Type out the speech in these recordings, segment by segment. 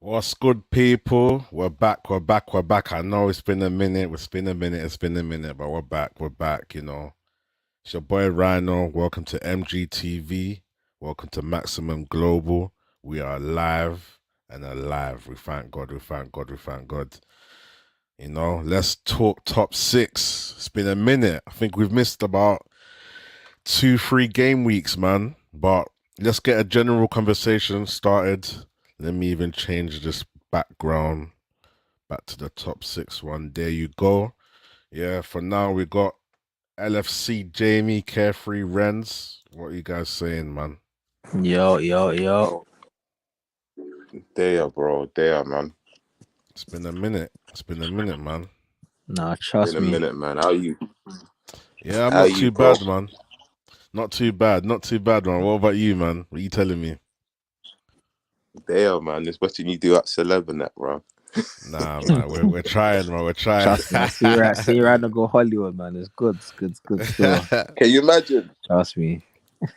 What's good, people? We're back. I know it's been a minute, but we're back, you know. It's your boy Rhino. Welcome to MGTV. Welcome to Maximum Global. We are live and alive. We thank God. You know, let's talk top six. It's been a minute. I think we've missed about 2-3 game weeks, man. But let's get a general conversation started. Let me even change this background back to the top six one. There you go. Yeah, for now we got LFC, Jamie, Carefree, Renz. What are you guys saying, man? Yo. There, bro. There, man. It's been a minute, man. Nah, trust me. Been a minute, man. How you? Yeah, I'm not too bad, man. Not too bad, man. What about you, man? What are you telling me? There, man. There's what you do at celeb and that, bro. Nah, man. We're trying, man. We're trying. Trust me. See you right to go Hollywood, man. It's good stuff. Can you imagine? Trust me.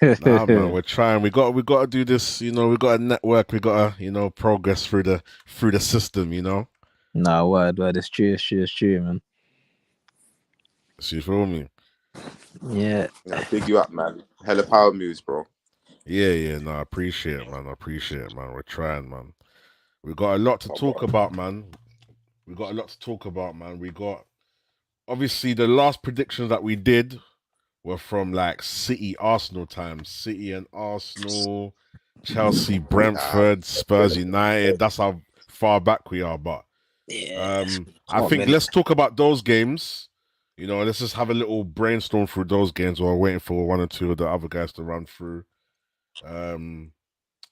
Nah, man, we're trying. We got to do this. You know, we got to network. We got to, progress through the system. You know. Nah, word. It's true, man. So you feel me? Yeah. I big you up, man. Hella power moves, bro. Yeah. No, I appreciate it, man. We're trying, man. We got a lot to talk about, man. We got obviously the last predictions that we did were from like City Arsenal times. City and Arsenal, Chelsea, Brentford, Spurs, United. That's how far back we are. But I think let's talk about those games. You know, let's just have a little brainstorm through those games while waiting for one or two of the other guys to run through.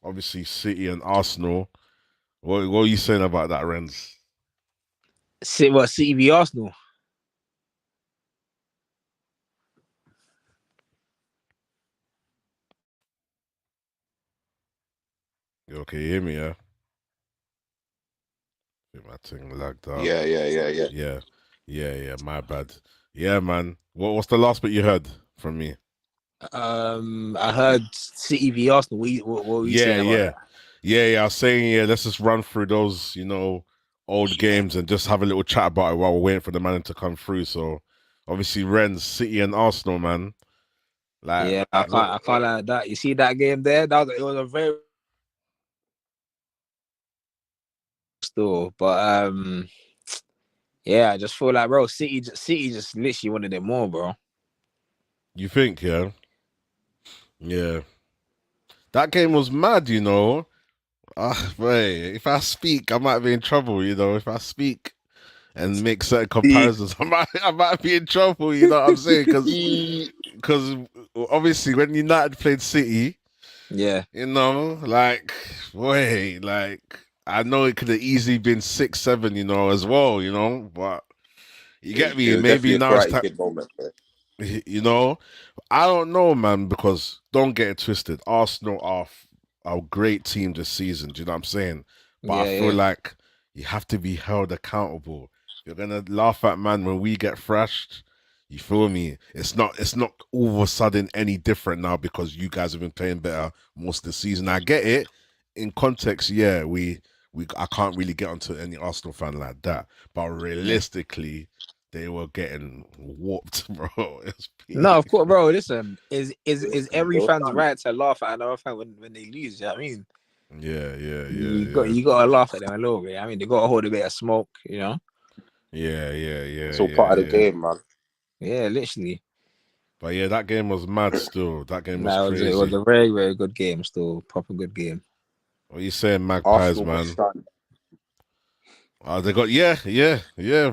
Obviously City and Arsenal. What are you saying about that, Renz? City v Arsenal? You okay? You hear me, yeah? My thing lagged out. Yeah, my bad. Yeah, man. What's the last bit you heard from me? I heard City v Arsenal. What were you saying about that? Yeah. I was saying, let's just run through those, old games and just have a little chat about it while we're waiting for the man to come through. So, obviously, Rennes, City and Arsenal, man. Like, I can't like that. You see that game there? It was a very store, but yeah, I just feel like, bro, City just literally wanted it more, bro. You think, yeah? Yeah. That game was mad, you know. Wait, if I speak, I might be in trouble, you know. If I speak and make certain comparisons, I might be in trouble, you know what I'm saying? Because obviously when United played City, yeah, you know, I know it could have easily been 6-7, you know, as well, you know, but you get me. Maybe now it's time. Moment, you know, I don't know, man, because don't get it twisted. Arsenal are a great team this season. Do you know what I'm saying? But I feel like you have to be held accountable. You're gonna laugh at man when we get thrashed. You feel me? It's not all of a sudden any different now because you guys have been playing better most of the season. I get it. In context, yeah, I can't really get onto any Arsenal fan like that. But realistically, they were getting whooped, bro. No, of course, bro. Listen, is every fan's right to laugh at another fan when they lose? You know what I mean? Yeah. You gotta laugh at them a little bit. I mean, they gotta hold a bit of smoke, you know. Yeah. It's all part of the game, man. Yeah, literally. But yeah, that game was mad still. That game was crazy. It was a very, very good game still. Proper good game. What are you saying, Magpies, Arsenal man? Was They got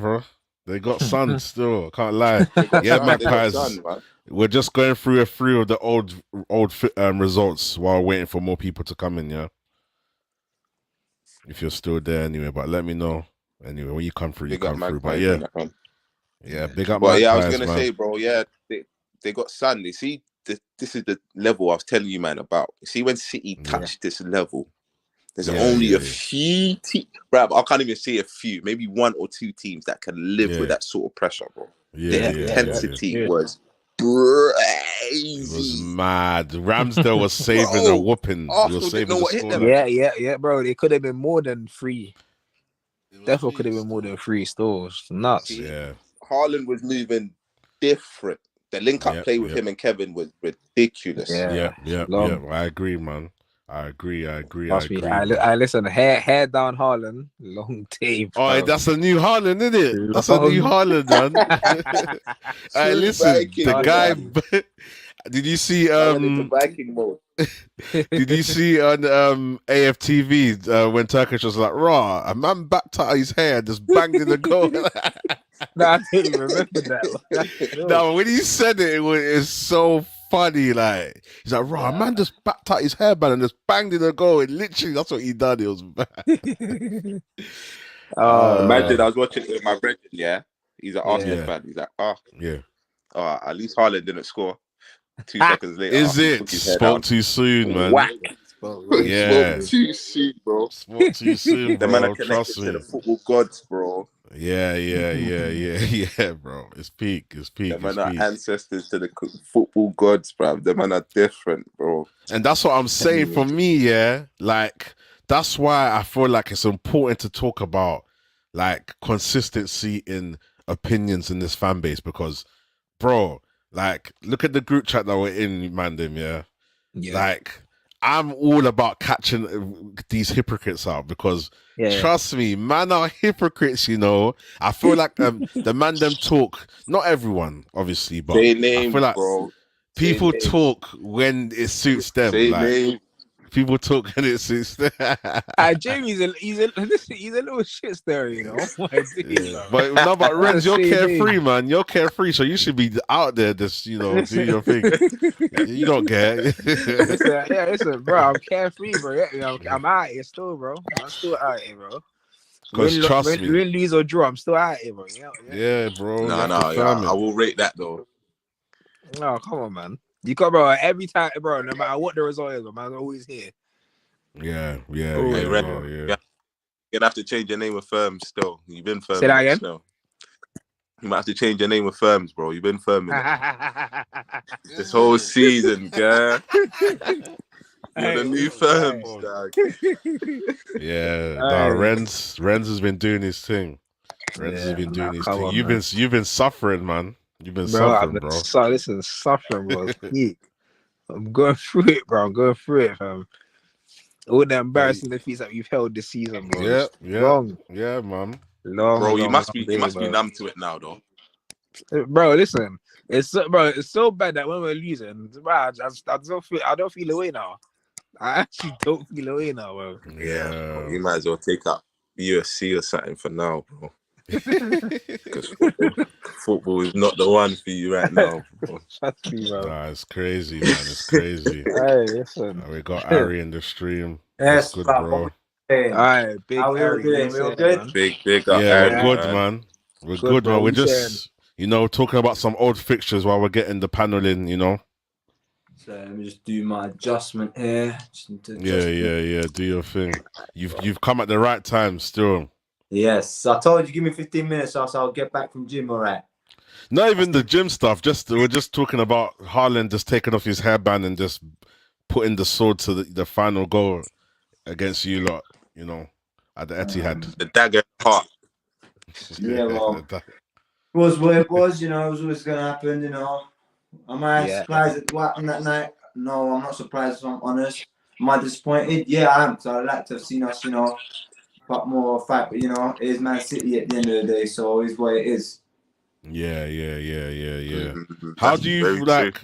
bro. They got sun still. I can't lie. Magpies. Sun, man. We're just going through a few of the old results while waiting for more people to come in. Yeah. If you're still there anyway, but let me know. Anyway, when you come through, you come through. But yeah, big up. But yeah, I was gonna say, bro. Yeah, they got sun. You see, this is the level I was telling you, man, about. You see, when City touched this level, there's only a few teams, bro. I can't even say a few, maybe 1 or 2 teams that can live with that sort of pressure, bro. The intensity was crazy. It was mad. Ramsdale was saving a whooping. He was saving the score. Yeah, bro. It could have been more than 3. Definitely could have been more than 3 stores. Nuts. See, Haaland was moving different. The link-up play with him and Kevin was ridiculous. Yeah. I agree, man. I agree. Listen, hair down Haaland, long tape. Oh, that's a new Haaland, isn't it? That's a new Haaland, man. Hey, listen, the guy. Did you see? Viking mode. Did you see on AFTV when Turkish was like, "Raw, a man backed out his hair and just banged in the goal." No, I didn't remember that. No, when he said it, it's so funny. Like he's like, "Raw, a man just backed out his hairband and just banged in the goal." And literally, that's what he done. It was bad. Imagine I was watching it with my brother. Yeah, he's an Arsenal fan. He's like, at least Haaland didn't score. 2 seconds later, is it? Spoke too soon, man. Whack. Yeah, spoke too soon, bro. Spoke too soon, bro. The man are connected to the football gods, bro. Yeah, bro. It's peak. The man are ancestors to the football gods, bro. The man are different, bro. And that's what I'm saying. For me, like that's why I feel like it's important to talk about like consistency in opinions in this fan base because, bro. Like, look at the group chat that we're in, Mandem, yeah? Like, I'm all about catching these hypocrites out because, trust me, man are hypocrites, you know? I feel like the Mandem talk, not everyone, obviously, but I feel like people talk when it suits them. People talk and it suits them. Jamie's he's a little shit stir, you know. But Renz, you're carefree, man. You're carefree, so you should be out there, just do your thing. You don't care. Listen, bro. I'm carefree, bro. I'm out here still, bro. I'm still out here, bro. Because trust me, win, lose or draw, I'm still out here, bro. Yeah, bro. No, I will rate that though. No, come on, man. You got, bro, every time, bro, no matter what the result is, man, I'm always here. Yeah. You're gonna have to change your name with Firms still. You've been firm. Say that again? Still. You might have to change your name with Firms, bro. You've been firm this whole season, girl. You're the new Firms, dog. Renz has been doing his thing. Renz has been doing his thing. You've been suffering, man. You've been suffering, bro. Listen, suffering, bro. I'm going through it, bro. I'm going through it, fam. All the embarrassing defeats that you've held this season, bro. Yeah, man. Bro, you must be numb to it now, though. Bro, listen, it's so bad that when we're losing, bro, I don't feel away now. I actually don't feel away now, bro. Yeah, bro, you might as well take up UFC or something for now, bro. Because football is not the one for you right now, bro. Trust me, bro. Nah, it's crazy, man. It's crazy. Hey, listen. We got Arry in the stream. Yes, that's good, bro. All right, big Arry. We're good. Big up, Arry, we're good, man. We're good, man. We're just, talking about some old fixtures while we're getting the panel in, So let me just do my adjustment here. Yeah. Do your thing. You've come at the right time still. Yes, I told you give me 15 minutes, so I'll get back from gym. All right. Not even the gym stuff. We're just talking about Haaland just taking off his hairband and just putting the sword to the final goal against you lot. At the Etihad. The dagger heart. Yeah, well, it was what it was. It was always going to happen. Am I surprised at what happened that night? No, I'm not surprised. If I'm honest. Am I disappointed? Yeah, I am. So I'd like to have seen us, up more fight. But it is Man City at the end of the day, so it's what it is. Yeah. How do you like?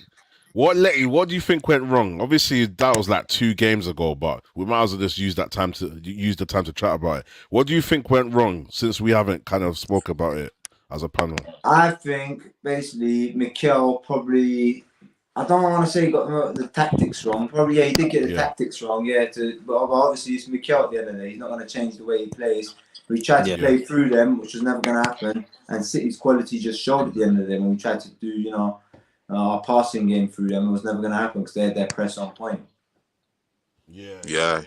What do you think went wrong? Obviously, that was like 2 games ago, but we might as well just use the time to chat about it. What do you think went wrong since we haven't kind of spoke about it as a panel? I think basically Mikel probably. I don't want to say he got the tactics wrong. Probably, he did get the tactics wrong. But obviously it's Mikel at the end of the day. He's not going to change the way he plays. We tried to play through them, which was never going to happen. And City's quality just showed at the end of the day when we tried to do, our passing game through them. It was never going to happen because they had their press on point. Yeah.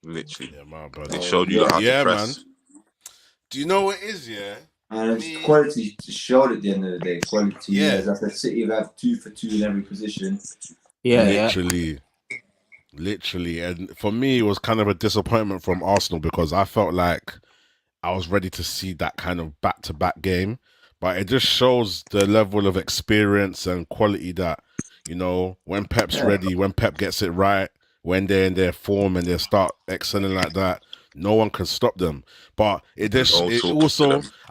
Literally. Yeah, my brother. They showed you how to press. Man. Do you know what it is, And quality showed at the end of the day. Quality, as I said, City have 2 for 2 in every position. Literally. And for me, it was kind of a disappointment from Arsenal because I felt like I was ready to see that kind of back-to-back game. But it just shows the level of experience and quality that, when Pep's ready, when Pep gets it right, when they're in their form and they start excelling like that, no one can stop them. But I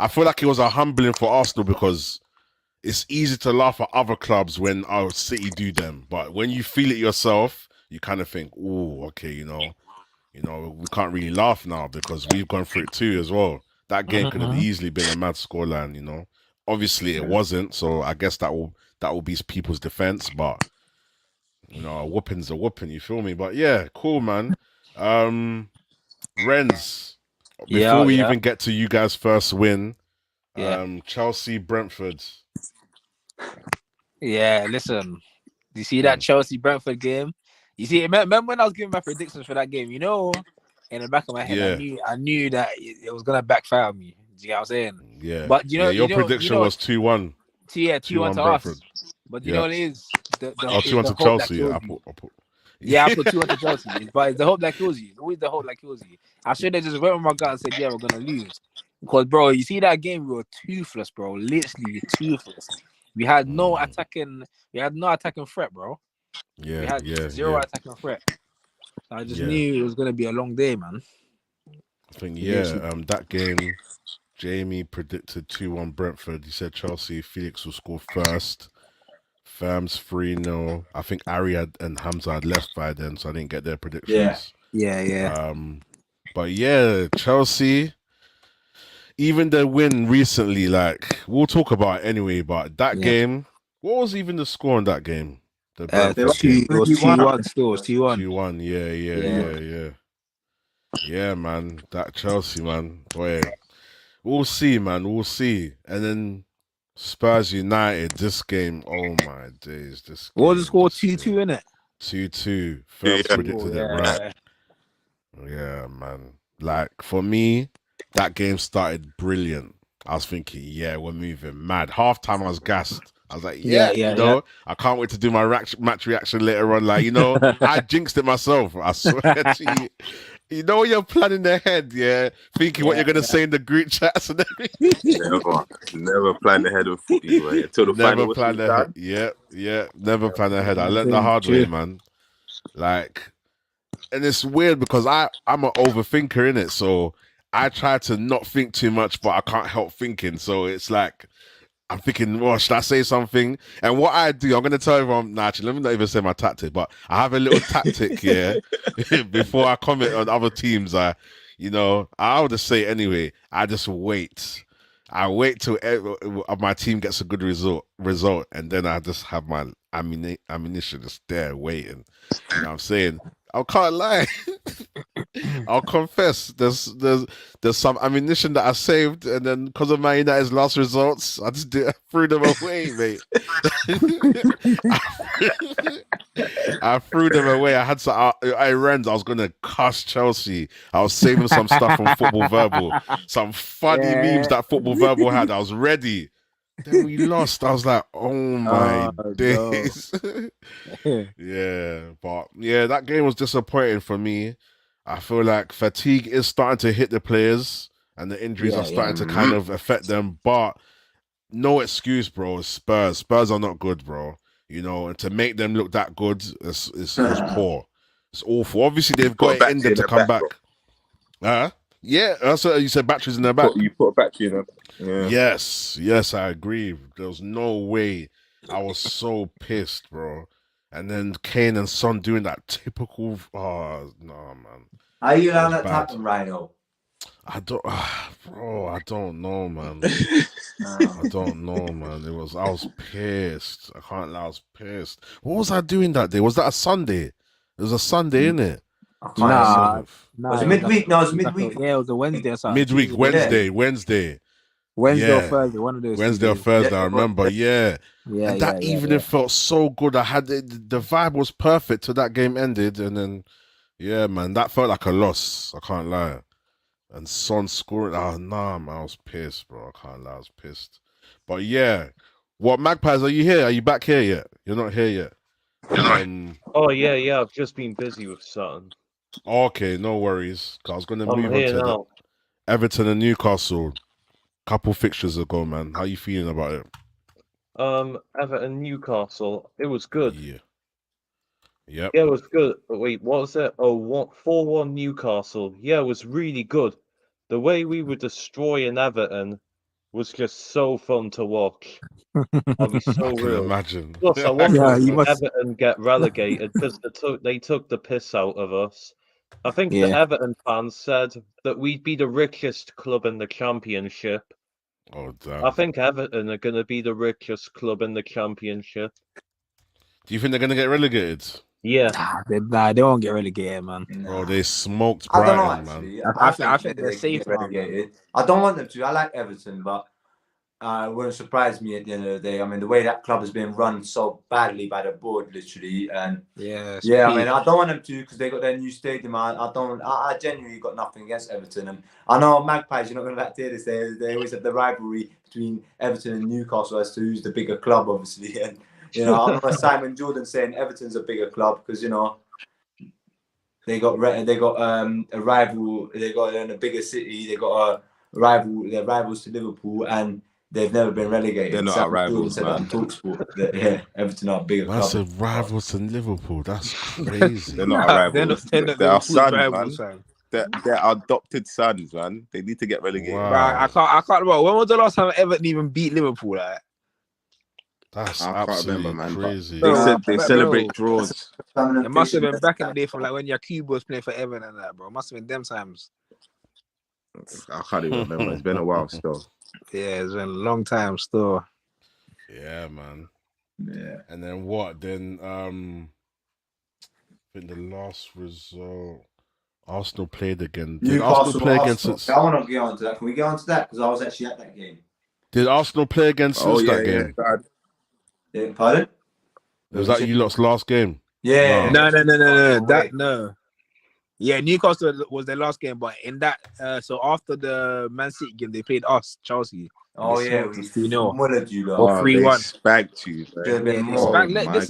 feel like it was a humbling for Arsenal because it's easy to laugh at other clubs when our City do them. But when you feel it yourself, you kind of think, oh, okay, we can't really laugh now because we've gone through it too as well. That game could have easily been a mad scoreline, Obviously it wasn't, so I guess that will be people's defense, but a whooping's a whooping, you feel me? But yeah, cool, man. Renz, before we even get to you guys' first win, Chelsea Brentford. Yeah, listen. You see that Chelsea Brentford game? You see, remember when I was giving my predictions for that game? In the back of my head, I knew that it was gonna backfire on me. Do you get what I'm saying? Yeah. But your prediction was 2-1. 2-1 to us. But you know what it is? The 2-1 to Chelsea. I put 2-1 to Chelsea. But it's the hope that kills you. It's always the hope that kills you. I should have just went with my gut and said, we're gonna lose. Because bro, you see that game, we were toothless, bro. Literally toothless. We had no attacking threat, bro. Yeah. We had zero attacking threat. I just knew it was gonna be a long day, man. I think that game, Jamie predicted 2-1 Brentford. He said Chelsea, Felix will score first. Firms 3-0. I think Arry and Hamza had left by then, so I didn't get their predictions. Yeah. But yeah, Chelsea, even the win recently, like, we'll talk about it anyway, but that game, what was even the score in that game? It was 2-1 still. It was 2-1. 2-1, yeah, man. That Chelsea, man. Boy, we'll see, man. We'll see. And then Spurs United, this game, oh my days. What was the score? 2-2, innit? 2-2. First predicted it right. Yeah, man. Like, for me, that game started brilliant. I was thinking, we're moving mad. Halftime, I was gassed. I was like, I can't wait to do my match reaction later on. Like, I jinxed it myself. I swear to you. You're planning ahead, thinking what you're going to say in the group chats and everything. Never plan ahead of footy, right? Until the final was done. Yeah. Never plan ahead. I learned the hard way, man. Like, and it's weird because I'm an overthinker, innit? So I try to not think too much, but I can't help thinking. So it's like, I'm thinking, should I say something? And what I do, I'm going to tell everyone, actually, let me not even say my tactic, but I have a little tactic here before I comment on other teams. I'll just say anyway, I just wait. I wait till my team gets a good result, and then I just have my ammunition just there waiting. You know what I'm saying? I can't lie. I'll confess. There's some ammunition that I saved, and then because of Man United's last results, I just threw them away, mate. I threw them away. I had some. I was gonna cuss Chelsea. I was saving some stuff from Football Verbal, some funny memes that Football Verbal had. I was ready. Then we lost. I was like, oh my days. That game was disappointing for me. I feel like fatigue is starting to hit the players and the injuries are starting to kind of affect them. But no excuse, bro. Spurs are not good, bro. And to make them look that good, it was poor. It's awful. Obviously, they've got it in them to come back. Yeah, that's what you said. Batteries in their back. You put a battery in them. Yeah. Yes, I agree. There was no way. I was so pissed, bro. And then Kane and Son doing that typical. Oh no, man. Are you allowed that happen, Rhino? I don't, bro. I don't know, man. I don't know, man. I was pissed. I can't lie. I was pissed. What was I doing that day? Was that a Sunday? It was a Sunday, innit? Nah. Was it midweek? No, it was midweek. Yeah, it was a Wednesday or something. Midweek, Wednesday. Wednesday or Thursday, one of those. Wednesday or Thursday, I remember. Yeah. Yeah. And that evening felt so good. I had the vibe was perfect till that game ended, and then yeah, man, that felt like a loss. I can't lie. And Son scoring. Oh nah, man, I was pissed, bro. I can't lie, I was pissed. But yeah, what Magpies? Are you here? Are you back here yet? You're not here yet. Oh yeah. I've just been busy with something. Okay, no worries. I was gonna move on to now. Everton and Newcastle. Couple fixtures ago, man. How you feeling about it? Everton Newcastle. It was good. Yeah, it was good. Wait, what was it? Oh, 4-1 Newcastle. Yeah, it was really good. The way we were destroying Everton was just so fun to watch. I'll be so I can real. imagine. Plus, I want Everton get relegated because they took the piss out of us. I think the Everton fans said that we'd be the richest club in the Championship. Oh, damn. I think Everton are going to be the richest club in the Championship. Do you think they're going to get relegated? Yeah. Nah, they won't get relegated, man. Bro, they smoked Brighton, man. I think they're safe, relegated. I don't want them to. I like Everton, but it wouldn't surprise me at the end of the day. I mean, the way that club has been run so badly by the board, literally, and I mean, I don't want them to because they got their new stadium. I genuinely got nothing against Everton, and I know Magpies, you're not going to like to hear this. They always have the rivalry between Everton and Newcastle as to who's the bigger club, obviously, and you know, I remember Simon Jordan saying Everton's a bigger club because you know they got a rival. They got in a bigger city. They got a rival. They're rivals to Liverpool and. They've never been relegated. They're not our rivals, man. Yeah, Everton are bigger. That's a rivals to Liverpool. That's crazy. They're not our rivals. They're our sons, man. They're our adopted sons, man. They need to get relegated. Wow. I can't remember. When was the last time Everton even beat Liverpool? Like? That's I can't remember, man. Crazy. They celebrate draws. It must have been back in the day from like when Yakubu was playing for Everton and that, bro. It must have been them times. I can't even remember. It's been a while still. Yeah, it's been a long time still. Yeah, man. Yeah. And then what? Then I think the last result, Arsenal played again. Did Arsenal play against us? I want to get on to that. Can we get on to that? Because I was actually at that game. Did Arsenal play against us that game? Yeah, pardon? Was that you lot's last game? Yeah. No. No. Yeah, Newcastle was their last game, but in that, so after the Man City game, they played us, Chelsea. Oh yeah, we 3-0 mullered you, or 3-1. Spanked you.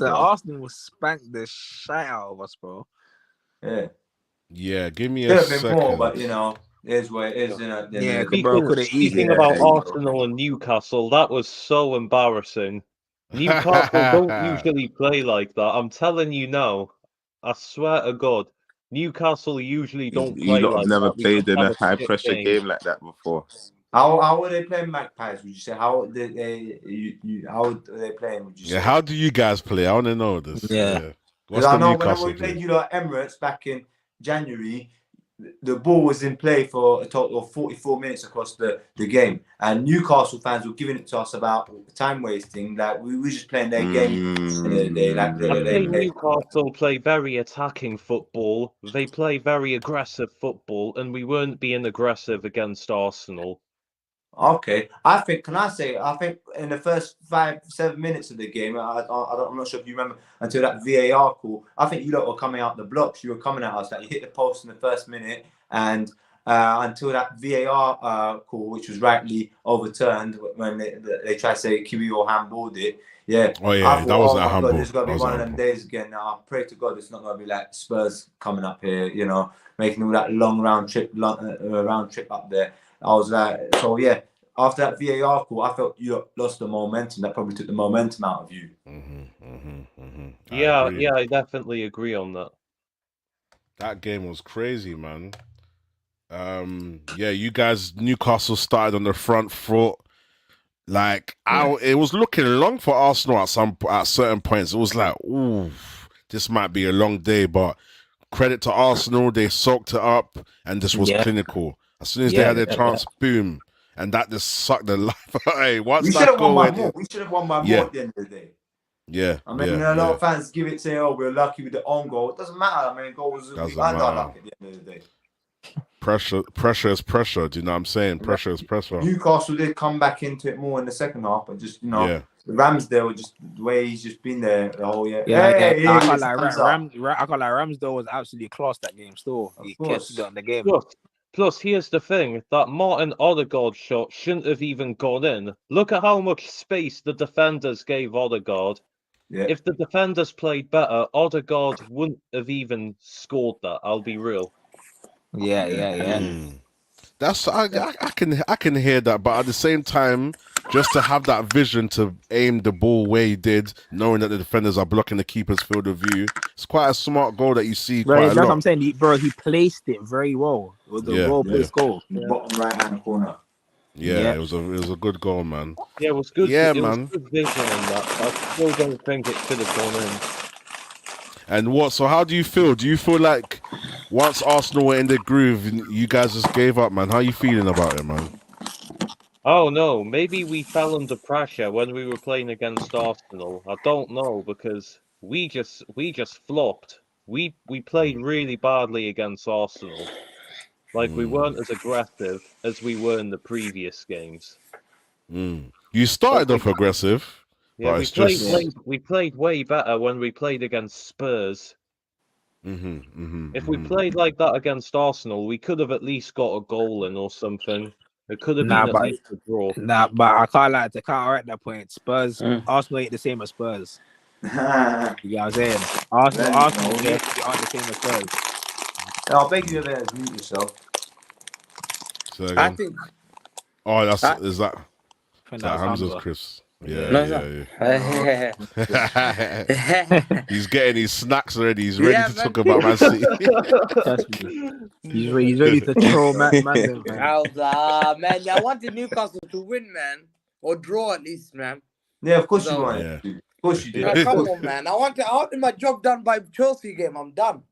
Arsenal was spanked the shit out of us, bro. Yeah. Yeah, give me a second. More, but you know, it is what it is. Yeah, speaking about Arsenal and Newcastle, that was so embarrassing. Newcastle don't usually play like that. I'm telling you now. I swear to God. Newcastle usually don't play like that. You've never played in a high-pressure game like that before. How were they playing Magpies? Would you say how did how are they playing? Would you say? Yeah, how do you guys play? I want to know this. Yeah. What's I know Newcastle when we played you at Emirates back in January, the ball was in play for a total of 44 minutes across the game, and Newcastle fans were giving it to us about time wasting. Like we were just playing their game. Newcastle play very attacking football. They play very aggressive football, and we weren't being aggressive against Arsenal. Okay, I think in the first 5-7 minutes of the game, I'm not sure if you remember until that VAR call. I think you lot were coming out the blocks. You were coming at us. Like you hit the post in the first minute, and until that VAR call, which was rightly overturned when they tried to say Kiwi or handballed it. Yeah. Oh yeah, that was a handball. This is gonna be one of them days again. Now I pray to God it's not gonna be like Spurs coming up here. You know, making all that long round trip up there. I was like, so yeah. After that VAR call, I felt you lost the momentum. That probably took the momentum out of you. Yeah, I definitely agree on that. That game was crazy, man. Yeah, you guys, Newcastle started on the front foot. Like, it was looking long for Arsenal at certain points. It was like, ooh, this might be a long day, but credit to Arsenal, they soaked it up and just was clinical. As soon as they had their chance, boom, and that just sucked the life. Hey, once we should have won by more. We should have won by more at the end of the day. Yeah, I mean, a lot of fans give it, say, "Oh, we're lucky with the own goal." It doesn't matter. I mean, goals we got luck at the end of the day. Pressure is pressure. Do you know what I'm saying? Pressure is pressure. Newcastle did come back into it more in the second half, but just the Ramsdale, just the way he's just been there the whole year. I can't like Ramsdale was absolutely class that game. Still, he kept it on the game. Plus, here's the thing: that Martin Odegaard shot shouldn't have even gone in. Look at how much space the defenders gave Odegaard. Yeah. If the defenders played better, Odegaard wouldn't have even scored that. I'll be real. Yeah. That's I can hear that, but at the same time, just to have that vision to aim the ball where he did, knowing that the defenders are blocking the keeper's field of view, it's quite a smart goal that you see. Quite a lot. That's what I'm saying, he placed it very well. It was a well-placed goal. Bottom right-hand corner. Yeah, it was a good goal, man. Yeah, it was good. Yeah, man. Was good vision on that. I still don't think it should have gone in. And so how do you feel? Do you feel like once Arsenal were in the groove, you guys just gave up, man? How are you feeling about it, man? Oh no, maybe we fell under pressure when we were playing against Arsenal. I don't know, because we just flopped. We played really badly against Arsenal. Like we weren't as aggressive as we were in the previous games. You started off aggressive. Yeah, we played way better when we played against Spurs. If we played like that against Arsenal, we could have at least got a goal in or something. It could have been at least a draw. Nah, but I can't like to counteract that point. Spurs, Arsenal ain't the same as Spurs. You know what I'm saying? Arsenal aren't the same as Spurs. I'll beg you to mute yourself. I think. Oh, is that Hamza's Chris? Yeah. He's getting his snacks already. He's ready to talk about Man City. He's ready to troll man. Man, I wanted Newcastle to win, man, or draw at least, man. Yeah, of course you want. Of course you do. Come on, man. I wanted my job done by Chelsea game. I'm done.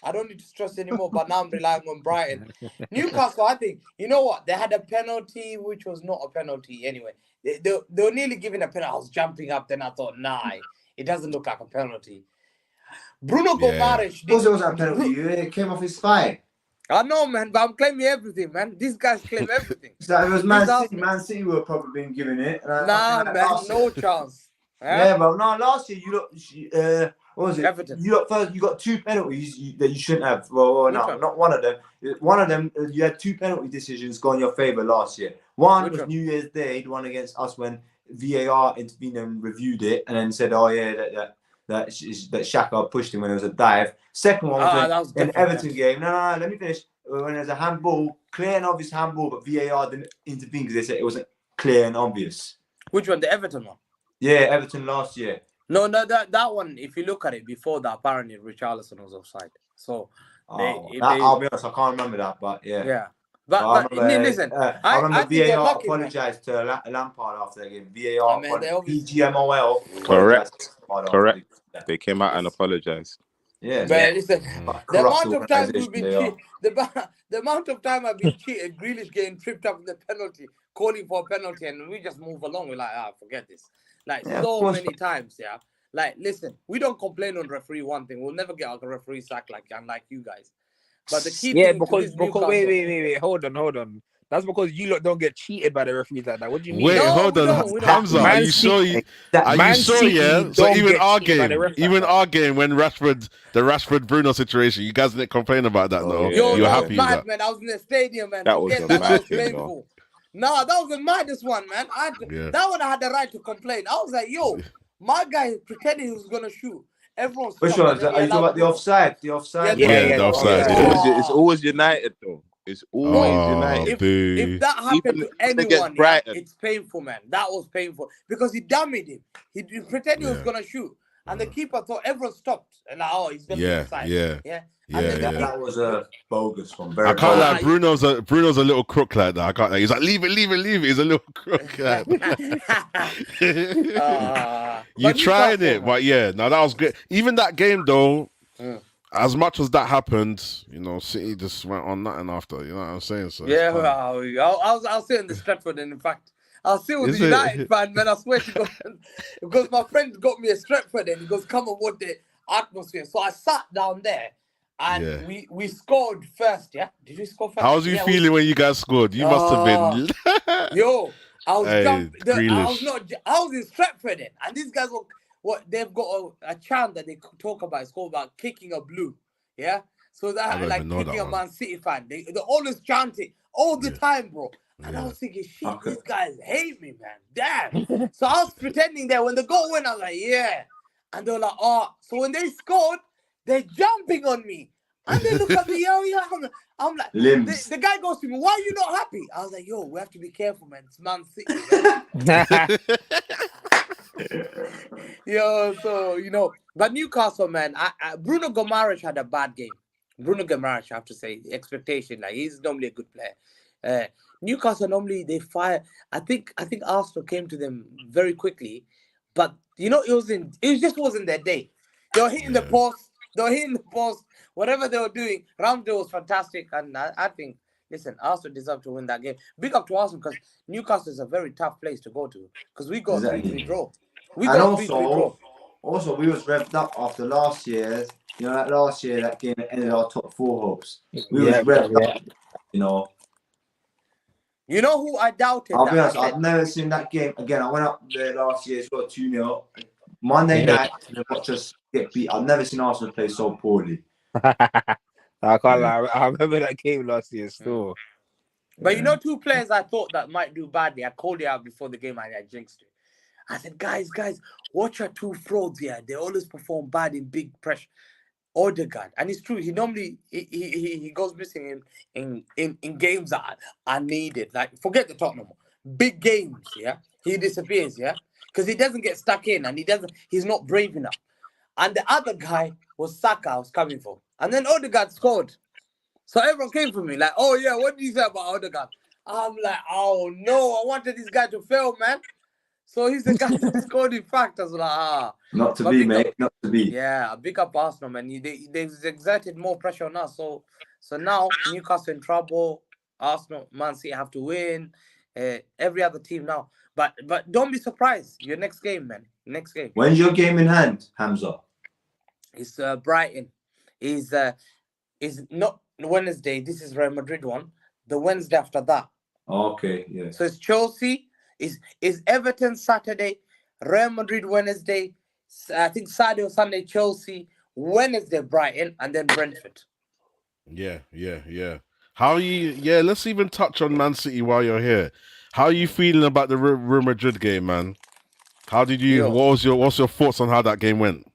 I don't need to stress anymore, but now I'm relying on Brighton. Newcastle, I think, you know what? They had a penalty, which was not a penalty anyway. They were nearly giving a penalty. I was jumping up, then I thought, nah, it doesn't look like a penalty. Bruno Gomares. It wasn't a penalty. It came off his thigh. I know, man, but I'm claiming everything, man. These guys claim everything. So it was Man City were probably been giving it. Nah, man, no chance. Yeah, but no, last year you look. What was it? Everton. You got 2 penalties that you shouldn't have. Well, no, not one of them. One of them, you had 2 penalty decisions go in your favour last year. One was New Year's Day, the one against us when VAR intervened and reviewed it, and then said, "Oh yeah, that Xhaka pushed him when it was a dive." Second one was an Everton game. No, let me finish. When there's a handball, clear and obvious handball, but VAR didn't intervene because they said it wasn't clear and obvious. Which one? The Everton one? Yeah, Everton last year. No, that one, if you look at it before that, apparently Richarlison was offside. So, I'll be honest, I can't remember that, but yeah. Yeah. But listen, I remember VAR apologised to Lampard after that game. VAR, PGMOL. Correct. They came out and apologised. Yeah. But listen, the amount of time we've been cheated, the amount of time I've been cheated, Grealish getting tripped up in the penalty, calling for a penalty, and we just move along. We're like, forget this. Like so many times, Like, listen, we don't complain on referee one thing. We'll never get a referee sacked like you guys. But the key thing because wait, hold on. That's because you lot don't get cheated by the referees like that. What do you mean? Wait, hold on, Hamza. Are you sure? Yeah. So even our game, when the Rashford Bruno situation, you guys didn't complain about that, though. You're happy with that, man. I was in the stadium, man. That was painful. No, that was the maddest one, man. That one I had the right to complain. I was like, yo, my guy pretending he was gonna shoot. Everyone's which one? Are you talking about the offside? The offside? Yeah, the offside. It's always United, though. It's always United. If that happened to anyone, it's painful, man. That was painful because he dummied him. He pretended he was gonna shoot. and the keeper thought everyone stopped. And like, oh, he's definitely offside. Yeah. And then that was a bogus one. I can't lie, Bruno's a little crook like that. I can't lie. He's like, leave it. He's a little crook. You tried it, but yeah, no, that was great. Even that game though, as much as that happened, you know, City just went on nothing after. You know what I'm saying? So yeah, I'll sit in the Stretford, and in fact, I'll sit with the United fan, man. I swear to God, because my friend got me a Stretford, and he goes, "Come and watch the atmosphere." So I sat down there. And we scored first, yeah? Did we score first? How was you feeling when you guys scored? You must have been... Yo, I was jumping. I was in Stretford then. And these guys they've got a chant that they talk about. It's called about kicking a blue, yeah? So that like kicking a Man City fan. They always chant it all the time, bro. And I was thinking, shit, these guys hate me, man. Damn. So I was pretending that when the goal went, I was like, yeah. And they were like, oh. So when they scored, they're jumping on me. And they look at me, yo. I'm like, the guy goes to me, why are you not happy? I was like, yo, we have to be careful, man. It's Man City. Yo, so, you know, but Newcastle, man, Bruno Gomes had a bad game. Bruno Gomes, I have to say, expectation, like, he's normally a good player. Newcastle, normally, they fire. I think Arsenal came to them very quickly. But, you know, it just wasn't their day. They were hitting the post. Whatever they were doing, Ramsdale was fantastic. And I think, listen, Arsenal deserve to win that game. Big up to Arsenal because Newcastle is a very tough place to go to because we got 3-3 draw. Also, we was revved up after last year. You know, that last year, that game ended our top 4 hopes. We was revved up, you know. You know who I doubted? I'll be honest, I've never seen that game again. I went up there last year, scored 2-0. Monday night, to watch us get beat. I've never seen Arsenal play so poorly. I can't lie. I remember that game last year still. But you know, 2 players I thought that might do badly. I called it out before the game and I jinxed it. I said, guys, watch our 2 frauds here. They always perform bad in big pressure. Odegaard, and it's true. He normally he goes missing in games that are needed. Like forget the Tottenham big games. Yeah, he disappears. Yeah, because he doesn't get stuck in, and he's not brave enough. And the other guy was Saka. I was coming for, and then Odegaard scored. So everyone came for me like, oh yeah, what did you say about Odegaard? I'm like, oh no, I wanted this guy to fail, man. So he's the guy that scored in fact. I was like, Not to be, mate. Not to be. Yeah, big up Arsenal, man. They've exerted more pressure on us. So now Newcastle in trouble. Arsenal, Man City have to win. Every other team now. But don't be surprised. Your next game, man. Next game. When's your game in hand, Hamza? It's Brighton. Is not Wednesday. This is Real Madrid one. The Wednesday after that. Okay, yeah. So it's Chelsea. Is Everton Saturday, Real Madrid Wednesday, I think Saturday or Sunday Chelsea, Wednesday Brighton, and then Brentford. Yeah. How are you? Yeah, let's even touch on Man City while you're here. How are you feeling about the Real Madrid game, man? How did you? What's your thoughts on how that game went?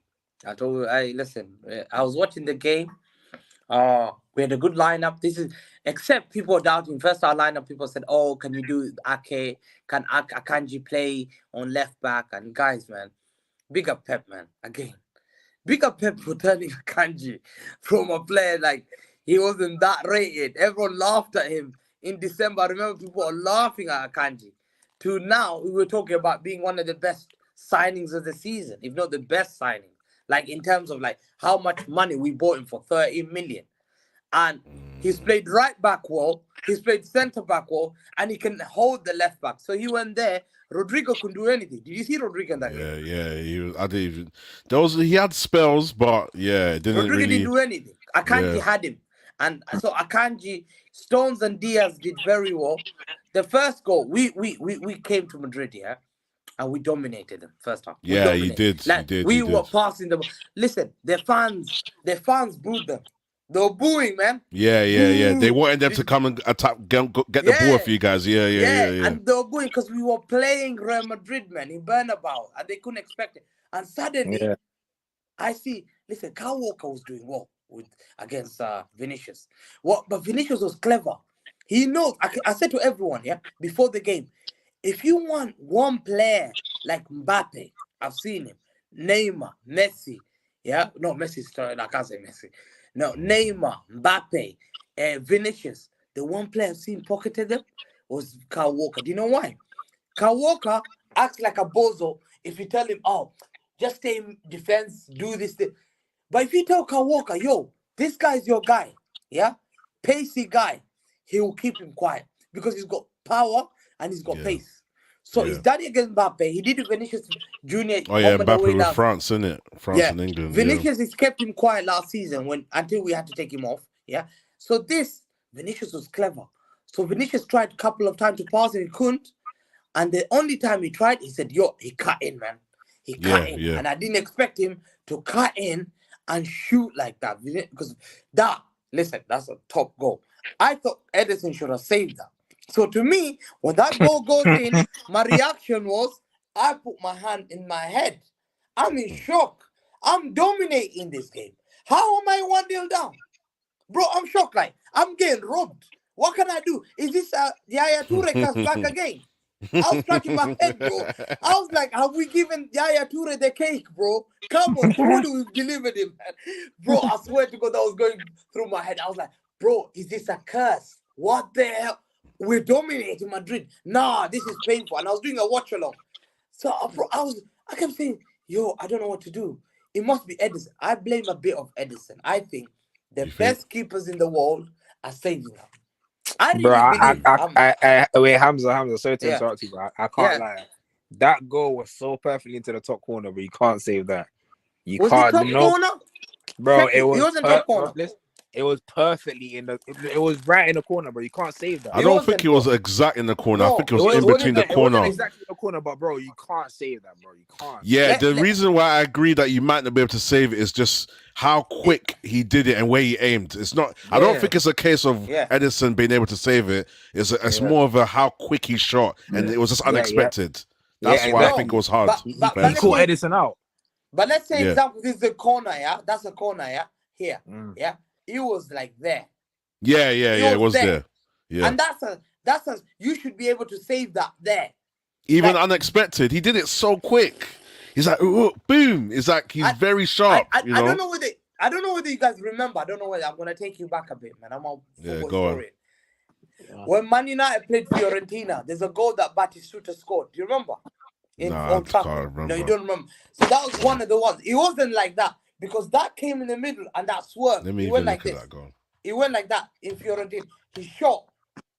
I told you, listen. I was watching the game. We had a good lineup. Except people doubting. First our lineup, people said, "Oh, can you do Ake? Can Akanji play on left back?" And guys, man, big up Pep, man. Again, big up Pep for turning Akanji from a player like he wasn't that rated. Everyone laughed at him in December. I remember people were laughing at Akanji. To now, we were talking about being one of the best signings of the season, if not the best signing. Like in terms of like how much money we bought him for, 30 million. And he's played right back well, he's played centre back well, and he can hold the left back. So he went there. Rodrigo couldn't do anything. Did you see Rodrigo in that game? Yeah. He had spells, but yeah, Rodrigo didn't do anything. Akanji had him. And so Akanji, Stones and Diaz did very well. The first goal, we came to Madrid, yeah, and we dominated them first half. Yeah, you did. Like, we were passing them. Listen, their fans booed them. They were booing, man. Yeah. They wanted them to come and attack, get the ball for you guys. Yeah. And they were booing because we were playing Real Madrid, man, in Bernabeu, and they couldn't expect it. And suddenly, I see, listen, Kyle Walker was doing well against Vinicius. But Vinicius was clever. He knows. I said to everyone, before the game, if you want one player like Mbappe, I've seen him, Neymar, Messi. Yeah, no, Messi. Sorry, I can't say Messi. No, Neymar, Mbappe, Vinicius. The one player I've seen pocketed them was Kyle Walker. Do you know why? Kyle Walker acts like a bozo if you tell him, oh, just stay in defense, do this thing. But if you tell Kyle Walker, yo, this guy's your guy, yeah, pacey guy, he will keep him quiet because he's got power and he's got pace. So he's done it against Mbappe. He did it with Vinicius Junior. Oh yeah, Mbappe with France, isn't it? France and England. Vinicius has kept him quiet last season until we had to take him off. Yeah. So Vinicius was clever. So Vinicius tried a couple of times to pass and he couldn't. And the only time he tried, he said, yo, he cut in, man. He cut in. Yeah. And I didn't expect him to cut in and shoot like that. Because that's a top goal. I thought Ederson should have saved that. So to me, when that goal goes in, my reaction was, I put my hand in my head. I'm in shock. I'm dominating this game. How am I 1-0 down? Bro, I'm shocked. Like, I'm getting robbed. What can I do? Is this Yaya Toure cast back again? I was scratching my head, bro. I was like, have we given Yaya Toure the cake, bro? Come on, surely we've delivered him, man. Bro, I swear to God, that was going through my head. I was like, bro, is this a curse? What the hell? We're dominating Madrid. Nah, this is painful. And I was doing a watch along. So, bro, I kept saying, yo, I don't know what to do. It must be Ederson. I blame a bit of Ederson. I think the best keepers in the world are saving them. Wait, Hamza, sorry to interrupt you, bro. I can't lie. That goal was so perfectly into the top corner, but you can't save that. Was it top corner? Bro, it wasn't top corner. It was perfectly it was right in the corner, bro. You can't save that. I don't think it was exact in the corner. I think it was in between the corner. It wasn't exactly in the corner, but bro, you can't save that, bro. You can't. Yeah, the reason why I agree that you might not be able to save it is just how quick he did it and where he aimed. It's not. I don't think it's a case of Ederson being able to save it. It's more of a how quick he shot, and it was just unexpected. That's why I think it was hard. But he caught Ederson out. But let's say, example, this is the corner, yeah. That's a corner, yeah. Here, yeah. It was like there. Yeah. It was there. Yeah. And that's a. You should be able to save that there. Even unexpected. He did it so quick. He's like, ooh, boom. It's like he's very sharp. I don't know whether you guys remember. I don't know whether I'm gonna take you back a bit, man. I'm on go on. When Man United played Fiorentina, there's a goal that Batistuta scored. Do you remember? I can't remember. No, you don't remember. So that was one of the ones. It wasn't like that because that came in the middle and that swerved. Let me he went like look this. at that goal. He went like that in Fiorentina. He shot,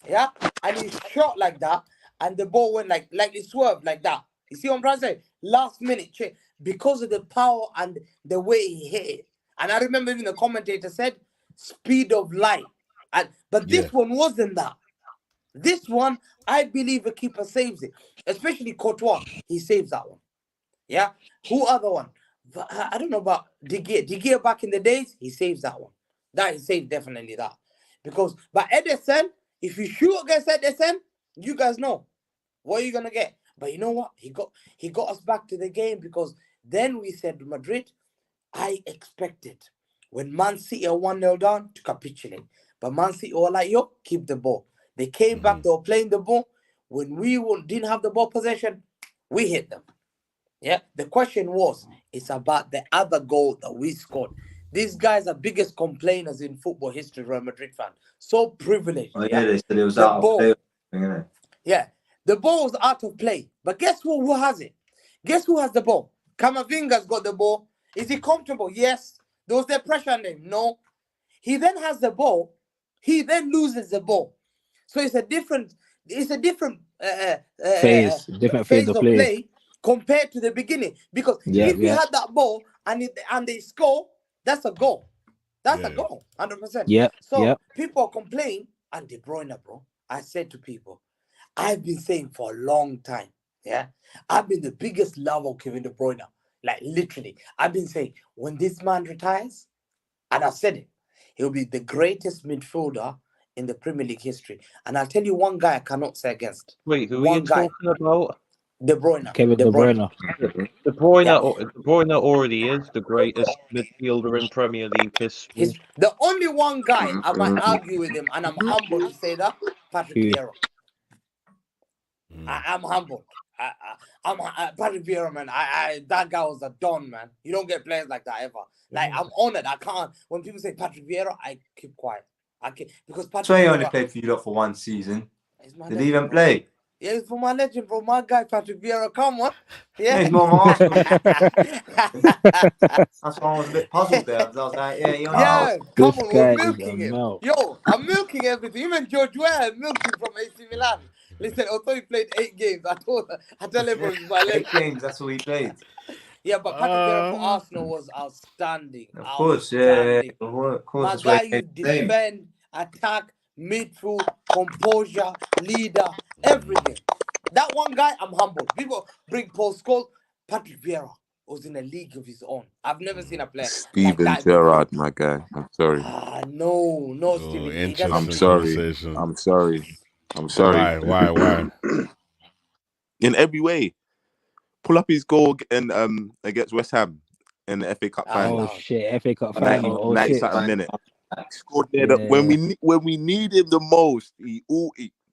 and he shot like that, and the ball went like it swerved like that. You see what I'm trying to say? Last minute change because of the power and the way he hit it. And I remember even the commentator said, "Speed of light." But this one wasn't that. This one, I believe a keeper saves it, especially Courtois. He saves that one. Yeah. Who other one? I don't know about De Gea. De Gea back in the days, he saves that one. That he saved definitely that. But Ederson, if you shoot against Ederson, you guys know what are you gonna get. But you know what? He got us back to the game because then we said Madrid. I expected when Man City are 1-0 down to capitulate, but Man City were like, yo, keep the ball. They came back, they were playing the ball. When we didn't have the ball possession, we hit them. Yeah. The question was, it's about the other goal that we scored. These guys are biggest complainers in football history, Real Madrid fan. So privileged. Oh, yeah, they said it was out of play. Yeah. The ball was out of play. But guess who has it? Guess who has the ball? Camavinga's got the ball. Is he comfortable? Yes. There was there pressure on him? No. He then has the ball. He then loses the ball. So it's a different phase of play compared to the beginning. Because if he had that ball and they score, that's a goal. That's a goal, 100%. Yeah. So people complain, and De Bruyne, bro. I said to people, I've been saying for a long time, I've been the biggest lover of Kevin De Bruyne. Like literally, I've been saying when this man retires, and I've said it, he'll be the greatest midfielder in the Premier League history. And I'll tell you one guy I cannot say against. Wait, who are you talking about? De Bruyne. Kevin De Bruyne. De Bruyne already is the greatest midfielder in Premier League history. He's the only one guy I might argue with him, and I'm humble to say that, Patrick Vieira. I am humble. Patrick Vieira, man. That guy was a don, man. You don't get players like that ever. Like, I'm honored. I can't. When people say Patrick Vieira, I keep quiet. Because Patrick So he Vieira only played for you lot for one season. Did he even bro. play? Yeah, it's for my legend, bro. My guy, Patrick Vieira. Come on. Yeah, Yeah. he's more of Arsenal. That's why I was a bit puzzled there. I was like, yeah, he only come on, we're guy is milking a him. milk. Yo, I'm milking everything. Even George Weah milked him from AC Milan. Listen, although he played 8 games, I tell everyone he's my legend. 8 games, that's all he played. Yeah, but Patrick Vieira for Arsenal was outstanding. Of course, yeah. Of course, My guy, you defend, attack, midfield, composure, leader, everything. That one guy, I'm humbled. People bring Paul Scholes. Patrick Vieira was in a league of his own. I've never seen a player Steven like that. Gerrard, my guy. I'm sorry. No, Steven. Interesting I'm sorry. Why? In every way. Pull up his goal against West Ham in the FA Cup final. Oh shit, FA Cup final. 90-something minute. Scored there when we need him the most. He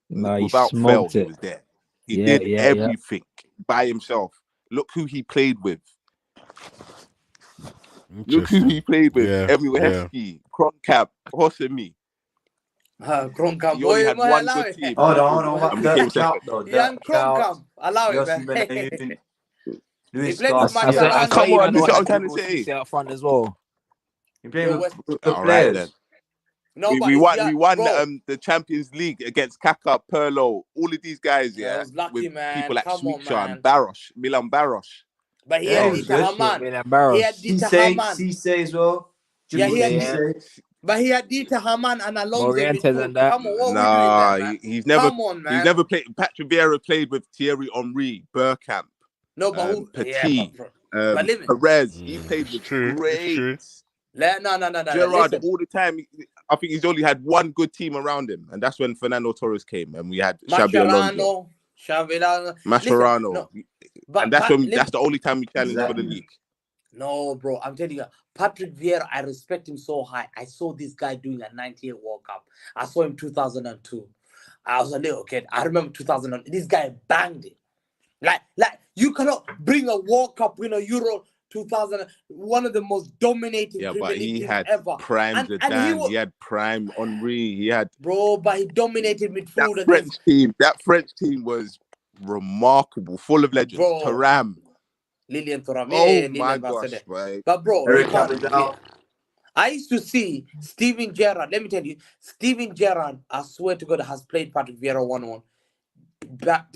without fail, he was there. He did everything by himself. Look who he played with. Emi Weheski, Kroenkamp, Hosemi. Kroenkamp. He only had one good team. Hold on. Young Kroenkamp. Allow it, man. He played with Mascherano. Come on, this is what I'm trying to say. Out front as well. He played with all right, then. No, we won the Champions League against Kaká, Pirlo, all of these guys, I was lucky, with man. people like Come on, Sweetshaw man. and Baros, Milan Baros. But he had Dieter Hamann. He had Dieter Hamann. Cisse as well. Yeah, he had But he had Dieter Hamann and Alonso. And that. Come on, what we doing there, man? He's never. Come on, man. He's never played. Patrick Vieira played with Thierry Henry, Bergkamp, no, but who? Petit, but Perez. He played with great. No. Gerrard all the time. I think he's only had one good team around him, and that's when Fernando Torres came, and we had Xabi Alonso, Mascherano. And that's the only time we challenged for the league. No, bro, I'm telling you, Patrick Vieira, I respect him so high. I saw this guy doing a 98 World Cup. I saw him 2002. I was a little kid. I remember 2000. This guy banged it. Like you cannot bring a World Cup winner, Euro 2000, one of the most dominating Premier League teams ever. Prime Zidane, he had prime Henry, he had but he dominated midfield. That French team was remarkable, full of legends. Thuram. Lilian Thuram. Oh my gosh, right. But bro, I used to see Steven Gerrard. Let me tell you, Steven Gerrard, I swear to God, has played Patrick Vieira 1-1.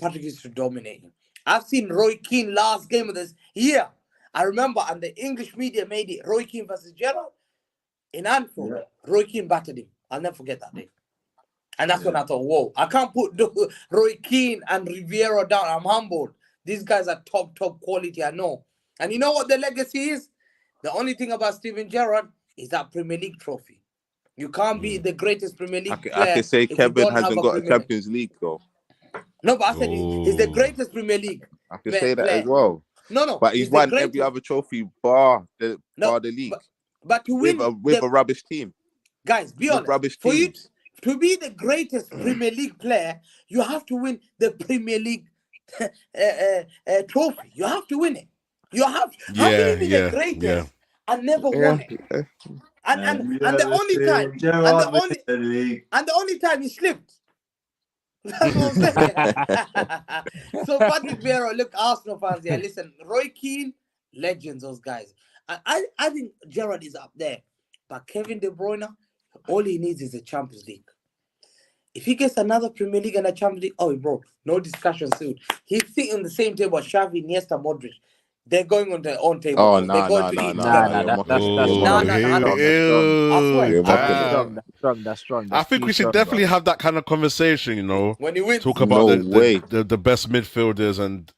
Patrick used to dominate him. I've seen Roy Keane last game of this year. I remember, and the English media made it Roy Keane versus Gerrard in Anfield. Yeah. Roy Keane battered him. I'll never forget that day. And that's when I thought, whoa, I can't put Roy Keane and Vieira down. I'm humbled. These guys are top quality, I know. And you know what the legacy is? The only thing about Steven Gerrard is that Premier League trophy. You can't be the greatest Premier League player. I can say Kevin hasn't got a Champions League, though. No, but I said he's the greatest Premier League. I can say that as well. No. But he's won every other trophy bar the league. But to win with a rubbish team. Guys, be honest. For you to be the greatest Premier League player, you have to win the Premier League trophy. You have to win it. You have to. How can you be the greatest and never won it? And the only time he slipped. That's what I'm saying. So Patrick Vieira, look, Arsenal fans here. Listen, Roy Keane, legends, those guys. I think Gerrard is up there. But Kevin De Bruyne, all he needs is a Champions League. If he gets another Premier League and a Champions League, oh, bro, no discussion soon. He's sitting on the same table as Xavi, Iniesta, Modric. They're going on their own table. Oh, no. That's strong. I think we should definitely have that kind of conversation, you know. When he wins, talk about the best midfielders and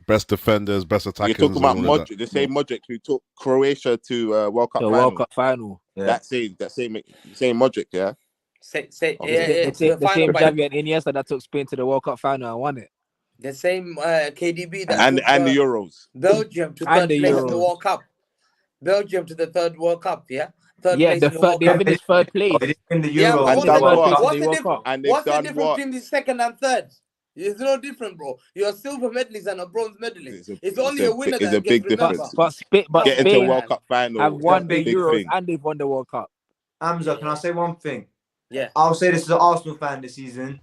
best defenders, best attackers. You're talking about Modric, the same Modric who took Croatia to World Cup final. Yeah. That same Modric, yeah. The same Xavi and Iniesta that took Spain to the World Cup final and won it. The same KDB that and the Euros. Belgium to third place in the World Cup. Belgium to the third World Cup, yeah? Third place in the World Cup. They finished third place. In the Euros. What's the difference between the second and third? It's no different, bro. You're a silver medalist and a bronze medalist. It's only a winner it's that a big gets remembered. difference. But Getting to Spain World Cup final have won the big Euros thing. and they've won the World Cup. Hamza, can I say one thing? Yeah. I'll say this as an Arsenal fan this season.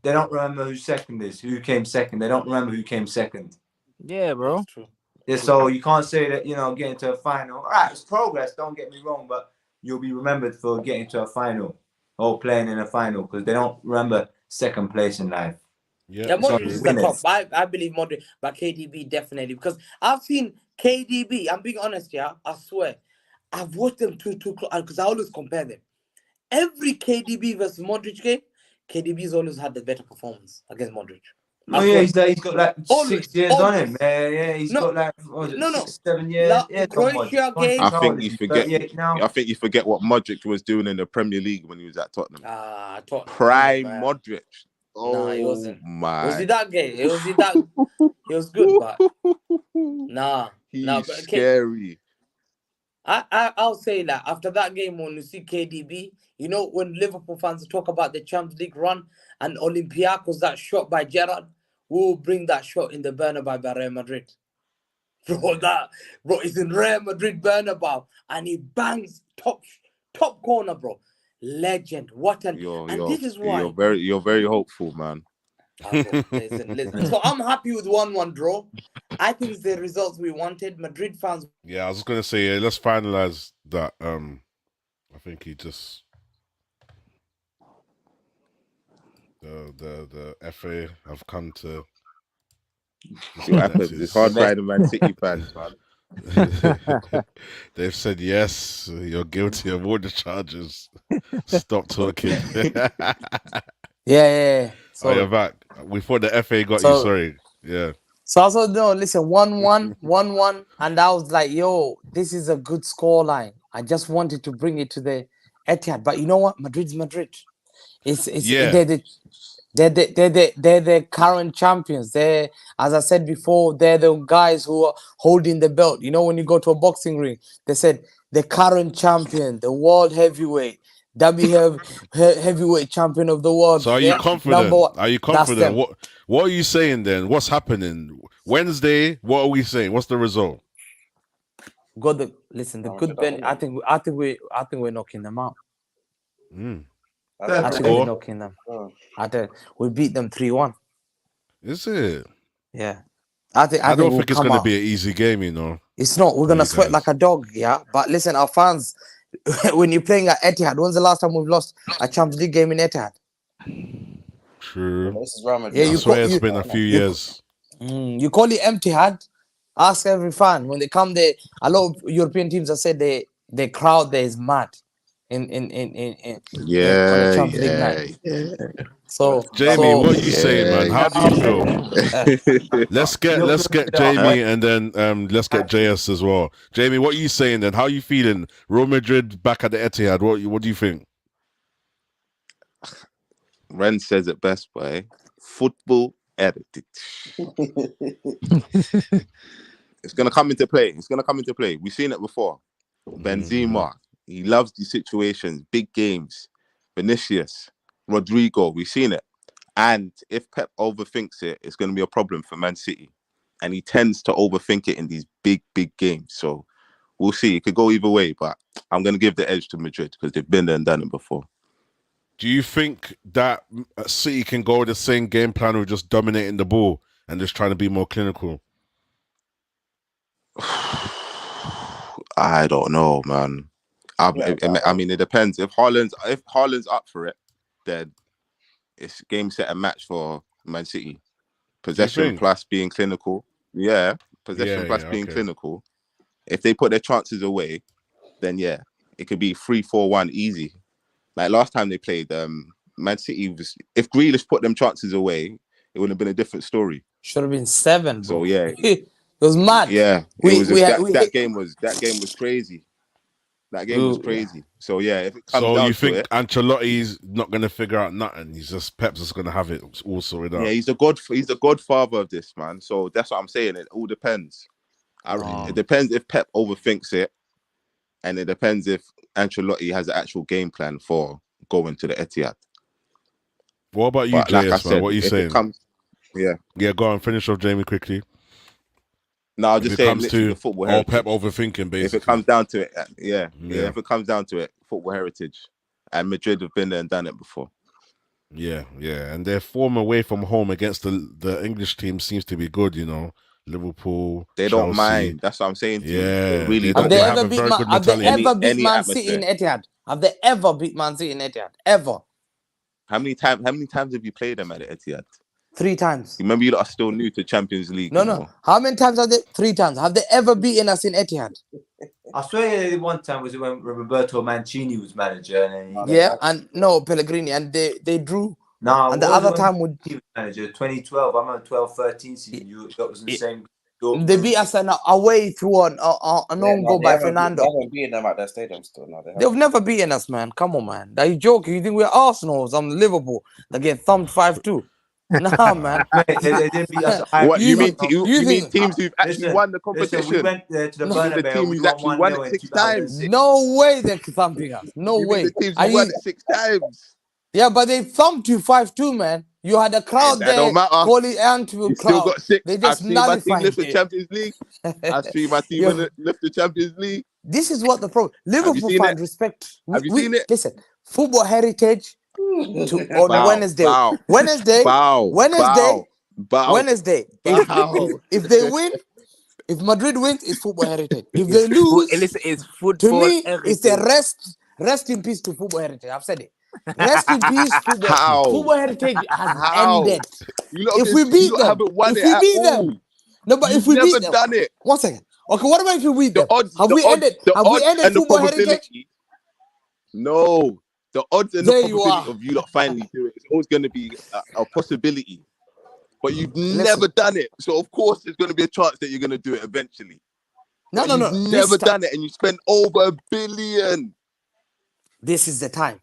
They don't remember who second is, who came second. They don't remember who came second. Yeah, bro. That's true. Yeah, so you can't say that, getting to a final. All right, it's progress, don't get me wrong, but you'll be remembered for getting to a final or playing in a final because they don't remember second place in life. Yeah, Modric is the top. I believe Modric, but KDB definitely. Because I've seen KDB, I'm being honest, yeah, I swear. I've watched them too close because I always compare them. Every KDB versus Modric game, KDB's always had the better performance against Modric. Oh yeah, he's got like 6 years on him. Yeah, he's got like 6, 7 years. Croatia game. I think you forget. I think you forget what Modric was doing in the Premier League when he was at Tottenham. Tottenham. Prime Modric. Nah, he wasn't. My. Was he that gay? He was good, but he's scary. I'll say that after that game when you see KDB, when Liverpool fans talk about the Champions League run and Olympiacos, that shot by Gerrard, we will bring that shot in the Bernabeu by Real Madrid. Bro, it's in Real Madrid Bernabeu and he bangs top corner, bro. Legend. This is why you're very hopeful, man. Listen. So I'm happy with 1-1 draw. I think it's the results we wanted. Madrid fans. Yeah, I was just gonna say, let's finalize that. I think he just the FA have come to. See what happens. It's hard riding Man City fans, man. They've said yes, you're guilty of all the charges. Stop talking. Yeah. So you're back. We thought the FA got you. Sorry. Yeah. So I said, no, listen, 1-1, and I was like, yo, this is a good scoreline. I just wanted to bring it to the Etihad, but you know what? Madrid's Madrid. They're the current champions. They're, as I said before, they're the guys who are holding the belt. When you go to a boxing ring, they said the current champion, the world heavyweight, heavyweight champion of the world. So are you confident? Are you confident? What are you saying then? What's happening? Wednesday, what are we saying? What's the result? The good Ben. I think we're knocking them out. I think we're knocking them. We beat them 3-1. Is it? Yeah. I don't think it's going to be an easy game, It's not. We're going to sweat like a dog, yeah? But listen, our fans, when you're playing at Etihad, when's the last time we've lost a Champions League game in Etihad? True. This is Ramadan. Yeah, I swear it's been a few years. You call it Etihad. Ask every fan. When they come there, a lot of European teams have said the crowd there is mad. On the Champions League night. So Jamie, what are you saying, man? How do you feel? let's get Jamie and then let's get JS as well. Jamie, what are you saying then? How are you feeling? Real Madrid back at the Etihad. What do you think? Ren says it best, boy. Football edited. It's gonna come into play. We've seen it before. Benzema. He loves these situations, big games. Vinicius, Rodrigo, we've seen it. And if Pep overthinks it, it's going to be a problem for Man City. And he tends to overthink it in these big games. So we'll see. It could go either way, but I'm going to give the edge to Madrid because they've been there and done it before. Do you think that City can go with the same game plan of just dominating the ball and just trying to be more clinical? I don't know, man. I mean, it depends. If Haaland's up for it, then it's game, set, and match for Man City. Possession plus being clinical. Yeah, possession plus being clinical. If they put their chances away, then yeah, it could be 3-4-1 easy. Like last time they played, Man City if Grealish put them chances away, it would have been a different story. Should have been 7. Bro. So yeah, it was mad. Yeah, that game was crazy. That game was crazy. So yeah, if it comes down to it. So you think Ancelotti's not going to figure out nothing? Pep's just going to have it all sorted out. Yeah, he's the godfather of this, man. So that's what I'm saying. It all depends. It depends if Pep overthinks it, and it depends if Ancelotti has an actual game plan for going to the Etihad. What about you, JS, man? What are you saying? Yeah, go on, finish off Jamie quickly. No, I'll just say literally the football heritage. Pep overthinking, basically. If it comes down to it, if it comes down to it, football heritage. And Madrid have been there and done it before. Yeah. And their form away from home against the English team seems to be good, you know. Liverpool, they Chelsea. don't mind. That's what I'm saying to you. They really have don't they mind. ever beat have they ever beat Man City in Etihad? Have they ever beat Man City in Etihad? Ever? How many times have you played them at the Etihad? 3 times. Remember, you lot are still new to Champions League. No. How many times have they? 3 times. Have they ever beaten us in Etihad? I swear one time was when Roberto Mancini was manager. And no, Pellegrini. And they drew. No, and the other time would he was manager 2012. I'm on 12-13 season. That was the same. They beat us away through an own goal by Fernando. They haven't beaten them at their stadium still. No, they've never beaten us, man. Come on, man. Are you joking? You think we're Arsenal or some Liverpool that get thumped 5-2? Nah, man. They didn't beat us. What you mean? You mean teams who've actually won the competition? We went to the Bernabeu. The team who's actually won it 6 times. No way they're thumping us. No way. The teams who won it 6 times. Yeah, but they thumped you 5-2, man. You had a crowd there. Don't matter. Calling Anfield crowd. Still got 6. They just I've seen my team nullified lift the it. Champions League. I've seen my team lift the Champions League. This is what the problem. Liverpool fans respect. Have you seen it? Listen, football heritage on Wednesday. Wednesday. If they win, if Madrid wins, it's football heritage. If they lose, it's football. To me, it's a rest in peace to football heritage. I've said it. Rest in peace, football. Football heritage has ended. If we beat them, no, but if we beat them, done it. 1 second. Okay, what about if we beat them? Have we ended football heritage? No, the odds and the probability of you lot finally do it is always going to be a possibility. But you've never done it, so of course there's going to be a chance that you're going to do it eventually. No. You've never done it, and you spend over $1 billion. This is the time.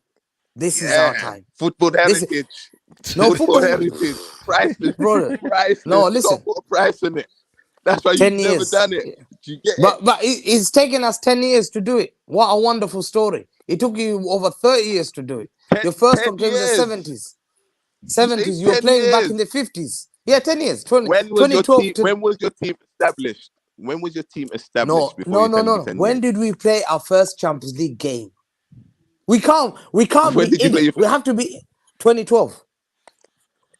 This is our time. Football heritage. Football heritage. Priceless. Brother. Priceless. No, listen. Put a price on it. That's why you've never done it. You get it? But it's taken us 10 years to do it. What a wonderful story. It took you over 30 years to do it. Your first one came in the 70s. 70s. You were playing back in the 50s. Yeah, 10 years. 2012. When was your team established? When was your team established? No. When did we play our first Champions League game? We can't be in it. We have to be 2012.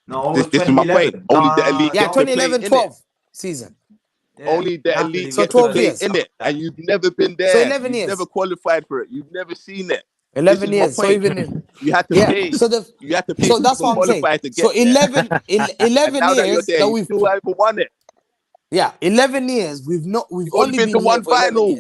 No, this is my point. Only the elite. Yeah, 2011-12 season. Yeah. Only the elite get to play in it, and you've never been there. So 11 years. You've never qualified for it. You've never seen it. 11 years. So even you had to pay. You had to pay. So that's what I'm saying. So 11 years that we've still haven't won it. Yeah, 11 years. We've only been to one final.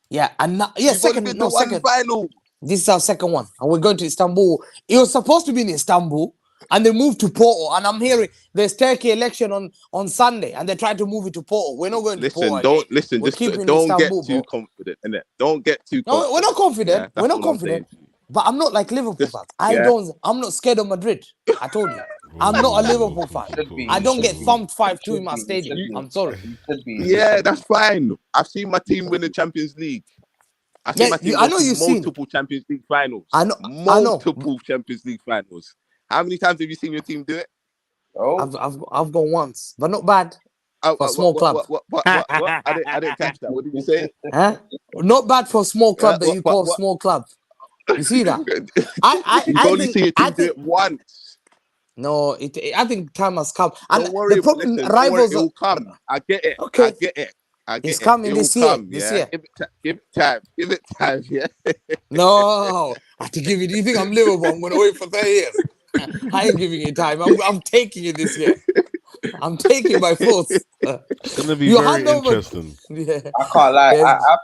Yeah, and now, second final. This is our second one, and we're going to Istanbul. It was supposed to be in Istanbul, and they moved to Porto. And I'm hearing there's Turkey election on Sunday, and they tried to move it to Porto. We're not going to Porto. Don't get too confident in it. Don't get too. No, we're not confident. We're not confident. But I'm not like Liverpool fans. I'm not scared of Madrid. I told you. I'm not a Liverpool fan. I don't get thumped 5-2 in my stadium. I'm sorry. Yeah, that's fine. I've seen my team win the Champions League. I know you've seen multiple Champions League finals. I know. Multiple Champions League finals. How many times have you seen your team do it? Oh, I've gone once, but not bad for a small club. What? I didn't catch that. What did you say? Huh? Not bad for a small club that you call small club. You see that? You've only seen your team do it once. No, I think time has come. And don't worry, the problem, rivals will come. I get it. Okay. I get it. It's coming this year. This year. Give it time. Give it time. Yeah. No, I have to give it. Do you think I'm Liverpool? I'm going to wait for 30 years. I ain't giving it time. I'm taking it this year. I'm taking my force. It's going to be very interesting. Yeah. I can't lie. I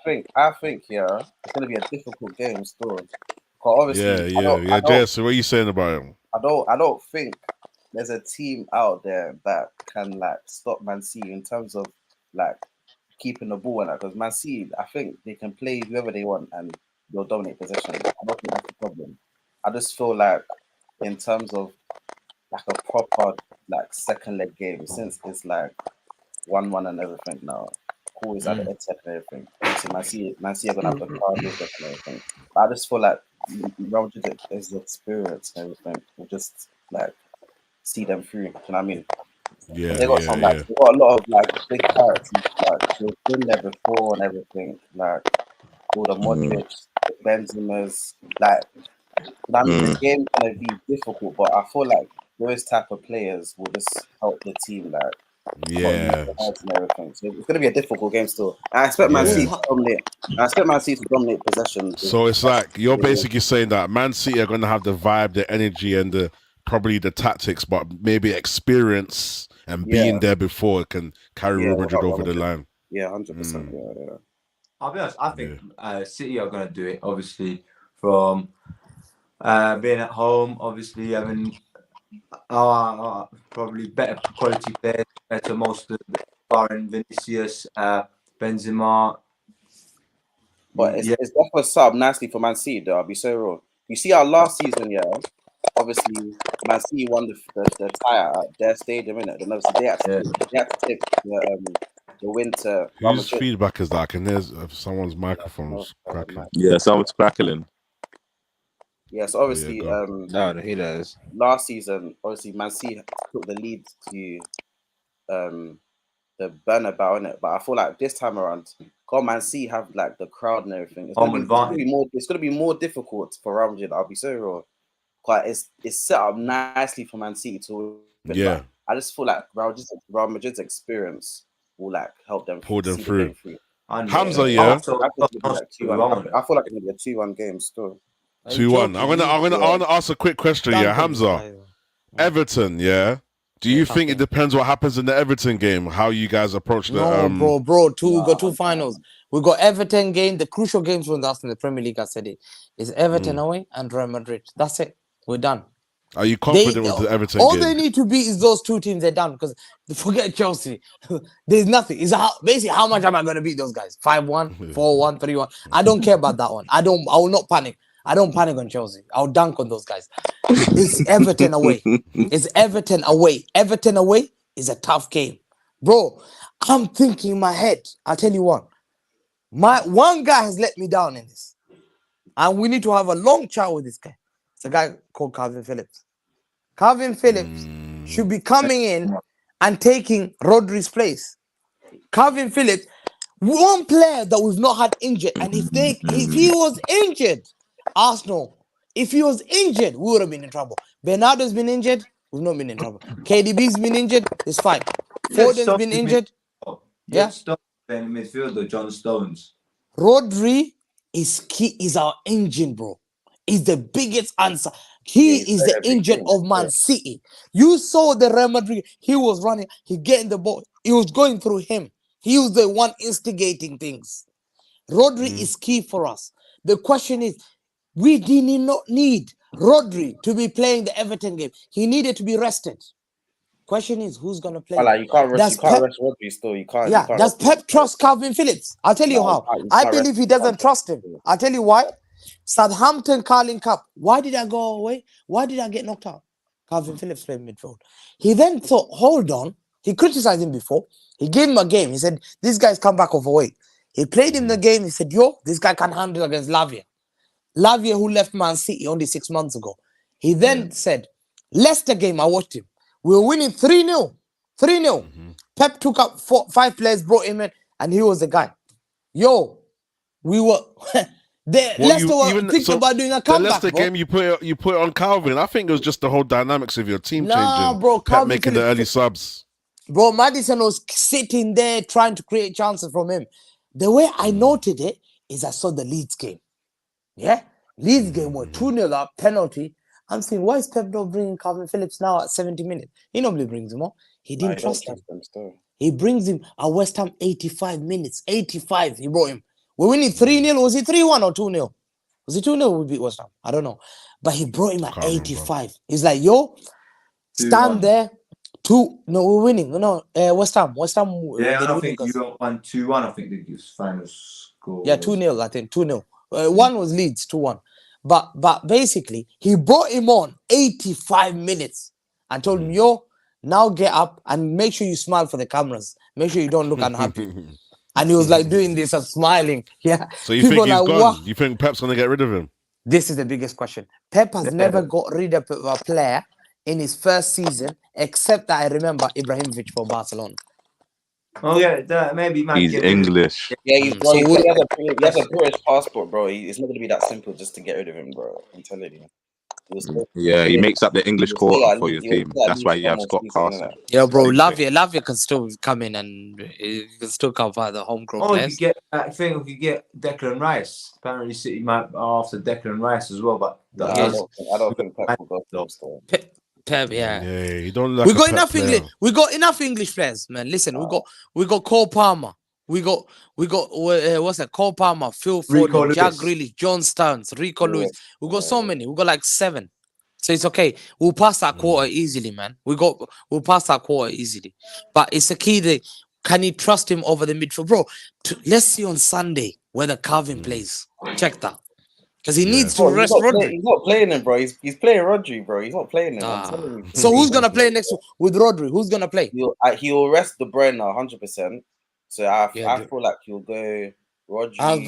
think it's going to be a difficult game still. Obviously, yeah. Jess, what are you saying about him? I don't think there's a team out there that can stop Man City in terms of keeping the ball and that, because Man City, I think they can play whoever they want and they'll dominate possession. I don't think that's the problem. I just feel in terms of a proper second leg game, since it's 1-1 and everything now, cool is at the Etihad and everything. So Man City are gonna have the crowd with and everything. But I just feel Real Madrid is the experience and everything. We'll just see them through. Do you know what I mean? Yeah, They got some like they got a lot of like big characters. Like they've been there before and everything. Like all the Modric, the Benzema's. Like, I mean, the game's gonna be difficult, but I feel like those type of players will just help the team. Like, and everything. So it's gonna be a difficult game still. And I expect Man City to dominate. I expect Man City to dominate possession. So it's like you're basically saying that Man City are going to have the vibe, the energy, and probably the tactics, but maybe experience and being there before can carry Real Madrid over the line. Yeah, 100%. Yeah. I'll be honest. I think City are going to do it. Obviously, from being at home, obviously having probably better quality players compared to most of the foreign Vinicius, Benzema. But it's definitely sub nicely for Man City, though. I'll be so real. You see our last season, obviously Man City won the tie at their stadium, innit? And obviously they had to take the win to Whose feedback is that? I can hear someone's microphone's crackling. Yeah, someone's crackling. Yeah, so obviously no, he does. Last season, obviously Man City took the lead to the Bernabeu, innit? But I feel like this time around, Man City have like the crowd and everything. It's gonna be more difficult for Real Madrid. I'll be so real. Quite it's set up nicely for Man City to win. Yeah. I just feel like Real Madrid's experience will like help them pull them through. Hamza, I feel like it's gonna be a 2-1 game still. 2-1. I'm gonna ask a quick question. Hamza, Everton. Do you think it depends what happens in the Everton game? How you guys approach the? No, bro. We got two finals. We got Everton game. The crucial games for us in the Premier League. I said it is Everton away and Real Madrid. That's it. We're done. Are you confident with the Everton all game? They need to beat is those two teams. They're done because forget Chelsea. There's nothing. It's basically how much am I going to beat those guys? 5-1, 4-1, 3-1. I don't care about that one. I will not panic. I don't panic on Chelsea. I'll dunk on those guys. It's Everton away. It's Everton away. Everton away is a tough game. Bro, I'm thinking in my head. I'll tell you what. My one guy has let me down in this. And we need to have a long chat with this guy. It's a guy called Calvin Phillips. Calvin Phillips should be coming in and taking Rodri's place. Calvin Phillips, one player that we've not had injured. And if he was injured, Arsenal, if he was injured, we would have been in trouble. Bernardo's been injured, we've not been in trouble. KDB's been injured, it's fine. Foden's been injured. Midfielder John Stones. Rodri is key, is our engine, bro. He's the biggest answer. He is the engine of Man City. You saw the Real Madrid. He was running. He getting the ball. It was going through him. He was the one instigating things. Rodri is key for us. The question is, we did not need Rodri to be playing the Everton game. He needed to be rested. Question is, who's going to play? You can't rest Rodri still. You can't. Yeah, does Pep trust Calvin Phillips? I'll tell you how. I believe he doesn't trust him. I'll tell you why. Southampton Carling Cup. Why did I go away? Why did I get knocked out? Calvin Phillips played midfield. He then thought, hold on. He criticized him before. He gave him a game. He said, this guy's come back overweight. He played him the game. He said, this guy can handle against Lavia. Lavia, who left Man City only 6 months ago. He then said, Leicester game, I watched him. We were winning 3-0. 3-0. Pep took up 5 players, brought him in, and he was the guy. We were... Leicester were thinking about doing a comeback, the Leicester game, you put it on Calvin. I think it was just the whole dynamics of your team changing. Bro, Pep making the early subs. Bro, Maddison was sitting there trying to create chances from him. The way I noted it is I saw the Leeds game. Yeah? Leeds game were 2-0 up, penalty. I'm saying, why is Pep not bringing Calvin Phillips now at 70 minutes? He normally brings him on. He didn't trust him. He brings him at West Ham 85 minutes. 85, he brought him. We're winning 3-0. Was it 3-1 or 2-0? Was it 2-0 we beat West Ham? I don't know. But he brought him at 85. He's like, stand there. We're winning. No, West Ham. Yeah, I don't think you won 2-1. I think the final score. Yeah, 2-0, I think. 2-0. One was Leeds, 2-1. But basically, he brought him on 85 minutes and told him, now get up and make sure you smile for the cameras. Make sure you don't look unhappy. And he was like doing this and smiling. Yeah. So you think he's gone? What? You think Pep's going to get rid of him? This is the biggest question. Pep has never got rid of a player in his first season, except that I remember Ibrahimovic for Barcelona. Oh yeah, maybe man. He's English. Yeah, he has a British passport, bro. It's not gonna be that simple just to get rid of him, bro. I'm telling you. Yeah, he makes up the English quarter for your team. That's why you have Scott Carson. Yeah, bro, Lavia can still come in and he can still come via the homegrown players. You get I think we could get Declan Rice. Apparently, City might after Declan Rice as well, but I don't think Pep will go for Pep, yeah. You don't like we got enough English. We got enough English players, man. Listen, we got Cole Palmer. We got what's that? Cole Palmer, Phil Foden, Jack Grealish, John Stones, Rico Lewis. We got so many. We got like 7. So it's okay. We'll pass that quarter easily, man. We'll pass that quarter easily. But it's a key that can you trust him over the midfield, bro? Let's see on Sunday whether Calvin plays. Check that. Because he needs to rest Rodri. He's not playing him, bro. He's playing Rodri, bro. He's not playing him. I'm telling you. So who's gonna play next with Rodri? Who's gonna play? He'll rest De Bruyne 100%. So I feel like he'll go Rodri. I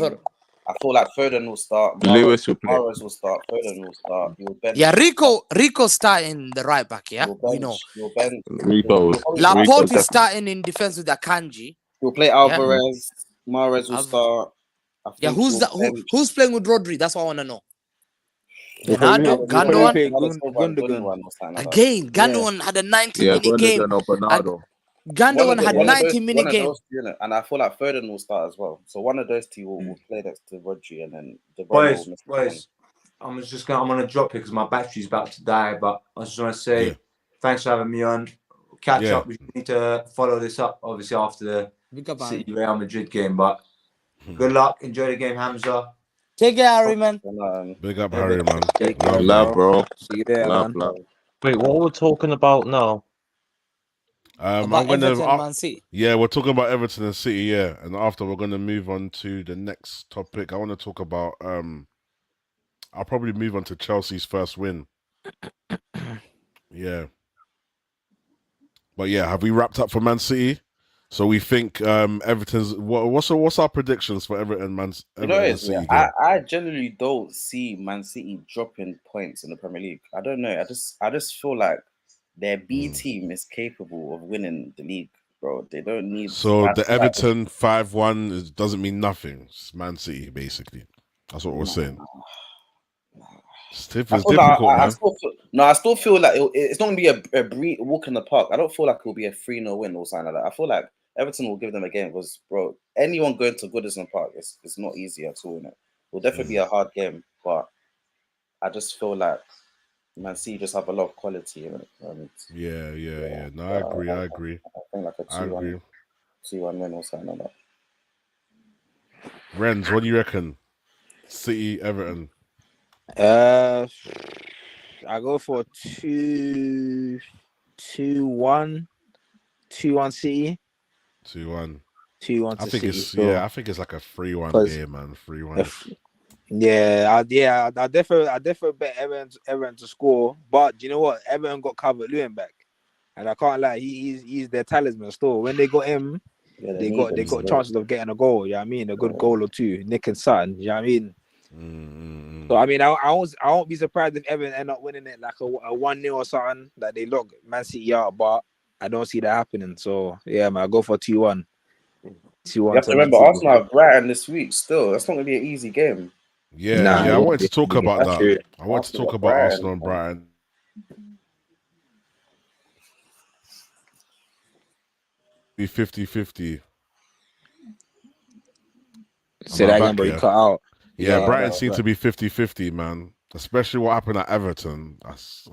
feel like Foden will start. Lewis will play. Mahrez will start. Foden will start. He'll bench. Yeah, Rico starting the right back. Yeah, we know. Laporte is starting in defense with Akanji. He'll play Alvarez. Yeah. Mahrez will start. Yeah, who's playing with Rodri? That's what I want to know. Bernardo, Gundogan. Again, Gundogan had a 90-minute game. Gundogan had 90-minute game. And I feel like Foden will start as well. So one of those two will play next to Rodri, and then the boys. I'm gonna drop it because my battery's about to die. But I just want to say thanks for having me on. Catch up. We need to follow this up, obviously after the City Real Madrid game. But good luck. Enjoy the game, Hamza. Take care, Arry, man. Big up, Harry, man. Love, bro. See you there, man. Wait, what are we talking about now? Everton, Man City. Yeah, we're talking about Everton and City, yeah. And after we're gonna move on to the next topic. I want to talk about I'll probably move on to Chelsea's first win. Yeah. But yeah, have we wrapped up for Man City? So we think Everton's what's our predictions for Everton City? I generally don't see Man City dropping points in the Premier League. I don't know. I just feel like their B team is capable of winning the league, bro. They don't need. So the Everton 5-1 doesn't mean nothing. It's Man City, basically. That's what we're saying. It's difficult, man. I still feel like it's not going to be a walk in the park. I don't feel like it'll be a 3-0 win or something like that. I feel like Everton will give them a game because, bro, anyone going to Goodison Park, it's not easy at all. It will definitely be a hard game, but I just feel like Man City just have a lot of quality in it. Yeah. No, I agree. I think like a 2-1 win or something like that. Renz, what do you reckon? City, Everton. I go for 2-1 City. 2-1. 2-1 I think City. I think it's like a 3-1 game, man. 3-1. I definitely bet Everton to score. But do you know what? Everton got Calvert-Lewin back, and I can't lie. He's their talisman still. When they got him, they got chances of getting a goal. You know what I mean? A good goal or two, Nick and Sutton. You know what I mean? So I mean, I won't be surprised if Everton end up winning it like a 1-0 or something. That they lock Man City out, but I don't see that happening. So yeah, man, I go for 2-1. 2-1. You have to remember Arsenal have Brighton this week. Still, that's not going to be an easy game. Yeah, I wanted to talk about that. True. I want to talk about Arsenal and Brighton. Be 50-50. Say that again, bro. You cut out. Yeah, Brighton seemed to be 50-50, man. Especially what happened at Everton. That was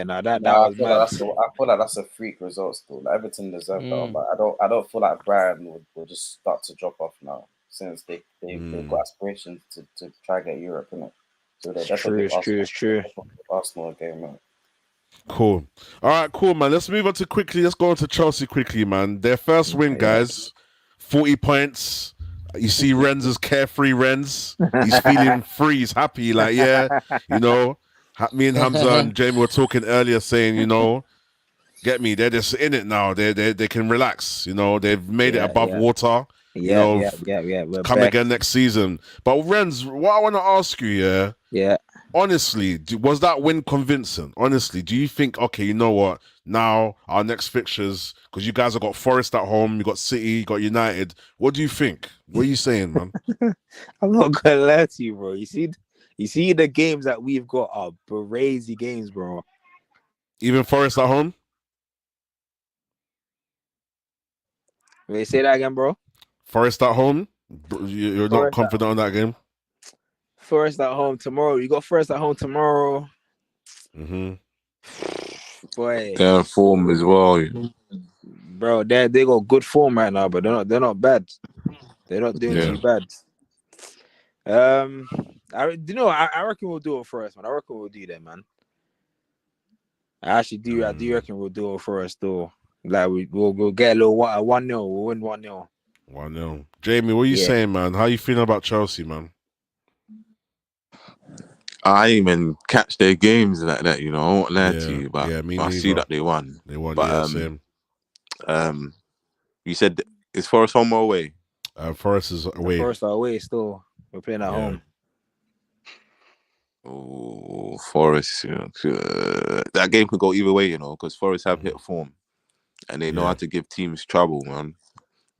mad. I feel like that's a freak result still. Like, Everton deserved that, but I don't feel like Brighton will just start to drop off now since they've got aspirations to try to get Europe, innit? So it's true. Arsenal game, man. Cool. All right, cool, man. Let's move on to Let's go on to Chelsea quickly, man. Their first win, guys. 40 points. You see Renz's carefree Renz. He's feeling free. He's happy. Like, yeah, you know, me and Hamza and Jamie were talking earlier saying, you know, get me. They're just in it now. They can relax. You know, they've made it above water. Yeah. Come again next season. But Renz, what I want to ask you, honestly, was that win convincing? Honestly, do you think, okay, you know what? Now our next fixtures, because you guys have got Forest at home, you got City, you got United. What do you think? What are you saying, man? I'm not gonna lie to you, bro. You see the games that we've got are crazy games, bro. Even Forest at home? Wait, say that again, bro. Forest at home? You're not Forest confident on that game? Forest at home tomorrow. You got Forest at home tomorrow. Mm-hmm. Boy, They're in form as well. bro, they got good form right now, but they're not bad. They're not doing too bad. I reckon we'll do it for us, man. I reckon we'll do that, man. I do reckon we'll do it for us, though. Like we'll get a little 1-0. We'll win 1-0. 1-0. Jamie, what are you saying, man? How you feeling about Chelsea, man? I didn't even catch their games like that, you know. I won't lie to you, but I see that they won. They won, but, same. You said is Forest home or away? Forest is away. Forest are away still. We're playing at home. Oh, Forest, you know, that game could go either way, you know, because Forest have hit form, and they know how to give teams trouble, man.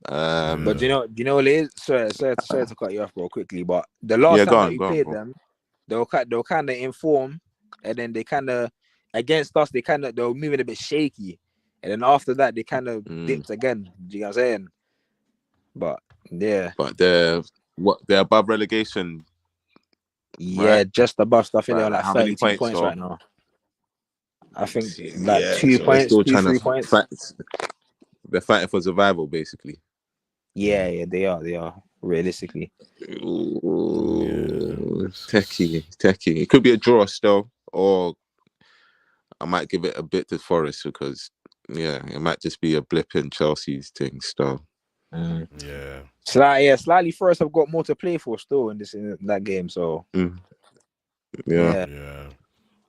But do you know what it is? Sorry to cut you off, bro, quickly. But the last time that we played them, they were kind of in form, and then they kind of against us, they were moving a bit shaky, and then after that, they kind of dipped again. Do you know what I'm saying? But they're above relegation. Yeah, right? Just above stuff. I think they're like how 32 many points right now. I think 2 points, still 3 points. They're fighting for survival, basically. Yeah, they are realistically. Techie. It could be a draw still, or I might give it a bit to Forest because it might just be a blip in Chelsea's thing still. Slightly Forest have got more to play for still in that game. So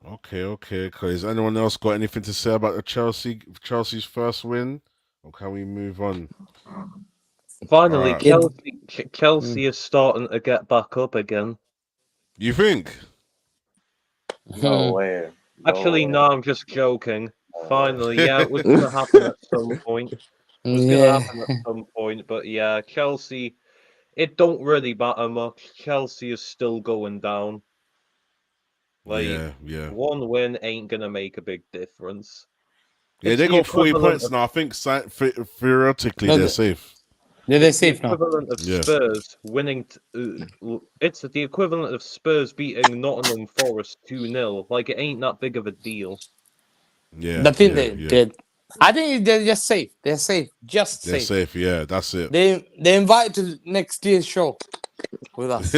Okay. Has anyone else got anything to say about the Chelsea's first win, or can we move on? Finally, Chelsea is starting to get back up again. You think? No way. No, I'm just joking. Finally, it was going to happen at some point. But yeah, Chelsea, it don't really matter much. Chelsea is still going down. One win ain't going to make a big difference. Yeah, they got 40 points now. I think theoretically they're safe. Yeah, they're safe now. Equivalent of Spurs winning. It's the equivalent of Spurs beating Nottingham Forest 2-0. Like, it ain't that big of a deal. Yeah. I think I think they're just safe. They're safe. They're safe. Yeah, that's it. They invite to next year's show with us.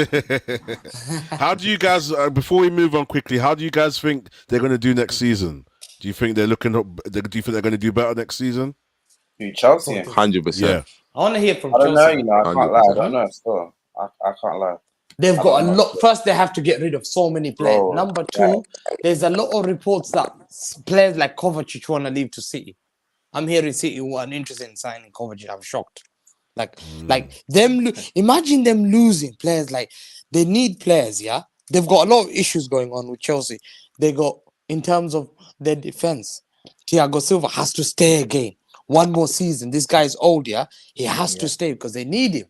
How do you guys? Before we move on quickly, how do you guys think they're going to do next season? Do you think they're looking up? Do you think they're going to do better next season? Chelsea, 100%. Yeah. I want to hear from Chelsea. I don't know, you know. I 100%. can't lie. I don't know. Still, I can't lie. They've got a lot. First, they have to get rid of so many players. Number two, there's a lot of reports that players like Kovacic want to leave to City. I'm hearing City were interested in signing Kovacic. I'm shocked. Like them. Imagine them losing players. Like they need players. Yeah, they've got a lot of issues going on with Chelsea. They got in terms of their defense. Thiago Silva has to stay again. One more season. This guy's old. Yeah, he has to stay because they need him.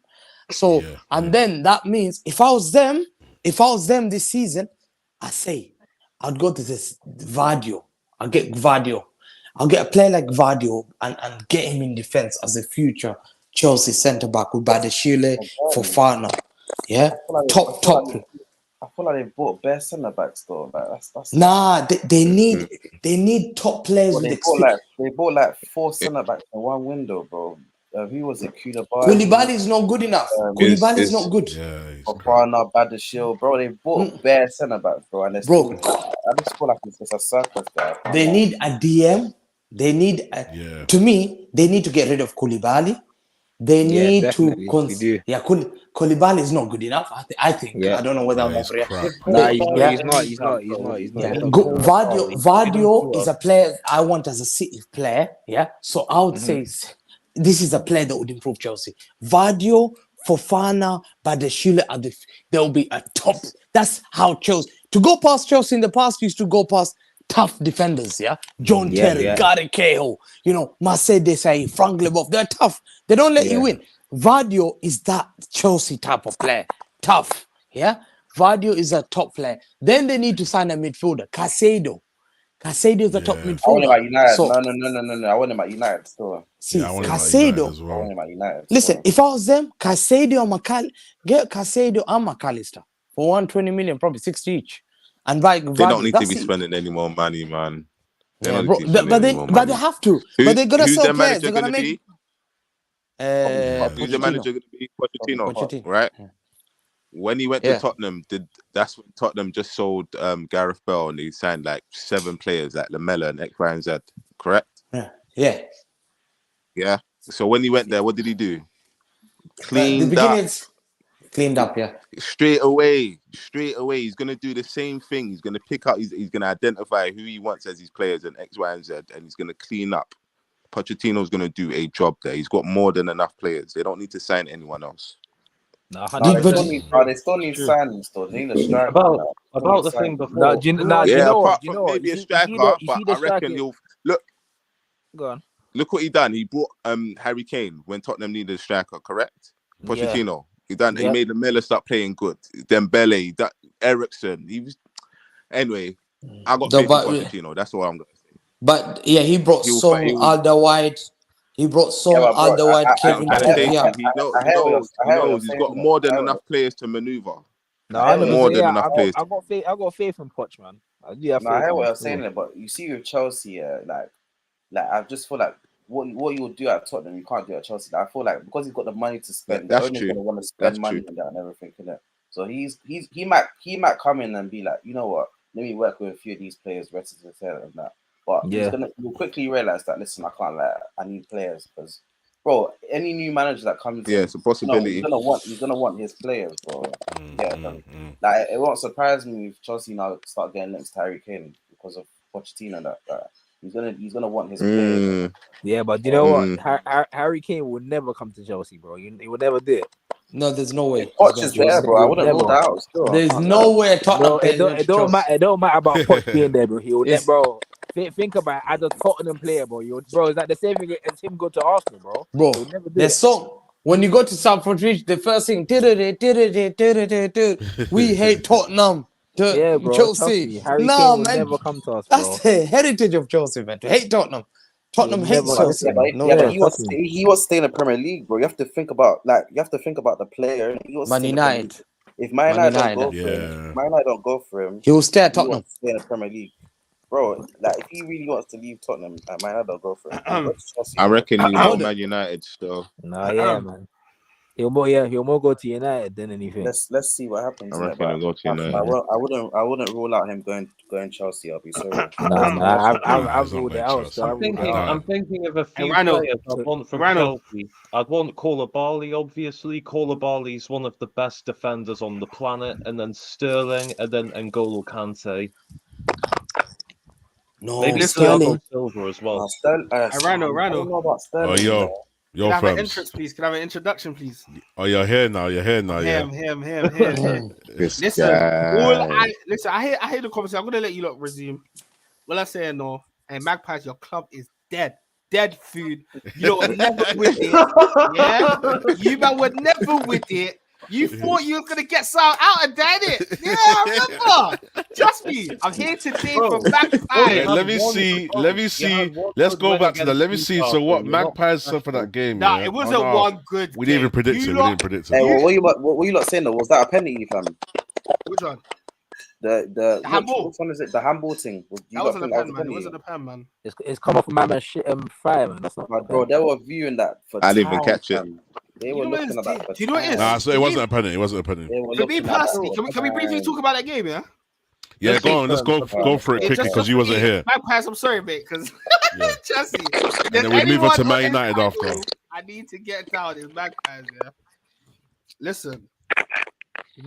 So then that means if I was them this season, I'd go to this Vardio. I'll get Vardio. I'll get a player like Vardio and get him in defense as a future Chelsea centre back with Badashile for Fana. Yeah, top. I feel like they've bought bare centre backs though. Like that's they need top players with experience. They bought like 4 centre backs in one window, bro. Who was it? Koulibaly is not good enough. Koulibaly is not good. Yeah, Fofana, Badashile, bro. They bought bare centre backs, bro. And I just feel like it's a circus there. They need a DM. They need to me. They need to get rid of Koulibaly. They need Koulibaly is not good enough. I think. I don't know whether I'm overreacting. He's not. Vardio is a player I want as a City player. Yeah, so I would say this is a player that would improve Chelsea. Vardio, Fofana, Badashile, they will be a top. That's how Chelsea. To go past Chelsea in the past, used to go past tough defenders, yeah? John Terry, Gary Cahill, Marseille Desailly, Frank Leboeuf, they're tough. They don't let you win. Vardio is that Chelsea type of player. Tough, yeah? Vardio is a top player. Then they need to sign a midfielder, Caicedo. Caicedo is the top midfielder. I want him at United. No. I want him at United still. See, I want Caicedo. as well. I want him at United. Listen, if I was them, Caicedo and get Caicedo and McAllister for 120 million, probably 60 each. And they don't need to be spending any more money, man. They don't need to be spending any more money. But they have to. But they're gonna sell players. They're gonna make. Who's the manager going to be? Pochettino, right? Yeah. When he went to Tottenham, that's when Tottenham just sold Gareth Bale and he signed like 7 players like Lamella and X, Y, and Z. Correct? Yeah. So when he went there, what did he do? Cleaned up, yeah. Straight away. He's gonna do the same thing. He's gonna pick out. He's gonna identify who he wants as his players and X, Y, and Z, and he's gonna clean up. Pochettino's gonna do a job there. He's got more than enough players. They don't need to sign anyone else. They still need signings though. They need a striker. About the thing before. Apart from maybe a striker, but I reckon he'll look. Go on. Look what he done. He brought Harry Kane when Tottenham needed a striker. Correct? Pochettino. He made the Miller start playing good. Dembele, Ericsson. He was anyway. I got faith in Pochettino. That's what I'm gonna say. But yeah, he brought Son Alderweireld. He brought Son Alderweireld. He knows he's got more than enough players to maneuver. More than enough players. I got faith in Poch, man. I hear what you're saying, but you see with Chelsea, like I just feel like what you would do at Tottenham, you can't do at Chelsea. I feel like because he's got the money to spend, that's he's only true. going to want to spend money on that and everything, innit? So he might come in and be like, you know what? Let me work with a few of these players, rest of the and that. But he'll quickly realize that listen, I can't I need players because, bro, any new manager that comes, it's a possibility. He's gonna want his players, bro. Like it won't surprise me if Chelsea now start getting next to Harry Kane because of Pochettino. That he's gonna want his players. Yeah, but you know what? Harry Kane would never come to Chelsea, bro. He would never do it. No, there's no way. Poch is there, bro. I wouldn't rule that out. Still. There's no way Tottenham. It don't matter about Poch being there, bro. He would, bro. Think about it as a Tottenham player, bro. Bro, is that the same thing as him go to Arsenal, bro? Bro, there's song. When you go to Stamford Bridge, the first thing, we hate Tottenham. Bro, Chelsea. Harry no, Kane man. Never come to us, bro. That's the heritage of Chelsea, man. To hate Tottenham. Tottenham hates Chelsea. But he was staying in the Premier League, bro. You have to think about the player. Man United. If Man United don't go for him, he will stay at Tottenham. Stay in the Premier League. Bro, like if he really wants to leave Tottenham, Man United don't go for him. I reckon he'll go Man United still. Man. He'll more go to United than anything. Let's see what happens. I reckon he'll go to United. I wouldn't rule out him going Chelsea. I'll be sorry. I've ruled it out. So I'm thinking of a few players I'd want from Chelsea. I'd want Koulibaly, obviously. Koulibaly's one of the best defenders on the planet, and then Sterling, and then N'Golo Kante. No, maybe Sterling Silver as well. Rhino. I don't know about Sterling. Oh, yo. Can I have an entrance, please? Can I have an introduction, please? Oh, you're here now. Him. Listen, I hear the conversation. I'm gonna let you lot resume. Well, I say no. And Magpies, your club is dead. Dead food. You lot were never with it. Yeah, you man were never with it. You thought you were gonna get sound out and did it. Yeah, I remember. Trust me, I'm here today for Magpies. Let me see. Let's go back to that. Let me see. So what Magpies said for that game? Nah, it wasn't one good. We didn't even predict it. Hey, what you lot saying though? Was that a penalty, fam? Which one? The handball. Which one is it? The handball thing. That wasn't a pen, man. It wasn't a pen, man. It's come off my man shit fire, man. That's not bro. They were viewing that for. I didn't even catch it. They were looking at that. Do you know what it is? Nah, so it wasn't a penalty. It wasn't a penalty. For me personally, can we briefly talk about that game? Yeah. Yeah, go on. Let's go for it quickly because you wasn't here. Magpies, I'm sorry, mate. Because Chelsea. And then we move on to Man United after. I need to get down. It's Magpies, yeah. Listen,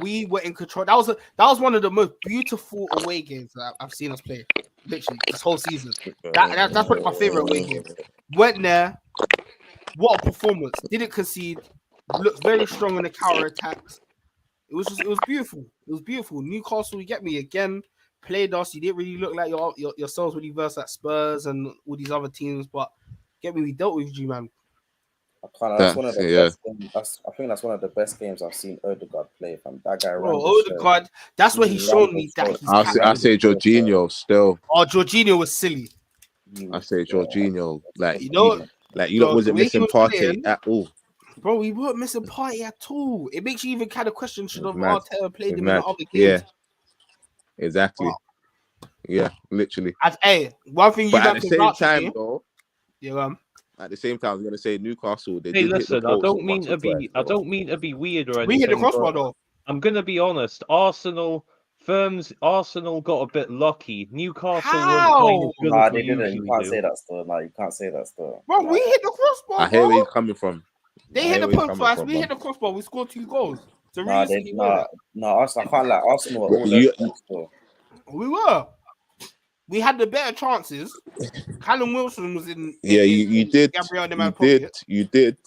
we were in control. That was one of the most beautiful away games that I've seen us play. Literally, this whole season. That's probably my favorite away game. Went there. What a performance. Didn't concede. Looked very strong in the counter attacks. It was beautiful. It was beautiful. Newcastle, you get me again. Played us. You didn't really look like yourselves when you versed at Spurs and all these other teams, but get me, we dealt with you, man. That's one of the best games. I think that's one of the best games I've seen Odegaard play. From that guy, Odegaard. That's what he showed me that he's. I say Jorginho still. Oh, Jorginho was silly. I say Jorginho, like wasn't missing Partey at all. Bro, we weren't missing Partey at all. It makes you even kind of question should have Arteta played him in the other games. Yeah, exactly. Wow. Yeah, literally. One thing you but got at the same time, though. Yeah, At the same time, I'm gonna say Newcastle. Hey, listen, I don't mean to be weird or anything. We hit the crossbar though. I'm gonna be honest. Arsenal got a bit lucky. Newcastle weren't playing as good as they didn't. You can't say that still. No, you can't say that still. Bro, we hit the crossbar. I hear where he's coming from. They hit the post twice. We hit the crossbar. We scored 2 goals. No, I can't like Arsenal. We were. We had the better chances. Callum Wilson was in. You did. You did.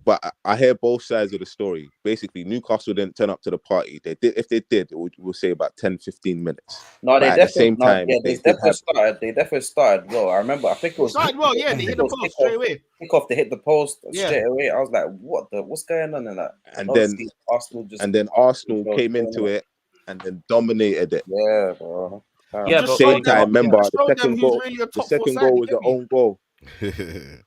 But I hear both sides of the story. Basically, Newcastle didn't turn up to the party. They did. If they did, we'll say about 10-15 minutes. No, they definitely. At the same time, they definitely started. They definitely started well. I remember. I think it was started well. Yeah, they hit the post straight away. They hit the post straight away. I was like, what's going on in that? And then Arsenal came into it and then dominated it. Yeah, bro. At the same time, remember the second goal was their own goal.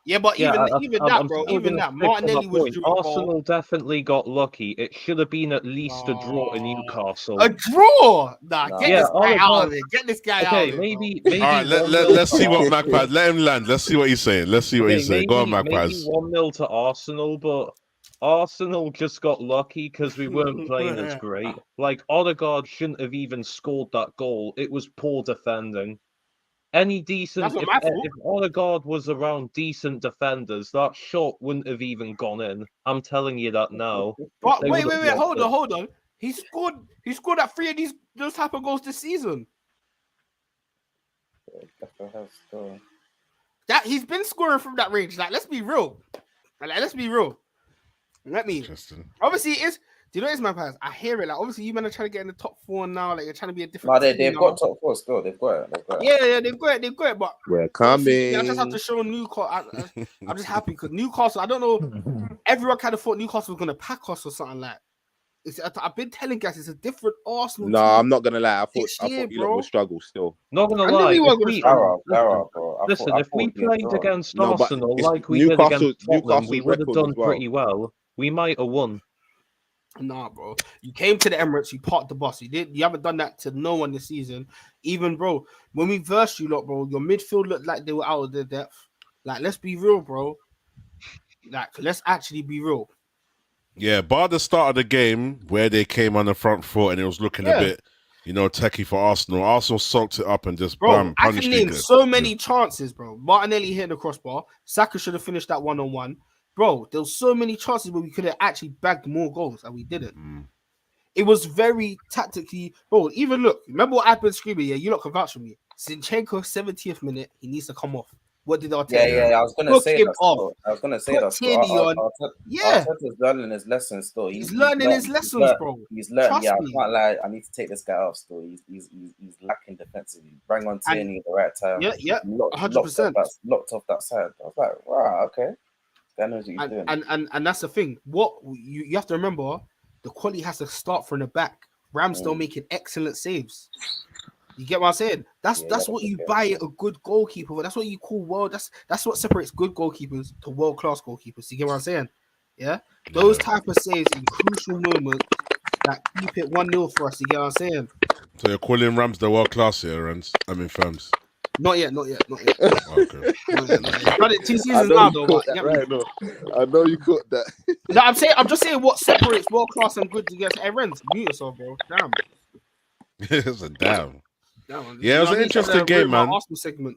Yeah, but even that, Martinelli was Arsenal definitely got lucky. It should have been at least a draw in Newcastle. A draw? Nah, get this guy out of it. Get this guy out of it. Maybe. All right, let's see what Magpiez. Let him land. Let's see what he's saying. Go on, Magpiez. Maybe 1-0 to Arsenal, but Arsenal just got lucky because we weren't playing as great. Like, Odegaard shouldn't have even scored that goal. It was poor defending. If Odegaard was around decent defenders, that shot wouldn't have even gone in. I'm telling you that now. But wait, hold on. He scored at 3 of those type of goals this season. That he's been scoring from that range. Like, let's be real. Obviously, it's. Do you know it's my pass? I hear it. Like, obviously, you men are trying to get in the top 4 now. Like, you're trying to be a different. No, they've got top 4 still. They've got it. Yeah, they've got it. But we're coming. I just have to show Newcastle. I'm just happy because Newcastle. I don't know. Everyone kind of thought Newcastle was gonna pack us or something like. I've been telling guys it's a different Arsenal. No, I'm not gonna lie. I thought you lot would struggle still. Not gonna lie. Listen, if we played against Arsenal like we did against Tottenham, we would have done pretty well. We might have won. Nah, bro. You came to the Emirates, you parked the bus. You haven't done that to no one this season. Even, bro, when we versed you lot, bro, your midfield looked like they were out of their depth. Like, let's be real, bro. Like, let's actually be real. Yeah, bar the start of the game where they came on the front foot and it was looking a bit, techie for Arsenal. Arsenal soaked it up and just punished I can name so many chances, bro. Martinelli hit the crossbar. Saka should have finished that 1-on-1. Bro, there was so many chances where we could have actually bagged more goals and we didn't. It was very tactically, bro. Even look, remember what I've been screaming? Yeah, you lot can vouch for me. Zinchenko, 70th minute, he needs to come off. What did Arteta? Yeah, I was gonna say that. I was gonna say that. Arteta's learning his lessons still. He's learning his lessons, bro. He's learning. Yeah, I can't lie. I need to take this guy off still. He's lacking defensively. Bring on Tierney at the right time. Yeah, 100%. Locked off that side. I was like, wow, okay. And that's the thing. What you have to remember, the quality has to start from the back. Ramsdale making excellent saves. You get what I'm saying? That's what you buy a good goalkeeper. That's what you call world. That's what separates good goalkeepers to world class goalkeepers. You get what I'm saying? Yeah, those type of saves in crucial moments that keep it 1-0 for us. You get what I'm saying? So you're calling Ramsdale world class here, and Firms. Not yet. Okay. Done it 2 seasons now, though. I know you caught that. No, I'm just saying what separates world class and good against Renz. Mute yourself, bro. Damn. It's a damn. Yeah, it was an interesting game, man. Segment.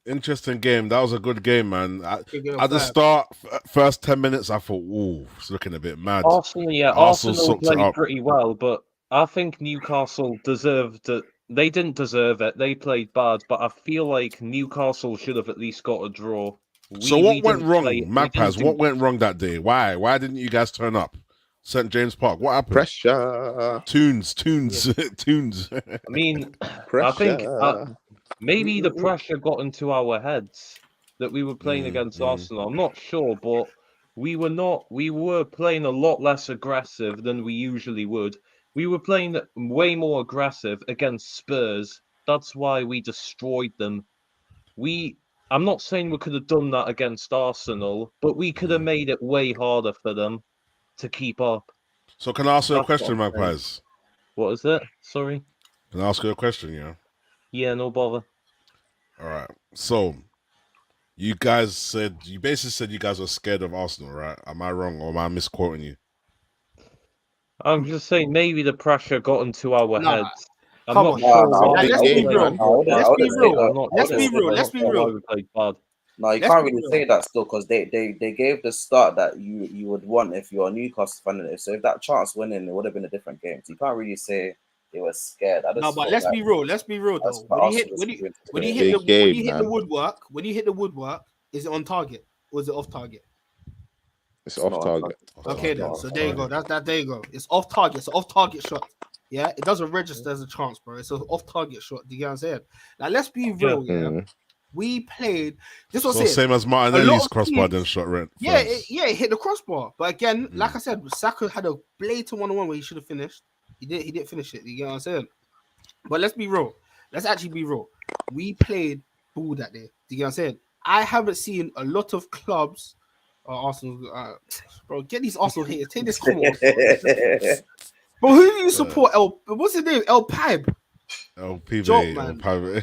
Interesting game. That was a good game, man. At the start, first 10 minutes, I thought, ooh, it's looking a bit mad. Arsenal played pretty well, but I think Newcastle deserved it. They didn't deserve it. They played bad, but I feel like Newcastle should have at least got a draw. So what went wrong, Magpiez? What went wrong that day? Why didn't you guys turn up? St. James Park. What happened? Pressure. Tunes. I mean, I think maybe the pressure got into our heads that we were playing against Arsenal. I'm not sure, but we were playing a lot less aggressive than we usually would. We were playing way more aggressive against Spurs. That's why we destroyed them. I'm not saying we could have done that against Arsenal, but we could have made it way harder for them to keep up. So can I ask you a question, Magpiez? What is it? Sorry? Can I ask you a question, yeah? Yeah, no bother. All right. So you basically said you guys were scared of Arsenal, right? Am I wrong or am I misquoting you? I'm just saying maybe the pressure got into our heads. Come on. Let's be real. Let's be real. We played bad. No, you can't really say that still because they gave the start that you would want if you're a Newcastle fan. So if that chance went in, it would have been a different game. So you can't really say they were scared. No, but let's be real. Let's be real though. When you hit the woodwork, is it on target or is it off target? It's off target. Okay then. So there you go. There you go. It's off target. It's an off target shot. Yeah, it doesn't register as a chance, bro. It's an off target shot. Do you get what I'm saying? Now let's be real. Yeah. We played. This was same as Martinelli's crossbar then shot rent. Yeah, it hit the crossbar. But again, like I said, Saka had a blatant 1-on-1 where he should have finished. He didn't finish it. You get what I'm saying? But let's be real. Let's actually be real. We played ball that day. Do you get what I'm saying? I haven't seen a lot of clubs. Arsenal, bro, get these Arsenal haters. Take this comment off. Bro, who do you support? What's his name? El Pibe. El Pibe. El Pibe.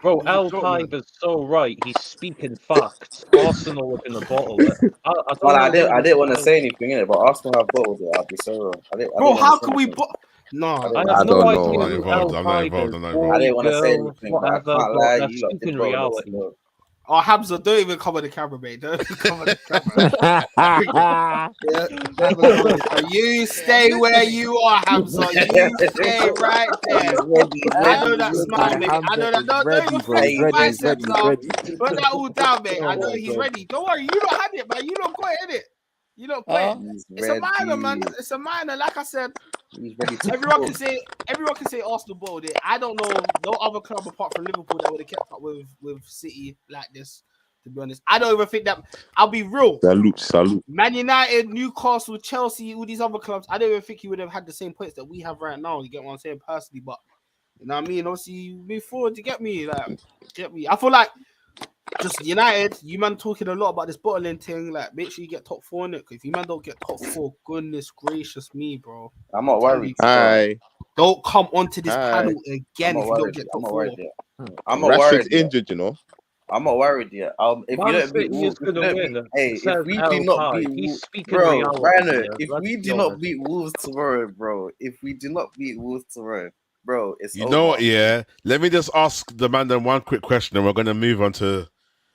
Bro, El Pibe is so right. He's speaking facts. Arsenal are going to bottle it. I didn't want to say anything in it, but Arsenal have bottled it. I'll be so wrong. Bro, how can we? No, I don't know. I'm not involved. I didn't want to say anything. I can't lie. You lot did reality. Oh, Hamza, don't even cover the camera, mate. Don't even cover the camera. You stay where you are, Hamza. You stay right there. I know that smile, mate. I know that. Don't even flex biceps now. Put that all down, mate. I know he's ready. Don't worry. You don't have it, man. You don't got it, innit? You don't play. It's a minor, man. It's a minor. Like I said, everyone can say Arsenal bottled it. I don't know no other club apart from Liverpool that would have kept up with City like this. To be honest, I don't even think that. I'll be real. Salute. Man United, Newcastle, Chelsea, all these other clubs. I don't even think he would have had the same points that we have right now. You get what I'm saying personally, but you know what I mean. Obviously, you move forward to get me. I feel like. Just United, you man talking a lot about this bottling thing. Like, make sure you get top 4 in it. If you man don't get top 4, goodness gracious me, bro. I'm not worried. Don't come onto this panel again if you don't get top 4. I'm not worried. Injured, you know. I'm not worried yet. If you don't beat Wolves, if we do not beat Wolves, bro, Rhino, if we do not beat Wolves tomorrow, bro, it's you know what? Yeah, let me just ask the man then one quick question, and we're gonna move on to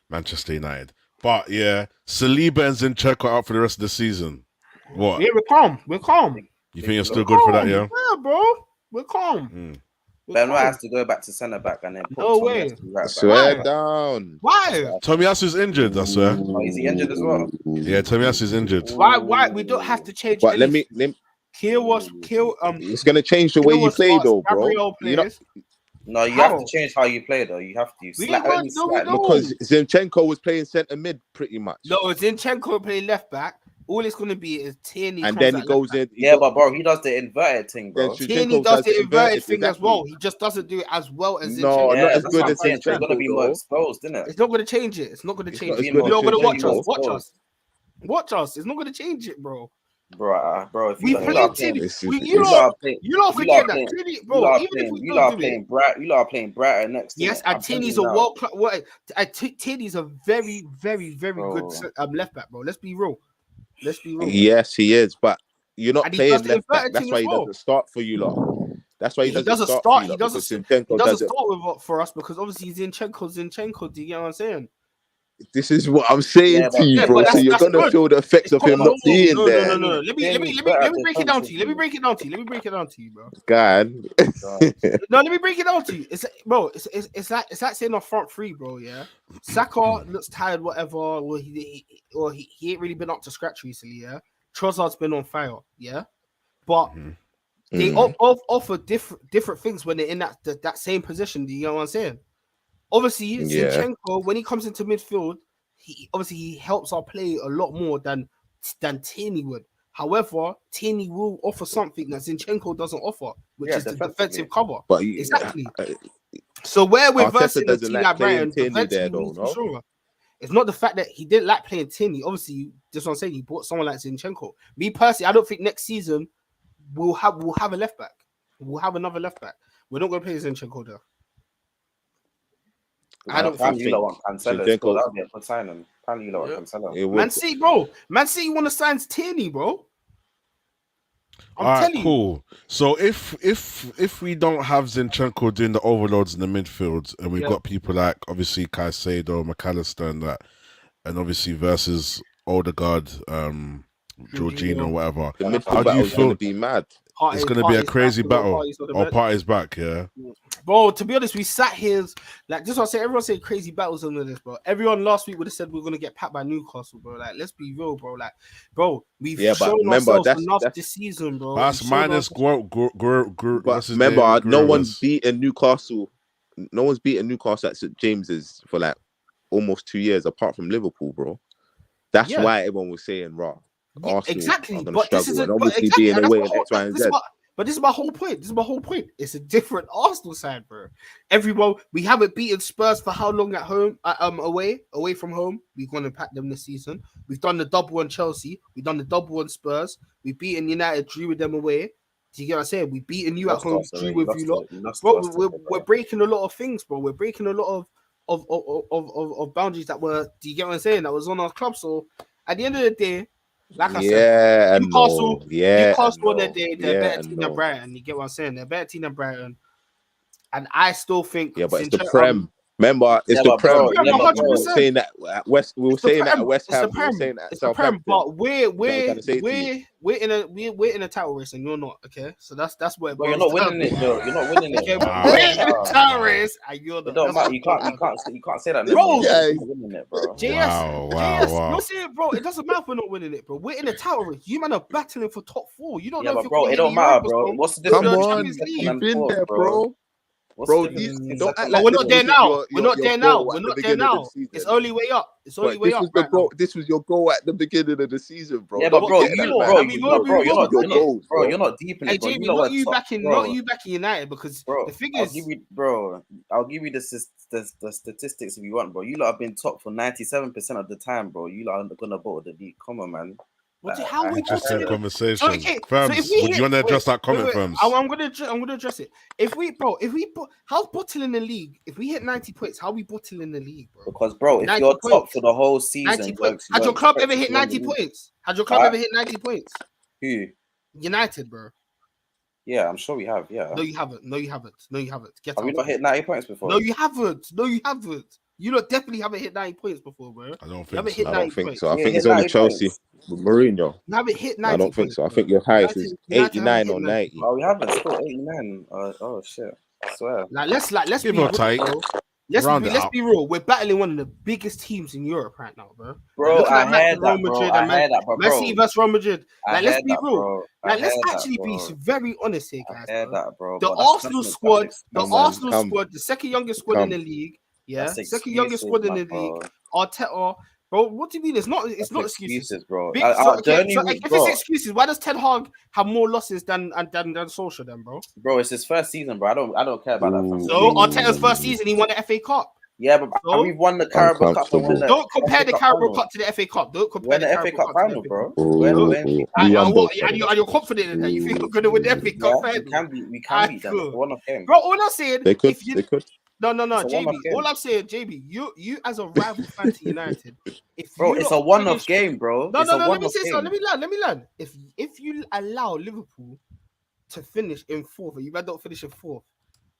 Manchester United. But yeah, Saliba and Zinchenko out for the rest of the season. What? Yeah, we're calm. You think you're still good for that? Yeah, bro, we're calm. Ben White has to go back to centre back and then put no way. Swear down. Why? Tomiyasu's injured. I swear. Oh, is he injured as well? Yeah, Tomiyasu's injured. Why? We don't have to change. But let me. It's gonna change the way you play, though, bro. No, you have to change how you play, though. You have to. Because Zinchenko was playing centre mid pretty much. No, Zinchenko playing left back. All it's gonna be is Tierney, and then he goes in. Yeah, but bro, he does the inverted thing, bro. Tierney does the inverted thing as well. He just doesn't do it as well as Zinchenko. No, not as good as Zinchenko. It's gonna be more exposed, isn't it? It's not gonna change it. It's not gonna change it. You're gonna watch us. Watch us. It's not gonna change it, bro. Bro, if we played Tierney. You don't forget that, Tierney, bro. You are playing Brighton next. Yes, and Tierney's a world class. Tierney's a very, very, very good left back, bro. Let's be real. Yes, he is, but you're not playing left back. That's why he doesn't start for you lot. That's why he doesn't start. He doesn't start for us because obviously Zinchenko. Do you get what I'm saying? This is what I'm saying to you, bro. So you're gonna feel the effects of him not being there. No. Let me break it down to you. Let me break it down to you, bro. God. No, let me break it down to you. It's like saying on front three, bro. Yeah, Saka looks tired, whatever. Or he ain't really been up to scratch recently. Yeah, Trossard's been on fire. Yeah, but they offer different things when they're in that same position. Do you know what I'm saying? Obviously, Zinchenko, when he comes into midfield, he helps our play a lot more than Tierney would. However, Tierney will offer something that Zinchenko doesn't offer, which is the defensive cover. But exactly. So where we're versing a team like Brighton, defensively, it's not the fact that he didn't like playing Tierney. Obviously, just what I'm saying, he bought someone like Zinchenko. Me personally, I don't think next season we'll have a left back. We'll have another left back. We're not going to play Zinchenko there. I don't think you don't want Cancelo. That'll be a good signing. Apparently, you don't want Cancelo. Man City, bro. Man City want to sign Tierney, bro. I'm telling you. Cool. So if we don't have Zinchenko doing the overloads in the midfield, and we've got people like obviously Caicedo, McAllister, and that, and obviously versus Odegaard, Jorginho, whatever. The midfield battle is going to be mad. It's going to be a crazy battle. Party's back, yeah. Bro, to be honest, we sat here like just what I say. Everyone said crazy battles under this, bro. Everyone last week would have said we're gonna get packed by Newcastle, bro. Like, let's be real, bro. Like, bro, we've shown ourselves enough this season, bro. That's minus But remember, no one's beaten Newcastle. No one's beaten Newcastle at St James's for like almost 2 years, apart from Liverpool, bro. That's why everyone was saying, "Raw." Arsenal exactly, are going to struggle, and obviously being away in X, Y, and Z. But this is my whole point. It's a different Arsenal side, bro. Everyone, we haven't beaten Spurs for how long at home? Away from home. We're going to pack them this season. We've done the double on Chelsea. We've done the double on Spurs. We've beaten United, drew with them away. Do you get what I'm saying? We've beaten you at home, drew with you lot. Bro, we're breaking a lot of things, bro. We're breaking a lot of boundaries that were. Do you get what I'm saying? That was on our club. So at the end of the day. Like I said, Newcastle on their day, they're better team than Brighton. You get what I'm saying? They're better team than Brighton. And I still think... Yeah, but it's the Prem. Remember, it's the Prem. We were saying that at West Ham. We were saying that at Southampton. But we're in a title race and you're not, okay? So that's where... But you're not winning it, though. You're not winning it. Okay, we're in a title race and you're not. You can't say that. Bro, you're not winning it, bro. JS, you're saying, bro, it doesn't matter if we're not winning it, bro. We're in a title race. You man are battling for top 4. You don't know if you're bro, it don't matter, bro. What's the difference? Come on, you've been there, bro. Bro, don't act like we're not there now. We're not there now. It's only way up. It's only way up. This was your goal at the beginning of the season, bro. Yeah, but bro, you're not deep in it. Hey, Jamie, not you backing United because the thing is, I'll give you the statistics if you want, bro. You lot have been top for 97% of the time, bro. You lot are gonna vote the league. Come on, man. How we just had conversation? Firms, would you want to address that comment, Firms? I'm gonna address it. How's bottle in the league? If we hit 90 points, how we bottle in the league, bro? Because, bro, if you're top for the whole season, had your club ever hit 90 points? Had your club ever hit 90 points? Who? United, bro. Yeah, I'm sure we have. Yeah. No, you haven't. Get have we not hit 90 points before? No, you haven't. You lot definitely haven't hit 90 points before, bro. I don't think so. I think it's only Chelsea with Mourinho. You haven't hit 90 I don't think so. I think your highest is 89 or 90. Oh, we haven't. Still 89. Oh shit. I swear. Let's be real, let's be real. We're battling one of the biggest teams in Europe right now, bro. Bro, I heard that, bro. Man City versus Real Madrid. Let's be real. Let's actually be very honest here, guys. I heard that, bro. The Arsenal squad, the second youngest squad in the league. Yeah, second youngest squad in the league. Arteta, bro. What do you mean? It's not excuses, bro. If it's excuses, why does Ten Hag have more losses than Solskjaer, then, bro? Bro, it's his first season, bro. I don't care about that. So Arteta's first season, he won the FA Cup. Yeah, but we've won the Carabao Cup. Don't compare the Carabao Cup to the FA Cup. Don't compare the FA Cup final, bro. And you're confident in that. You think we're going to win the FA Cup final? We can beat them. One of them. Bro, all I'm saying, they could. No, JB. All I'm saying, JB, you as a rival fan to United, it's a one-off game, bro. No. Let me say something. Let me learn. If you allow Liverpool to finish in fourth, and you might not finish in fourth,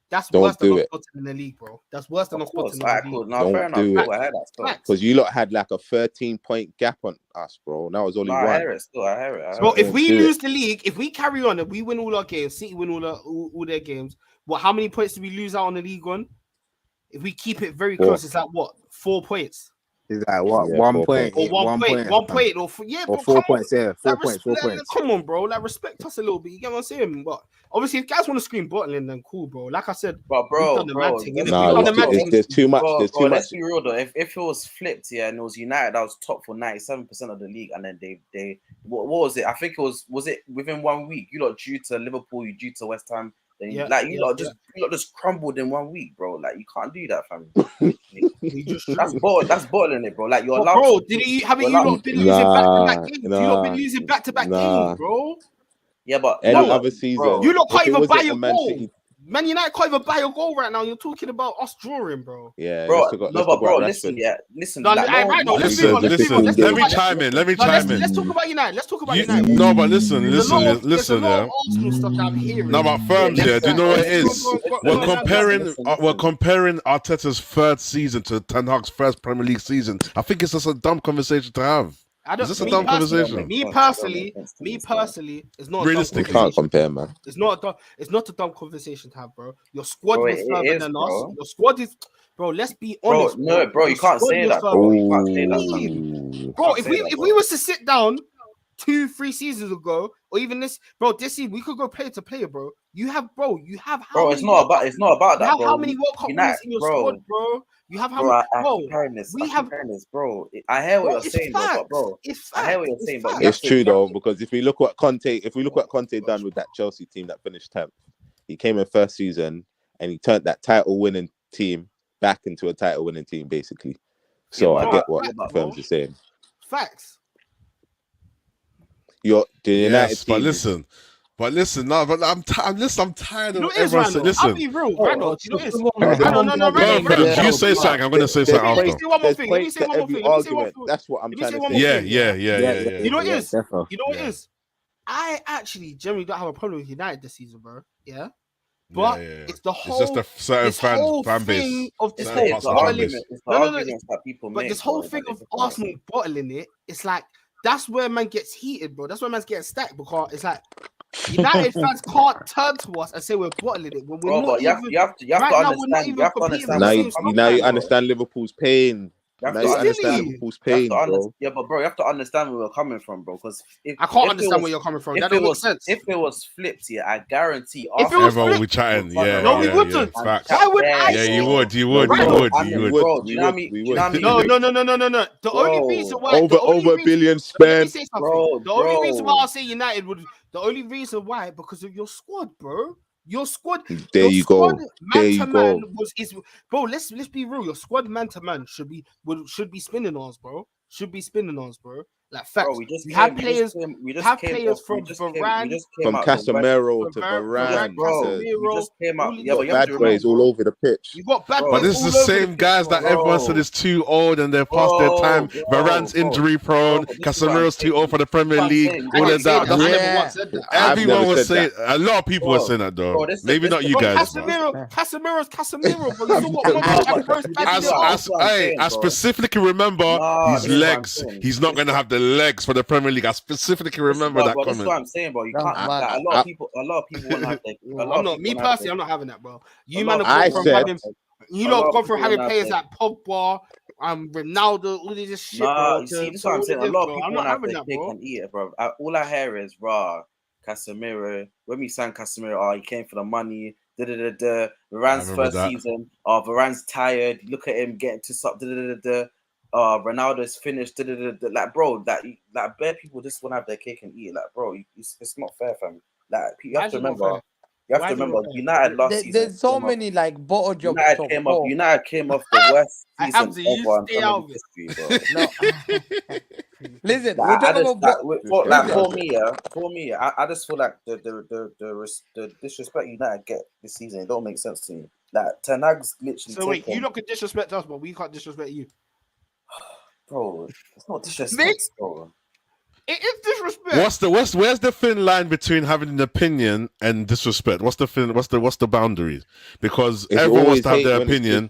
That's Don't worse than do not it. spotting in the league, bro. That's worse than not spotting in the Alright, league. cool. No, fair enough. Do it. Cool, I heard that still. Because you lot had like a 13-point gap on us, bro. That was only No, I one. hear it still. I hear it. Bro, if Don't we do lose it. the league, if we carry on and we win all our games, City win all their games, how many points do we lose out on the league on? If we keep it very close, it's like what? 4 points. Is that what? Yeah, 1 4 point. points. Or one point, Or bro, 4 come points, yeah. 4 on. points, 4 points. Come on, bro. Like, respect us a little bit. You get what I'm saying? But obviously, if guys want to scream bottling, then cool, bro. Like I said, But we've bro, done the mad thing. Nah, there's too much. There's too much. Let's be real though. If it was flipped, yeah, and it was United that was top for 97% of the league, and then they what was it? I think it was it within 1 week? You lot due to Liverpool, you due to West Ham. Then you lot just crumbled in 1 week, bro. Like you can't do that, fam. That's bottling it, bro. Like you're allowed. Bro, haven't you not been losing back-to-back games? You not been losing back-to-back games, bro. Yeah, but any other season, bro, you lot can't even buy a goal. City... Man United can't even buy a goal right now. You're talking about us drawing, bro. Yeah, bro. listen. Listen. Let me chime in. Let's talk about United. No, but listen. There's a lot Yeah. of Arsenal stuff that I'm hearing. No, but firms, do you know what it is? We're comparing Arteta's third season to Ten Hag's first Premier League season. I think it's just a dumb conversation to have. Is this a dumb conversation? Me personally, it's not realistic. You can't compare, man. It's not a dumb conversation to have, bro. Your squad was further than us. Your squad is, bro. Let's be honest, bro. You can't say that, bro. You can't say that, bro. If we was to sit down 2-3 seasons ago, or even this season, we could go player to player, bro. You have. Bro, it's not about that, bro. How many World Cup winners in your squad, bro? You have how many? Bro. I hear what you're saying, bro. I hear what you're saying, but it's true though, because if we look what Conte done with that Chelsea team that finished 10th, he came in first season and he turned that title-winning team back into a title-winning team, basically. So I get what firms are saying. Facts. The United team. But listen, no, but I'm tired of everyone saying, listen. I'll be real, Randall. You know You say something, I'm going to say something after. Let me say one more thing. That's what I'm trying to say. Yeah. You know what it is? I actually generally don't have a problem with United this season, bro. Yeah? But it's the whole... It's just a certain fan base. Of this But this whole thing of Arsenal bottling it, it's like, that's where man gets heated, bro. That's where man's getting stacked, because it's like United fans can't turn to us and say we're bottling it when we're not. You have to understand. Now you understand Liverpool's pain. Now you understand Liverpool's pain, bro. Yeah, but bro, you have to understand where we're coming from, bro. Because I can't understand where you're coming from. That doesn't make sense. If it was flipped, yeah, I guarantee. Everyone would be chatting. Yeah, no, we wouldn't. Why would I? Yeah, you would. Bro, you know what I mean? No. The only reason why over $1 billion spent. The only reason why I say United would. The only reason why, because of your squad, bro. Your squad. There you go. Bro. Let's be real. Your squad man to man should be spinning us, bro. Like facts. Bro, we have players from Varane, from Casemiro to Varane. We just came out. Yeah, but bad ways all over the pitch. You got bad but this is the same guys that everyone said is too old and they're past their time. Varane's injury prone. Casemiro's too old for the Premier League. All of that. Everyone was saying. A lot of people were saying that though. Maybe not you guys. Casemiro's I specifically remember his legs. He's not going to have the legs for the Premier League. I specifically remember that comment. That's what I'm saying, bro. You can't. A lot of people want to have that. Me personally, I'm not having that, bro. You man have gone from having players like Pogba, Ronaldo, all this shit. Nah, you see, that's what I'm saying. A lot of people want to have their cake and eat it, bro. All I hear is Casemiro. When we signed Casemiro, he came for the money. Varane's first season. Varane's tired. Look at him getting to stop. Ronaldo's finished. Like, bro, like bare people just want to have their cake and eat it. Like, bro, it's not fair, fam. Like, you have to remember. United last season. There's so many like bottle jobs. United came off the worst season ever in history, bro. Listen, for me, I just feel like the disrespect United get this season, it don't make sense to me. Like Ten Hag's literally. So wait, you not could disrespect us, but we can't disrespect you. Bro, it's not disrespect, bro. It is disrespect. Where's the thin line between having an opinion and disrespect? What's the boundaries? Because everyone wants to have their opinion.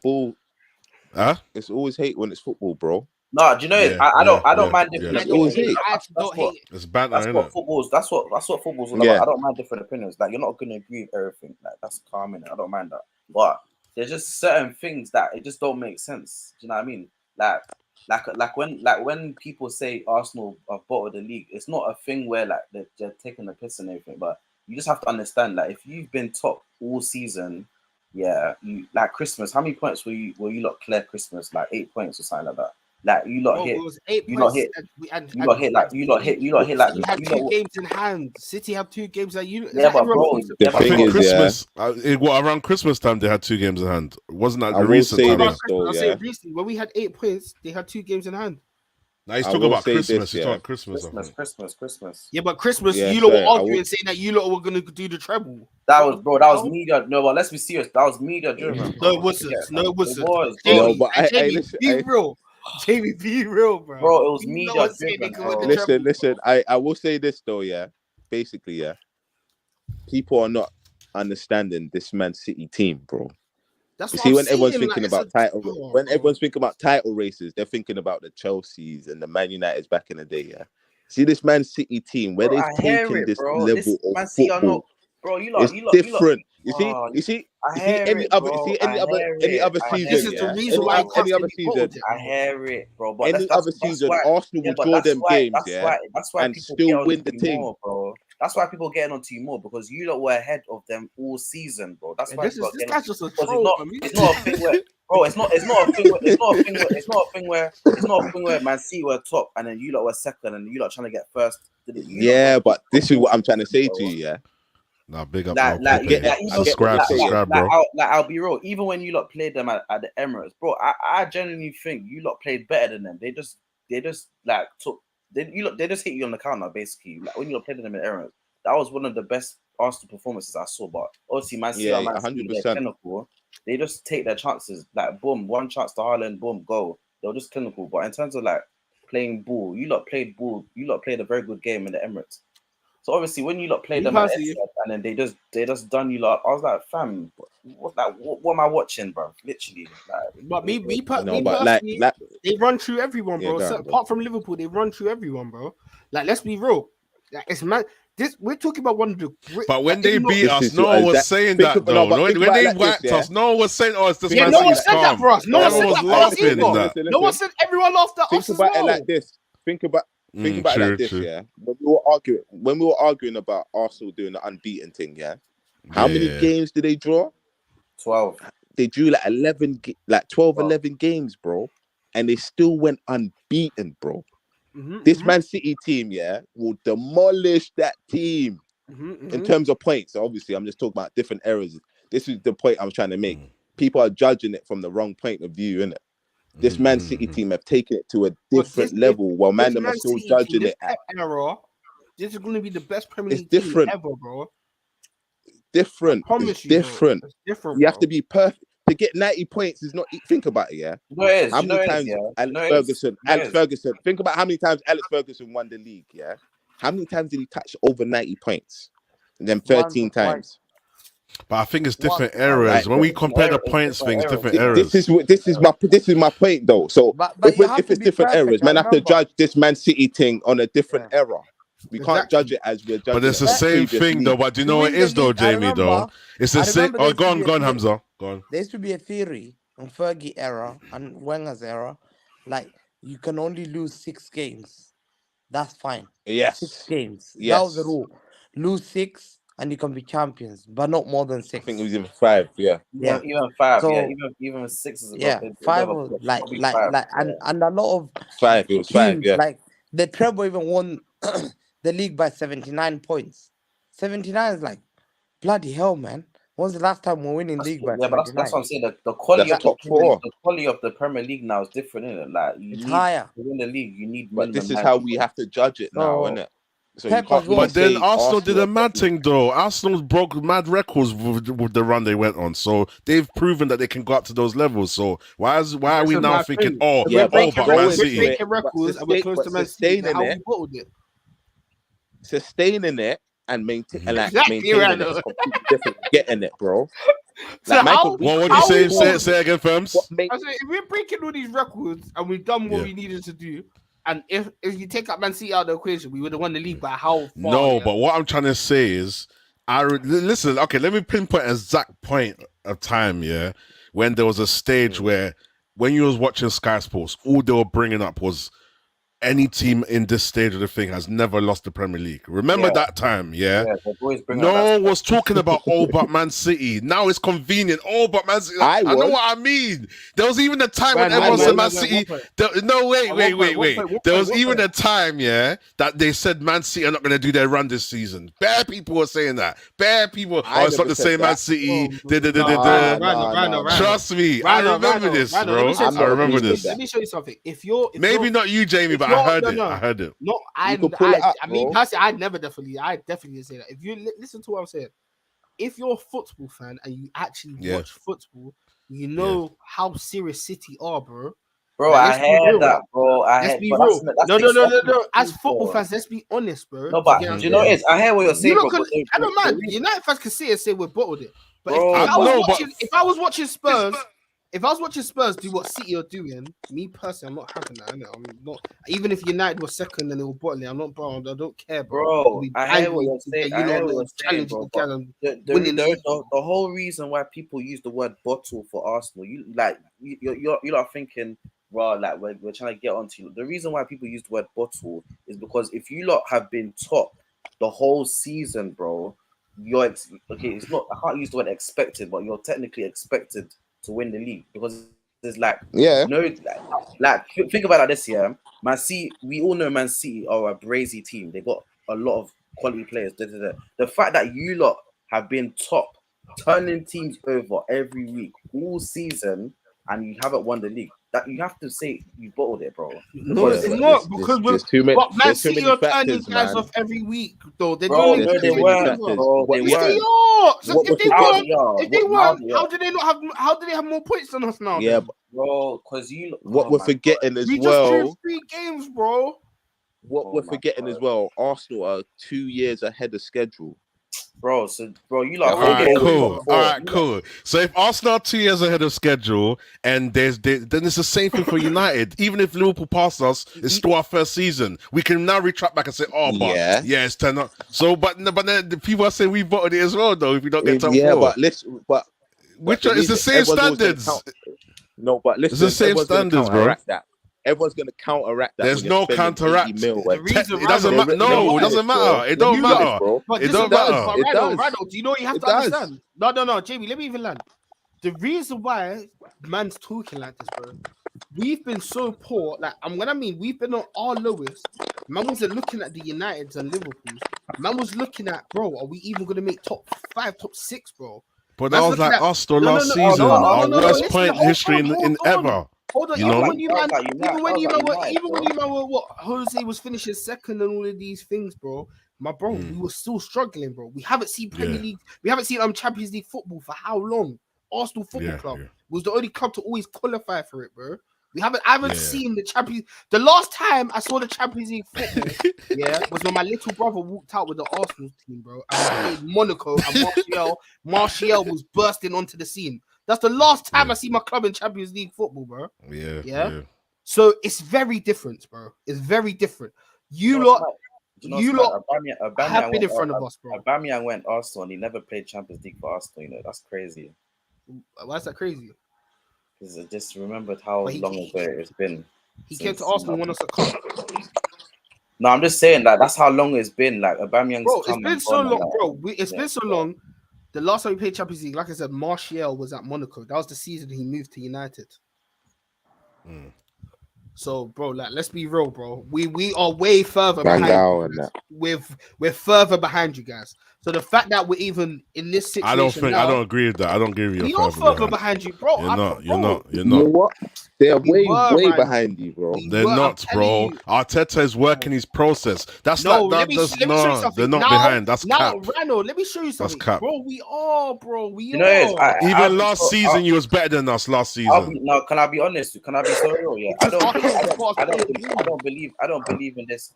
It's always hate when it's football, bro. No, do you know it? I don't mind different opinions. It's banter, that's what football's. That's what football's all about. I don't mind different opinions. Like, you're not gonna agree with everything. Like, that's calm, innit? I don't mind that. But there's just certain things that it just don't make sense. Do you know what I mean? Like when people say Arsenal are bottom of the league, it's not a thing where like they're taking the piss and everything. But you just have to understand that if you've been top all season, yeah, you like Christmas. How many points were you lot clear Christmas? Like 8 points or something like that. Like you lot hit. You lot hit. You lot hit like. You lot hit like. You had 2 games in hand. City have 2 games that you. Yeah, but bro, I think Christmas. Around Christmas time they had 2 games in hand. Wasn't that the recent time? I'll say recently when we had 8 points, they had 2 games in hand. Now he's talking about Christmas. He's talking Christmas. Christmas. Yeah, but Christmas, you lot were arguing saying that you lot were gonna do the treble. That was media. No, but let's be serious. That was media driven. No, it wasn't. No, it wasn't. No, but be real. Jamie, be real, bro. Bro, it was media driven. Listen. I will say this though, yeah. Basically, yeah. People are not understanding this Man City team, bro. You see, when everyone's thinking about everyone's thinking about title races, they're thinking about the Chelseas and the Man Uniteds back in the day, yeah. See this Man City team where they've taken this level of football. Bro, it's different. You see any other season. This is the reason why any other season. I hear it, bro. But any other season, Arsenal will draw them games, and still win the thing, bro. That's why people getting onto you more, because you lot were ahead of them all season, bro. That's why this guy's just a troll. It's not a thing where, bro. It's not a thing where Man City were top and then you lot were second and you lot trying to get first. Yeah, but this is what I'm trying to say to you, yeah. Nah, big up. Subscribe, bro. Like, I'll be real. Even when you lot played them at the Emirates, bro, I genuinely think you lot played better than them. They just like took. They just hit you on the counter, basically. Like when you played them in the Emirates, that was one of the best Arsenal performances I saw. But obviously, Man City, 100%. Clinical. They just take their chances. Like boom, one chance to Haaland, boom, goal. They're just clinical. But in terms of like playing ball, you lot played ball. You lot played a very good game in the Emirates. So obviously, when you lot played them at Etihad, and then they just done you lot, I was like, fam, what am I watching, bro? Literally. Like, but me personally, they run through everyone, bro. So, apart from Liverpool, they run through everyone, bro. Like, let's be real. Like, it's man. We're talking about one of the great. But when they beat us, no one was saying that though. When they whacked us, no one was saying, "Oh, it's this Man City's calm." No one said that for us. No one said that was laughing. No one said. Everyone laughed at us as well. Think about it like this. Think about it like this, yeah. When we were arguing about Arsenal doing the unbeaten thing, yeah. How many games did they draw? 12. They drew like 11 games, bro, and they still went unbeaten, bro. This Man City team, yeah, will demolish that team in terms of points. So obviously, I'm just talking about different eras. This is the point I was trying to make. People are judging it from the wrong point of view, innit? This Man City team have taken it to a different level, while Man are still judging it at era. This is going to be the best Premier League team ever, bro. Different. It's different. It's different. You have to be perfect. To get 90 points is not. Think about it, yeah. No, it is. How many times Alex Ferguson? Think about how many times Alex Ferguson won the league, yeah. How many times did he touch over 90 points? And then 13 times. But I think it's different eras. When we compare the points things, different eras. This is my point though. So if it's different eras, man, have to judge this Man City thing on a different era. We can't judge it as we're judging. But it's the same thing though. But do you know what it is though, Jamie? Though it's the same. Oh, go on, Hamza. Go on. There used to be a theory on Fergie era and Wenger's era, like you can only lose 6 games. That's fine. Yes. 6 games. Yes. That was the rule. Lose 6 and you can be champions, but not more than 6. I think it was even 5. Yeah. Yeah. Even 5. So, yeah. Even 6 is yeah. 5 was like and a lot of 5. It was 5. Yeah. Like the treble even won the league by 79 points. 79 is like bloody hell, man. When's the last time we're winning league by 79? But that's what I'm saying. The quality of the quality of the Premier League now is different, isn't it? Like it's higher. To win the league, you need. But this is how we have to judge it now, isn't it? So but then Arsenal did a mad thing though. Arsenal broke mad records with the run they went on. So they've proven that they can go up to those levels. So why are we now thinking, but Man City? Records and we're close to Man City. How we bottled it? sustaining it and maintaining Exactly, it is completely different. Getting it, bro. So Like, how? What would you say? Say again, Firms. I say, if we're breaking all these records and we've done what we needed to do, and if you take up Man City out of the equation, we would have won the league by how far? No, but what I'm trying to say is, listen. Okay, let me pinpoint an exact point of time. Yeah, when there was a stage where, when you was watching Sky Sports, all they were bringing up was any team in this stage of the thing has never lost the Premier League. Remember that time, yeah? No one was talking about all but Man City. Now it's convenient. All but Man City. I know what I mean. There was even a time when everyone said Man City. Wait. There was even a time, yeah, that they said Man City are not going to do their run this season. Bare people were saying that. Bare people. Oh, it's not the same Man City. Trust me. I remember this, bro. I remember this. Let me show you something. If you're maybe not you, Jamie, but I heard it. I heard it. No, I mean, personally, I definitely say that. If you listen to what I'm saying, if you're a football fan and you actually watch football, you know how serious City are, bro. Bro, like, I heard that, bro. Let's be real. No. As football fans, let's be honest, bro. No, but do you know what it is? I hear what you're saying, bro. I don't mind. United fans can sit and say we bottled it. But if I was watching Spurs, do what City are doing, me personally, I'm not having that. I'm not. Even if United was second and they were bottling, I'm not, bro. I don't care, bro. I hear what you're saying. The whole reason why people use the word bottle for Arsenal, you're not thinking, bro, like we're trying to get onto you. The reason why people use the word bottle is because if you lot have been top the whole season, bro, it's not. I can't use the word expected, but you're technically expected to win the league because there's think about it like this, yeah. Man City, we all know Man City are a brazy team. They got a lot of quality players. The fact that you lot have been top, turning teams over every week all season, and you haven't won the league, that you have to say you bottled it, bro. No, it's not because there's too many. But Man City are turning guys off every week, though. They weren't. If they weren't, how do they not have? How do they have more points than us now? Yeah, bro. Because what we're forgetting as we well. We just drew 3 games, bro. What we're forgetting as well. Arsenal are 2 years ahead of schedule. Bro, you like all right, cool. So if Arsenal are 2 years ahead of schedule, and then it's the same thing for United. Even if Liverpool pass us, it's still our first season. We can now retract back and say, it's 10 up. So, but then the people are saying we voted it as well, though. If we don't get top 4, which is the same standards. No, but listen, it's the same standards, bro. Everyone's going to counteract that. There's no counteract. It doesn't matter. No, it doesn't matter. It don't matter. It don't matter. Rhino, do you know what you have to understand? No, Jamie, let me even land. The reason why man's talking like this, bro, we've been so poor. Like, we've been on our lowest. Man wasn't looking at the Uniteds and Liverpools. Man was looking at, bro, are we even going to make top 5, top 6, bro? But that was like us last season. Our worst point in history in ever. Hold on, even when you were what Jose was finishing second and all of these things, bro. We were still struggling, bro. We haven't seen Premier League, we haven't seen Champions League football for how long? Arsenal Football Club was the only club to always qualify for it, bro. I haven't seen the Champions. The last time I saw the Champions League football, was when my little brother walked out with the Arsenal team, bro. And we played Monaco, and Martial was bursting onto the scene. That's the last time I see my club in Champions League football, bro. Yeah. So it's very different, bro. It's very different. You lot have been in front of us, bro. Aubameyang went Arsenal and he never played Champions League for Arsenal. You know, that's crazy. Why is that crazy? Because I just remembered how long ago it's been. He came to Arsenal and won us a cup. No, I'm just saying that that's how long it's been. Like Aubameyang's it's been so long, bro. It's been so long. The last time we played Champions League, like I said, Martial was at Monaco. That was the season he moved to United. So, bro, like, let's be real, bro. We are way further behind you guys. We're further behind you guys. So the fact that we're even in this situation, I don't agree with that. I don't agree with you. We are further behind you, bro. You're not. You know what? They're way behind you, bro. They're not, bro. Arteta is working his process. That's they're not behind. That's cap. Rano, let me show you something. That's cap. Bro, we are. Even last season, you was better than us last season. Can I be honest? Can I be so real? Yeah, I don't believe in this.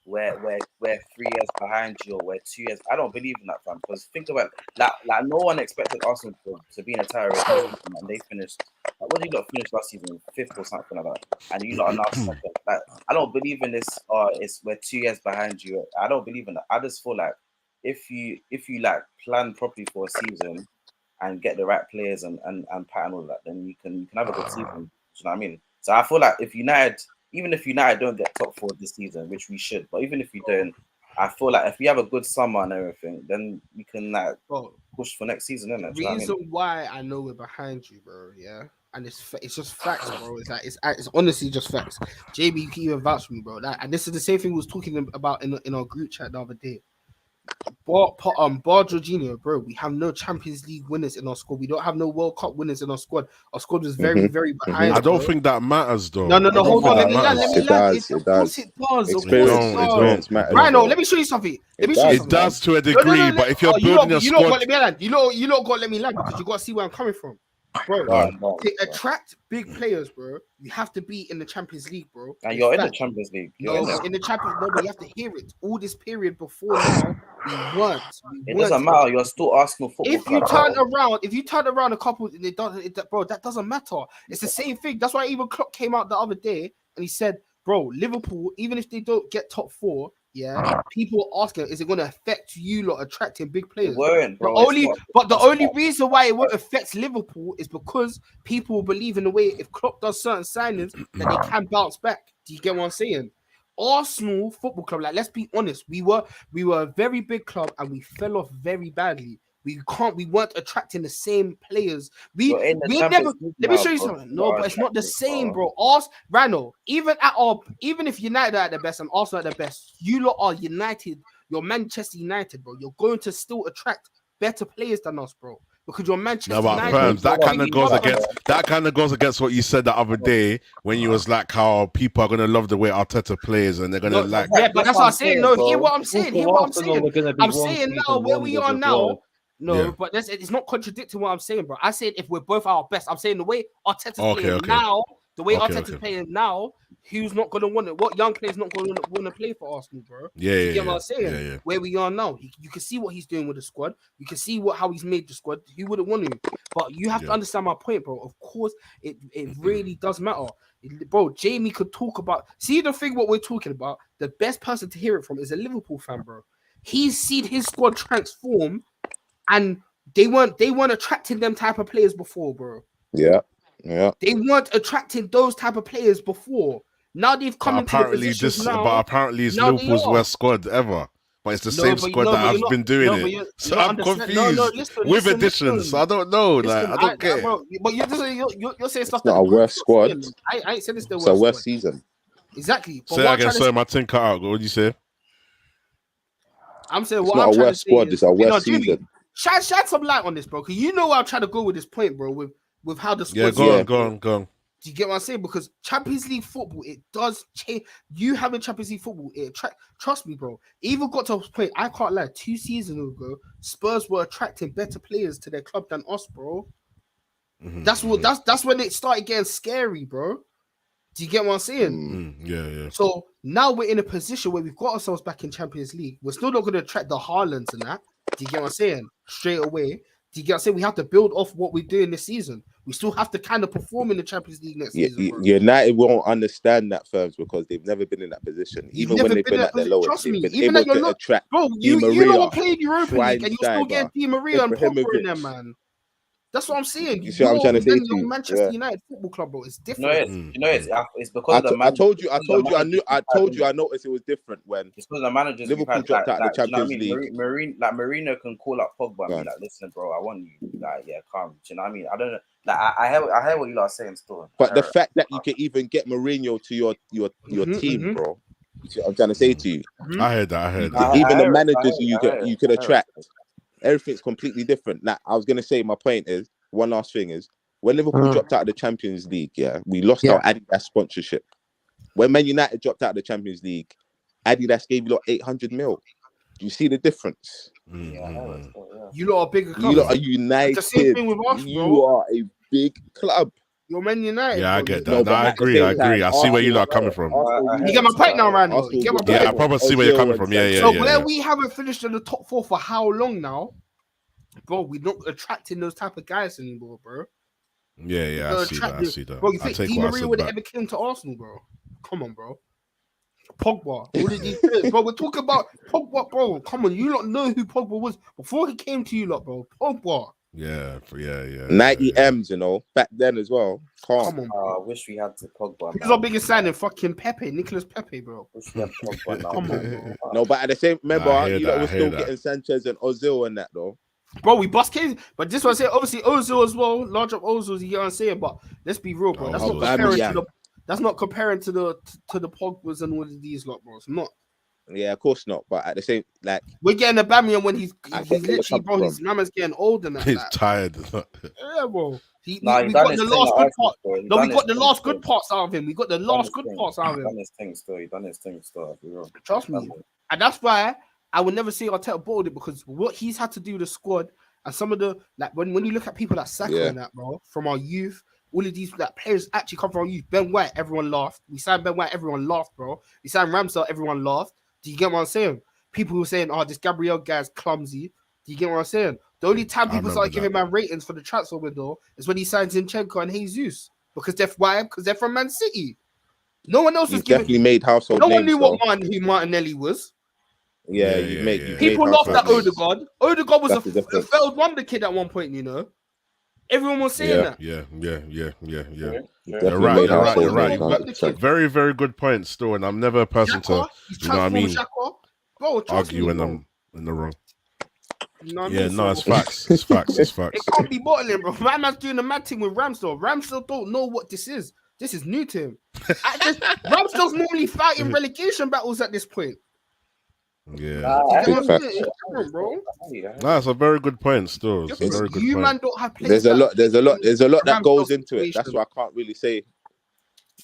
we're 3 years behind you or we're 2 years. I don't believe in that, fam. Because think about like no one expected Arsenal to be in a title race this season, and they finished. Like, what did you lot finish last season? 5th or something like that, and you lot are now 2nd. Like, I don't believe in this. We're 2 years behind you. I don't believe in that. I just feel like if you like plan properly for a season and get the right players and pattern all that, then you can have a good season. Do you know what I mean? So I feel like even if United don't get top 4 this season, which we should, but even if we don't, I feel like if we have a good summer and everything, then we can like push for next season, innit? The reason why I know we're behind you, bro, yeah, and it's just facts, bro. It's like it's honestly just facts. JB, you can even vouch for me, bro. And this is the same thing we was talking about in our group chat the other day. Bar Jorginho, bro, we have no Champions League winners in our squad. We don't have no World Cup winners in our squad. Our squad was very, very behind. I don't think that matters, though. No. Hold on. Let me land. It does. Of course it does. Experience matters. Rhino, let me show you something. It does to a degree, but if you're building a squad, let me land. You know, got to let me land because you got to see where I'm coming from. Bro, to attract big players, bro, you have to be in the Champions League, bro. And you're in the Champions League. In the Champions League, but you have to hear it. All this period before now, we weren't. It doesn't matter. You're still Arsenal football. If you turn around a couple, bro, that doesn't matter. It's the same thing. That's why even Klopp came out the other day and he said, bro, Liverpool, even if they don't get top 4, yeah, people are asking, is it going to affect you lot attracting big players? It won't, bro. The only reason why it won't affect Liverpool is because people believe in the way if Klopp does certain signings that they can bounce back. Do you get what I'm saying? Arsenal Football Club, like, let's be honest, we were a very big club and we fell off very badly. We weren't attracting the same players. We never. Let me show you something. No, but it's not the same, bro. Rano, even if United are at the best and Arsenal at the best, you lot are United. You're Manchester United, bro. You're going to still attract better players than us, bro. Because you're Manchester United. Firms, that kind of goes against what you said the other day when you was like how people are gonna love the way Arteta plays and they're gonna like. Yeah, but that's what I'm saying. No, hear what I'm saying. I'm saying now where we are now. But it's not contradicting what I'm saying, bro. I said if we're both our best, I'm saying the way Arteta's playing now, Arteta's playing now, who's not gonna want it? What young player's not gonna want to play for Arsenal, bro? You get what I'm saying? Yeah. Where we are now, you can see what he's doing with the squad. You can see how he's made the squad. Who wouldn't want to? But you have to understand my point, bro. Of course, it really does matter, bro. Jamie could talk about. See the thing what we're talking about. The best person to hear it from is a Liverpool fan, bro. He's seen his squad transform. And they weren't attracting them type of players before, bro. Yeah. They weren't attracting those type of players before. Now they've come into the position now. But apparently it's Liverpool's worst squad ever. But it's the same squad that has been doing it. So I'm confused with additions. So I don't know. I don't get it. But you're saying stuff. It's not a worse squad. I ain't saying it's the worst. It's a worse season. Exactly. But say again. Sorry, my thing cut out. What did you say? I'm saying it's not a worse squad. It's a worse season. Shine some light on this, bro. Because you know where I'm trying to go with this point, bro. With how the squad. Yeah, go on. Do you get what I'm saying? Because Champions League football, it does change. You having Champions League football, trust me, bro. Even got to a point, I can't lie. 2 seasons ago, Spurs were attracting better players to their club than us, bro. That's when it started getting scary, bro. Do you get what I'm saying? Yeah. So now we're in a position where we've got ourselves back in Champions League. We're still not going to attract the Haalands and that. Do you get what I'm saying? Straight away. Do you get what I'm saying? We have to build off what we're doing this season. We still have to kind of perform in the Champions League next season. Bro. United won't understand that, firms, because they've never been in that position. Even when they've been at their lowest, they've been able to attract. Bro, you know what played Europa League and you're still getting Di Maria and Pogba in there, man. That's what I'm saying. You see what I'm trying to say to you? Manchester United Football Club, bro. It's different. It's because of the I told you. I noticed it was different when it's because the managers Liverpool dropped out of the Champions League. Marino can call up Pogba and be like, "Listen, bro, I want you." Like, yeah, calm. Do you know what I mean? I don't know. Like, I hear what you are saying still. But the fact that you can even get Mourinho to your team, bro. You see what I'm trying to say to you? I heard that. Even the managers you could attract. Everything's completely different. Now, I was going to say, my point is, one last thing is, when Liverpool dropped out of the Champions League, we lost our Adidas sponsorship. When Man United dropped out of the Champions League, Adidas gave you lot 800 mil. Do you see the difference? You lot are a bigger club. You lot are United. It's the same thing with us, bro. You are a big club. You're Man United. Yeah, I bro. get that. No, I agree. I see where you lot are coming from. You get my point now, Randall. You get my point. Yeah, I probably see where you're coming from. Yeah. So where we haven't finished in the top 4 for how long now, bro? We're not attracting those type of guys anymore, bro. Yeah, I see that. Bro, you think Di Maria would have ever came to Arsenal, bro? Come on, bro. Pogba, all of these players, bro. We're talking about Pogba, bro. Come on, you lot know who Pogba was before he came to you lot, bro. Pogba. Yeah. 90 M's, you know, back then as well. Come on, bro. I wish we had to Pogba. Who's our biggest signing? Fucking Pepe, Nicholas Pepe, bro. Wish we had Pogba now. Come on, bro. No, but at the same, remember, you lot were still getting Sanchez and Ozil and that, though. Bro, we bust cases, but this one I say, obviously Ozil as well, large up Ozil, you get what I'm saying, but let's be real, bro. That's not comparing to the Pogbas and all of these lot, bro. It's not. Yeah, of course not. But at the same, like we're getting a Bamian when he's literally, bro. His mama's getting old and that. He's tired. Yeah, bro. We got the last good part. No, we got the last good parts out of him. We got the last good parts out of him. He done his thing still. He done his thing still. Trust me, and that's why I would never say Arteta bought it, because what he's had to do with the squad and some of the like when you look at people like Saka and that, bro, from our youth. All of these players actually come from our youth. Ben White, everyone laughed. We signed Ben White, everyone laughed, bro. We signed Ramsdale, everyone laughed. Do you get what I'm saying? People were saying, "Oh, this Gabriel guy's clumsy." Do you get what I'm saying? The only time people started giving man ratings for the transfer window is when he signed Zinchenko and Jesus, because they're from Man City. No one else was definitely made household. No one knew who Martinelli was. Yeah, you made. People laughed at Odegaard. Odegaard was a failed wonder kid at one point, you know. Everyone was saying that. Yeah. You're right. Very, very good point, still, and I'm never a person to, you know what I mean, argue when I'm in the wrong. It's facts. It's facts. It can't be bottling, bro. My man's doing a mad thing with Ramsdale. Ramsdale don't know what this is. This is new to him. Ramsdale's normally fighting relegation battles at this point. Yeah, bro. That's a very good point. Still, it's a very good point. Man don't have there's a lot that goes into it. That's why I can't really say.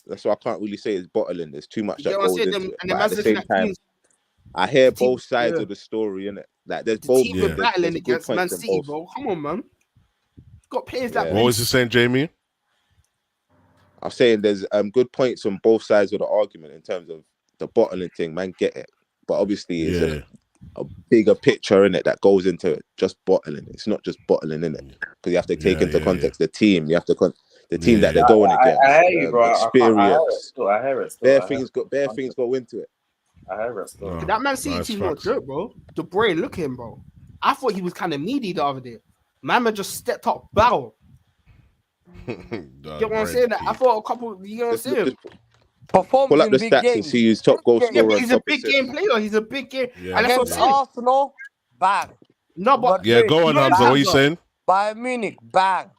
That's why I can't really say it's bottling. There's too much that goes into it. But at the same time, I hear both sides of the story, innit? Like there's both. Team we're battling against Man City, bro. Come on, man. Got players that. What was you saying, Jamie? I'm saying there's good points on both sides of the argument in terms of the bottling thing. Man, get it. But obviously, it's a bigger picture in it that goes into it. Just bottling. It's not just bottling in it, because you have to take into context the team. You have to the team that they're going against. I hear you, bro. Experience. I hear it. Bare things go into it. I hear it. That Man City team not joke, bro. The brain, look at him, bro. I thought he was kind of meaty the other day. Man just stepped up, bow. Get what I'm saying? I thought a couple. You know what I'm saying? Pull up the stats and see who's top goal scorer. Yeah, he's a big game player. He's a big game. Yeah. Against Arsenal, bang. No, but go on, Hamza. What are you saying? Bayern Munich, bang.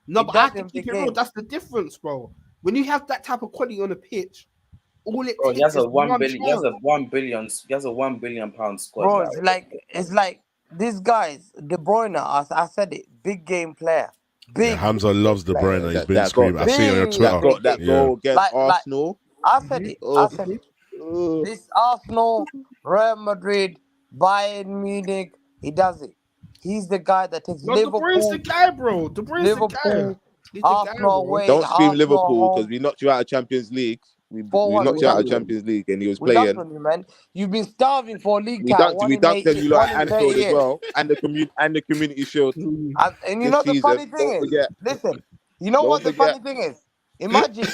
No, but I have to keep it real. That's the difference, bro. When you have that type of quality on the pitch, all it takes he has is a 1 billion. He has a 1 billion. He has a £1 billion squad. Bro, it's like these guys. De Bruyne, I said it. Big game player. Big. Hamza loves De Bruyne. He's been screaming. I see it on your Twitter. That goal against Arsenal. I said it. This Arsenal, Real Madrid, Bayern Munich, he does it. He's the guy that takes Liverpool. De Bruyne's the guy, bro. De Bruyne's the guy. Arsenal away. Don't scream Liverpool, because we knocked you out of Champions League. We knocked you out of Champions League, and he was playing. You, man. You've been starving for a league. We dunked them, you lot at Anfield as well, and the Community Shield. And you know the funny thing is, listen. You know what the funny thing is? Imagine,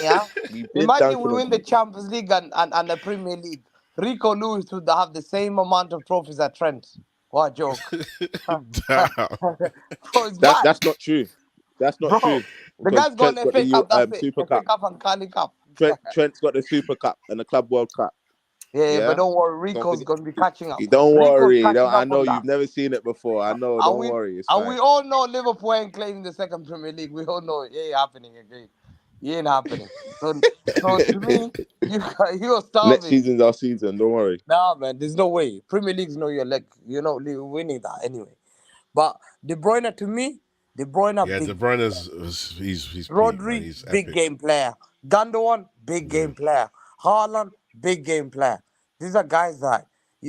imagine we win the Champions League and the Premier League. Rico Lewis would have the same amount of trophies as Trent. What a joke. That's not true. That's not true. The guy's got the FA Cup, that's it. FA Cup and Carling Cup. Trent's got the Super Cup and the Club World Cup. Yeah, but don't worry, Rico's going to be catching up. Don't worry. I know you've never seen it before. I know, don't worry. And we all know Liverpool ain't claiming the second Premier League. We all know it ain't happening again. It ain't happening. So to me, you're starving. Next season's our season. Don't worry. Nah, man, there's no way. Premier League's no your leg. You're not winning that anyway. But De Bruyne, to me, De Bruyne. De Bruyne's he's Rodri, he's big game player. Gundogan, big game player. Haaland, big game player. These are guys that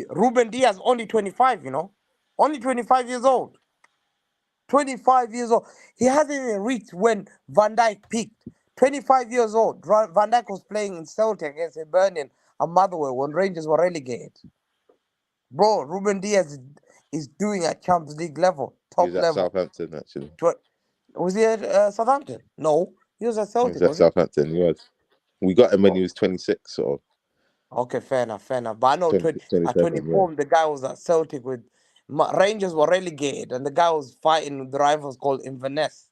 Ruben Diaz only 25. Only 25 years old. 25 years old. He hasn't even reached when Van Dijk peaked. 25 years old. Van Dijk was playing in Celtic against Hibernian and Motherwell when Rangers were relegated. Bro, Ruben Diaz is doing at Champions League level, top He was at level. Southampton, actually. Was he at Southampton? No, he was at Celtic. He was at Southampton, he was. We got him when he was 26, or... Okay, fair enough. But I know 27, at 24, the guy was at Celtic with... Rangers were relegated, and the guy was fighting with the rivals called Inverness.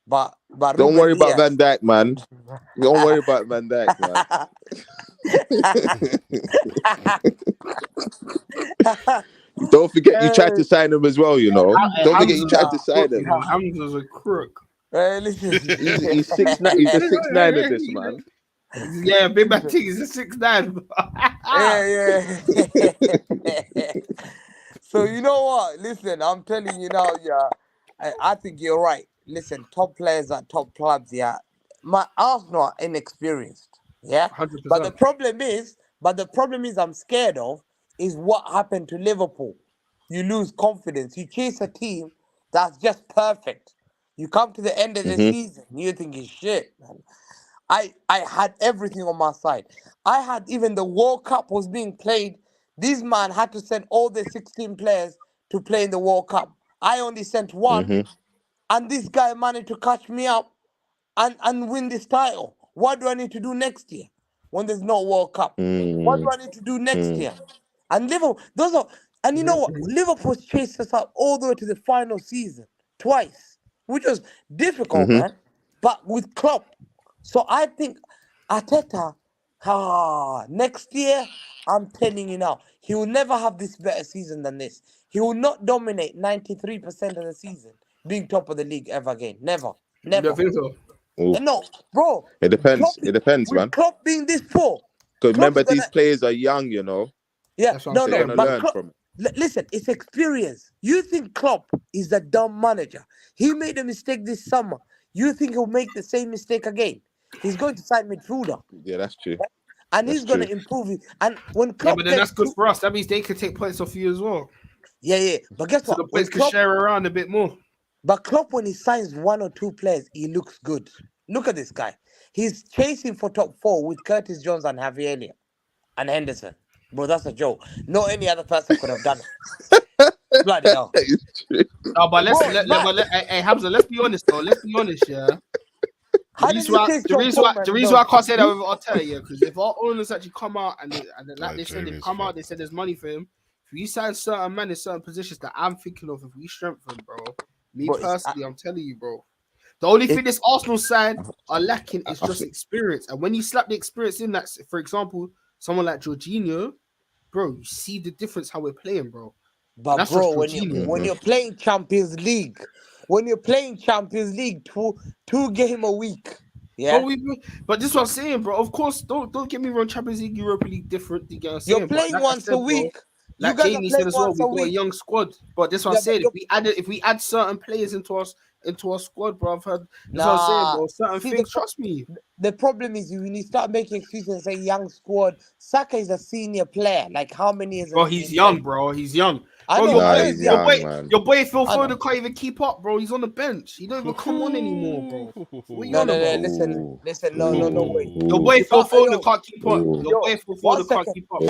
But don't worry about Van Dijk, man. Don't worry about Van Dijk, man. Don't forget you tried to sign him as well, you know. Don't forget you tried to sign him. Hamza's a crook. Listen. He's 6'9". He's a 6'9" of this, man. Yeah, big man thing is a 6'9". Yeah. So you know what? Listen, I'm telling you now, I think you're right. Listen, top players at top clubs, my Arsenal are inexperienced, 100%. But the problem is I'm scared of is what happened to Liverpool. You lose confidence. You chase a team that's just perfect. You come to the end of the season, you think it's shit, man. I had everything on my side. I had even the World Cup was being played. This man had to send all the 16 players to play in the World Cup. I only sent one. And this guy managed to catch me up and win this title. What do I need to do next year when there's no World Cup? What do I need to do next year? And Liverpool, and you know what? Liverpool chased us up all the way to the final season twice, which was difficult, man. But with Klopp, so I think Arteta, next year, I'm telling you now, he will never have this better season than this. He will not dominate 93% of the season, being top of the league ever again. Never. You don't think so? No, bro. It depends. It depends, man. Klopp being this poor. Because remember, these players are young, you know. Yeah, no. But Klopp, listen, it's experience. You think Klopp is a dumb manager? He made a mistake this summer. You think he'll make the same mistake again? He's going to sign midfielder. Yeah, that's true. And he's going to improve it. And when Klopp but then that's good for us. That means they can take points off you as well. Yeah. But guess what? So the points can share around a bit more. But Klopp, when he signs one or two players, he looks good. Look at this guy. He's chasing for top 4 with Curtis Jones and Javier Elliott and Henderson. Bro, that's a joke. No any other person could have done it. Bloody hell. No, but hey, Hamza, let's be honest, though. Let's be honest, yeah. The reason why I can't say that with Arteta, yeah, because if our owners actually come out and like they said, they've come out, they said there's money for him. If we sign certain men in certain positions that I'm thinking of, if we strengthen, bro, personally, I'm telling you, bro. The only thing this Arsenal side are lacking is just experience. And when you slap the experience in that, for example, someone like Jorginho, bro, you see the difference how we're playing, bro. But bro, when you're playing Champions League, two game a week. Yeah. But this is what I'm saying, bro. Of course, don't get me wrong, Champions League, Europa League different. You're playing once a week. Bro, like Jamie said as well, we've got a young squad. But this is what I'm saying. If we add certain players into our squad, bro, I've heard that's what I'm saying, bro. Certain things, trust me. The problem is when you start making excuses and say young squad, Saka is a senior player. Like how many years? Bro, he's young, bro. He's young. Your boy Phil Foden can't even keep up, bro. He's on the bench. He don't even come on anymore, bro. No, listen, no, wait. Your boy Phil Foden can't keep up. Your boy Phil Foden can't keep up.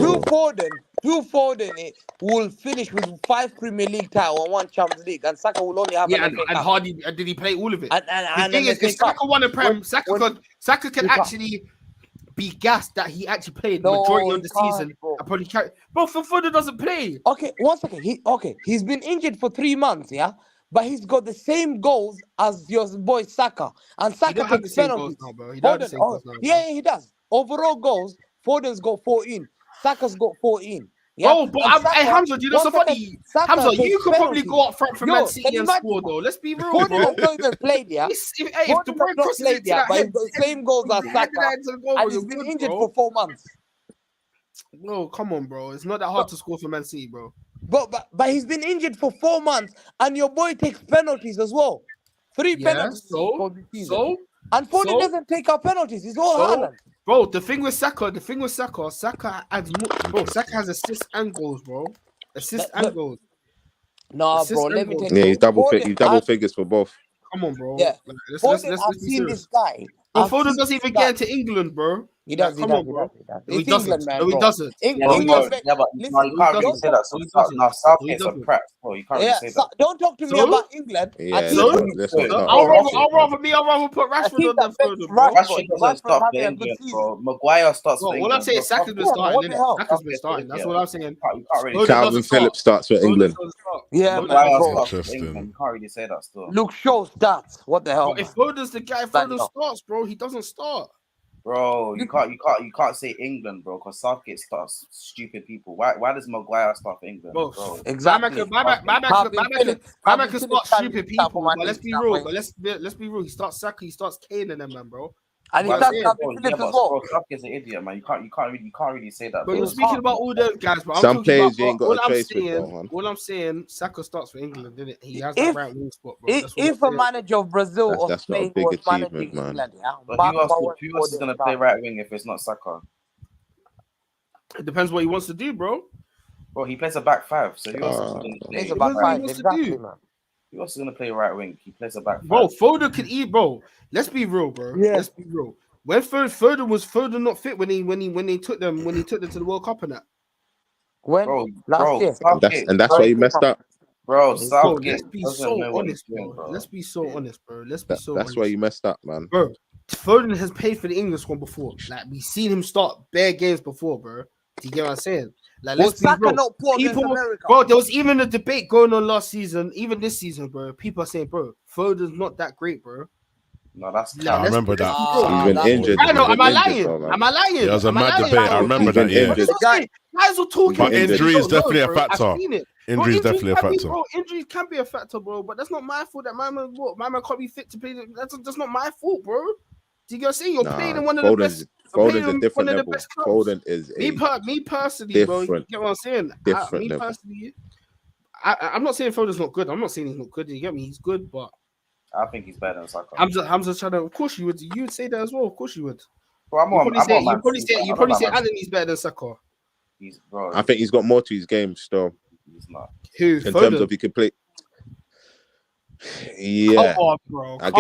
Phil Foden will finish with 5 Premier League titles and 1 Champions League, and Saka will only have and hardly did he play all of it. The thing is, if Saka won a Prem, Saka can actually be gassed that he actually played the majority of the season. I probably carry. Bro, Phil Foden doesn't play. Okay, 1 second. He's been injured for 3 months, yeah, but he's got the same goals as your boy Saka, and Saka takes penalties. Yeah, he does. Overall goals, Foden's got 14. Saka's got 14. Yeah? Oh, but hey, Hamza, do you know so funny? Hamza, you could probably go up front for Man City and score, though. Let's be real, Foden bro. has not even played, yeah? If the boy crosses it to that but head, he's got the same goals as Saka, and he's been injured for 4 months. No, come on, bro. It's not that hard to score for Man City, bro. But he's been injured for 4 months, and your boy takes penalties as well. 3 penalties for the season. And Foden doesn't take our penalties. He's all Haaland. Bro, the thing with Saka adds more. Bro, Saka has assists and goals, bro. Assists and goals. Nah, bro, let me tell you. Yeah, he's double figures for both. Come on, bro. Yeah. I've seen this guy. But Foden doesn't even get into England, bro. He does. Come on, bro. He doesn't. No, he doesn't. England, you can't really say that. Now Southgate's a prat. Oh, you can't really say that. Don't talk to me about England. Yeah, I'll rather put Rashford on than Foden, bro. Rashford doesn't start for England, bro. Maguire starts for England. All I'm saying is Saka's been starting, innit? Saka's been starting. That's what I'm saying. Calvin Phillips starts for England. Yeah, Maguire starts for England. You can't really say that still. Luke Shaw starts. What the hell? If Foden's the guy, Foden starts, bro. He doesn't start. Bro, you can't say England, bro, because Southgate starts stupid people. Why does Maguire start for England, bro? Exactly. My man can start stupid people, but let's be real. But let's be real. He starts Saka, he starts Kane and them, man, bro. And he starts Calvin Phillips as well. Southgate's an idiot, man. You can't really say that. But you're speaking about all those guys, bro. Some players you ain't got a trace with, man. All I'm saying, Saka starts for England, didn't it? He has the right wing spot, bro. If a manager of Brazil or Spain was managing England, but who else is gonna play right wing if it's not Saka? It depends what he wants to do, bro. Bro, he plays a back five, so who else is gonna play? A back five, exactly, man. Who else is gonna play right wing? He plays a back five. Bro, Foden could eat, bro. Let's be real, bro. Yeah. Let's be real. When Foden not fit when they took them to the World Cup and that. Last year. That's why he messed up. Bro, Southgate. Let's be so honest, bro. Let's be so honest, bro. That's why you messed up, man. Bro, Foden has played for the English squad before. Like we seen him start bare games before, bro. Do you get what I'm saying? Like let's be real. Bro, there was even a debate going on last season, even this season, bro. People are saying, bro, Foden's not that great, bro. No, that's. I remember that. He's been injured. I know. Am I lying? Am I lying? It was a mad debate. I remember that. Yeah. Guys were talking. But injury is definitely a factor. Injury is definitely a factor. Bro, injuries can be a factor, bro. But that's not my fault. That my man can't be fit to play. That's not my fault, bro. Do you get what I'm saying? You're playing in one of the best. Foden's a different level. Foden is me personally, bro. You get what I'm saying? Me personally, I'm not saying Foden's not good. I'm not saying he's not good. You get me? He's good, but I think he's better than Saka. I'm just trying to. Of course you would. You would say that as well. Of course you would. Bro, you probably say Anthony's better than Saka. I think he's got more to his game still. He's not. In terms of he could play. Yeah. Come on, bro. I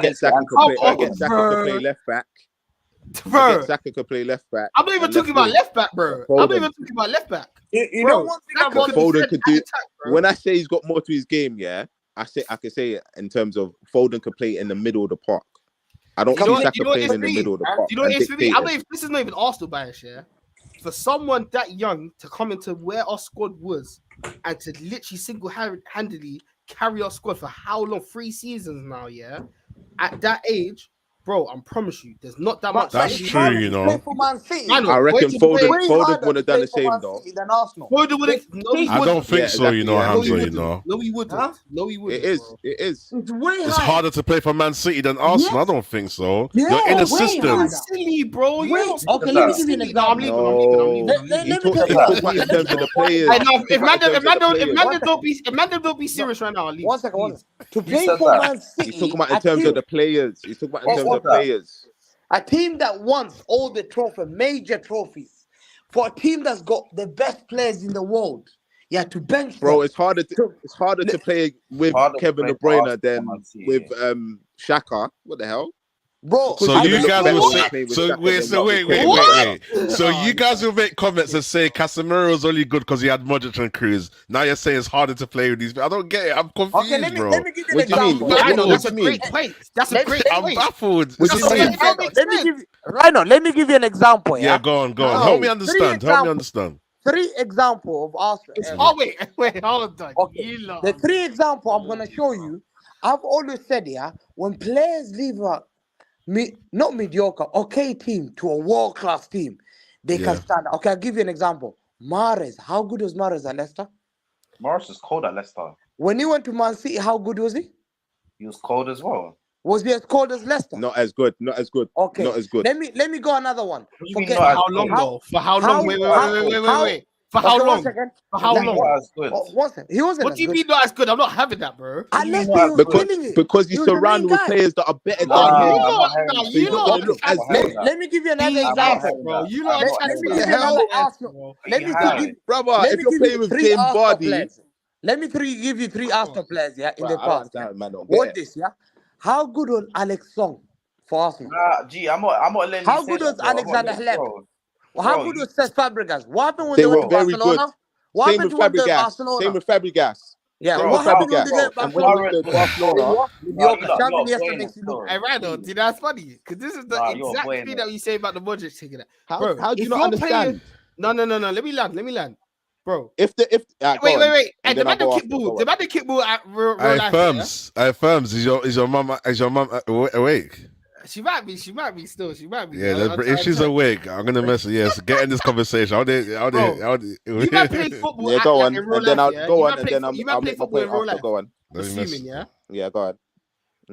get Saka could play left back. Bro, Saka could play left back. I'm not even talking about left back, bro. I'm not even talking about left back. You know one thing about Foden could do. When I say he's got more to his game, yeah, I can say it in terms of Foden could play in the middle of the park. I don't see Saka playing in the middle of the park. You know what it is for me? I believe this is not even Arsenal bias, yeah. For someone that young to come into where our squad was and to literally single-handedly carry our squad for how long? 3 seasons now, yeah. At that age, bro, I promise you, there's not that much. That's true, you know. I reckon Foden would have done the same though. Foden would have. I don't think so, you know, Hamza. You know. No, he wouldn't. No, he wouldn't. It is. It's harder to play for Man City than Arsenal. I don't think so. You're in a system. Silly, bro. Okay, let me give you an example. I'm leaving. You talk about in terms of the players. If Mandem don't be serious right now, I'll leave. One second. To play for Man City, he's talking about in terms of the players. He's talking about in terms of players. A team that wants all the major trophies, for a team that's got the best players in the world, you have to bench. Bro, it's harder to play with Kevin De Bruyne than with Xhaka. What the hell? Bro, so you guys will say, wait. So you guys will make comments and say Casemiro was only good because he had Modric and Kroos. Now you're saying it's harder to play with these. I don't get it. I'm confused, bro. Let me give you an example. That's a great point. I'm baffled. Let me give you an example. Yeah, go on. Help me understand. 3 examples of Arsenal. Wait, hold on. Okay. The 3 examples I'm gonna show you. I've always said, when players leave not mediocre, okay team to a world-class team, they can stand. Okay, I'll give you an example. Mahrez, how good was Mahrez at Leicester? Mahrez is cold at Leicester. When he went to Man City, how good was he? He was cold as well. Was he as cold as Leicester? Not as good. Okay. Not as good. Let me go another one. For how long though? For how long? Wait. For how long? For how long? One second. He wasn't. What do you mean not as good? I'm not having that, bro. Because you surround with players that are better than him. Let me give you another example, bro. Brother, if you're playing with James Vardy, let me give you 3 Arsenal players, in the past. What this, How good was Alex Song for Arsenal. I'm not letting How you good say was that, bro. Alexander Hleb? How good was Cesc Fabregas? What happened when They they went were to very Barcelona? good. What Same happened with when they went to Fabregas. Barcelona? Same with Fabregas. Yeah, Same what with happened when they Fabregas. get And when he went to Barcelona, Mediocre. Xavi Iniesta makes you look. Hey, Randall, dude, that's funny because this is the exact thing that you say about the Modric thing. Bro, how do you if not you're understand? playing, no. Let me land, bro. Wait. Wait. And The then I'll man that go kick after. ball, Go the on. man that kick ball at real Hey, life. Firms. Hey, Firms. Is your mum awake? She might be still. She might be. Yeah, if she's awake, I'm gonna mess. Yes, get in this conversation. You might play football Yeah, go on. in real And then life, I'll go on. And then you might play make my football point in real after. life. Go on. Assuming, yeah. Yeah, go on.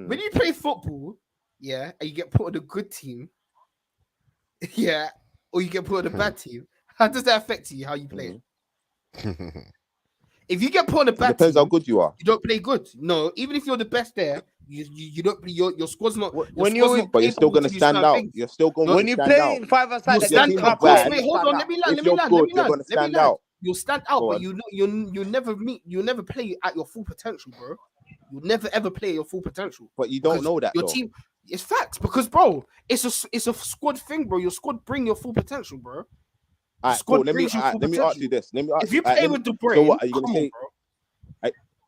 When you play football, yeah, and you get put on a good team, yeah, or you get put on a bad team, how does that affect you? How you play? If you get put on a bad Depends team, how good you are. you don't play good. No, even if you're the best there, you don't play. Your squad's not. When you're, but you're still going to stand out. You're still going to stand out. When you play in five-a-side If your against team is club, bad, wait, hold on. Let me land. if you're good, you're going to stand out. You'll stand out, Go but on. you'll never play at your full potential, bro. You'll never ever play at your full potential. But you don't know that your though. team. It's facts because, bro, it's a squad thing, bro. Your squad bring your full potential, bro. All right, cool. Let me ask you this. If you play with De Bruyne, so what are you going to say?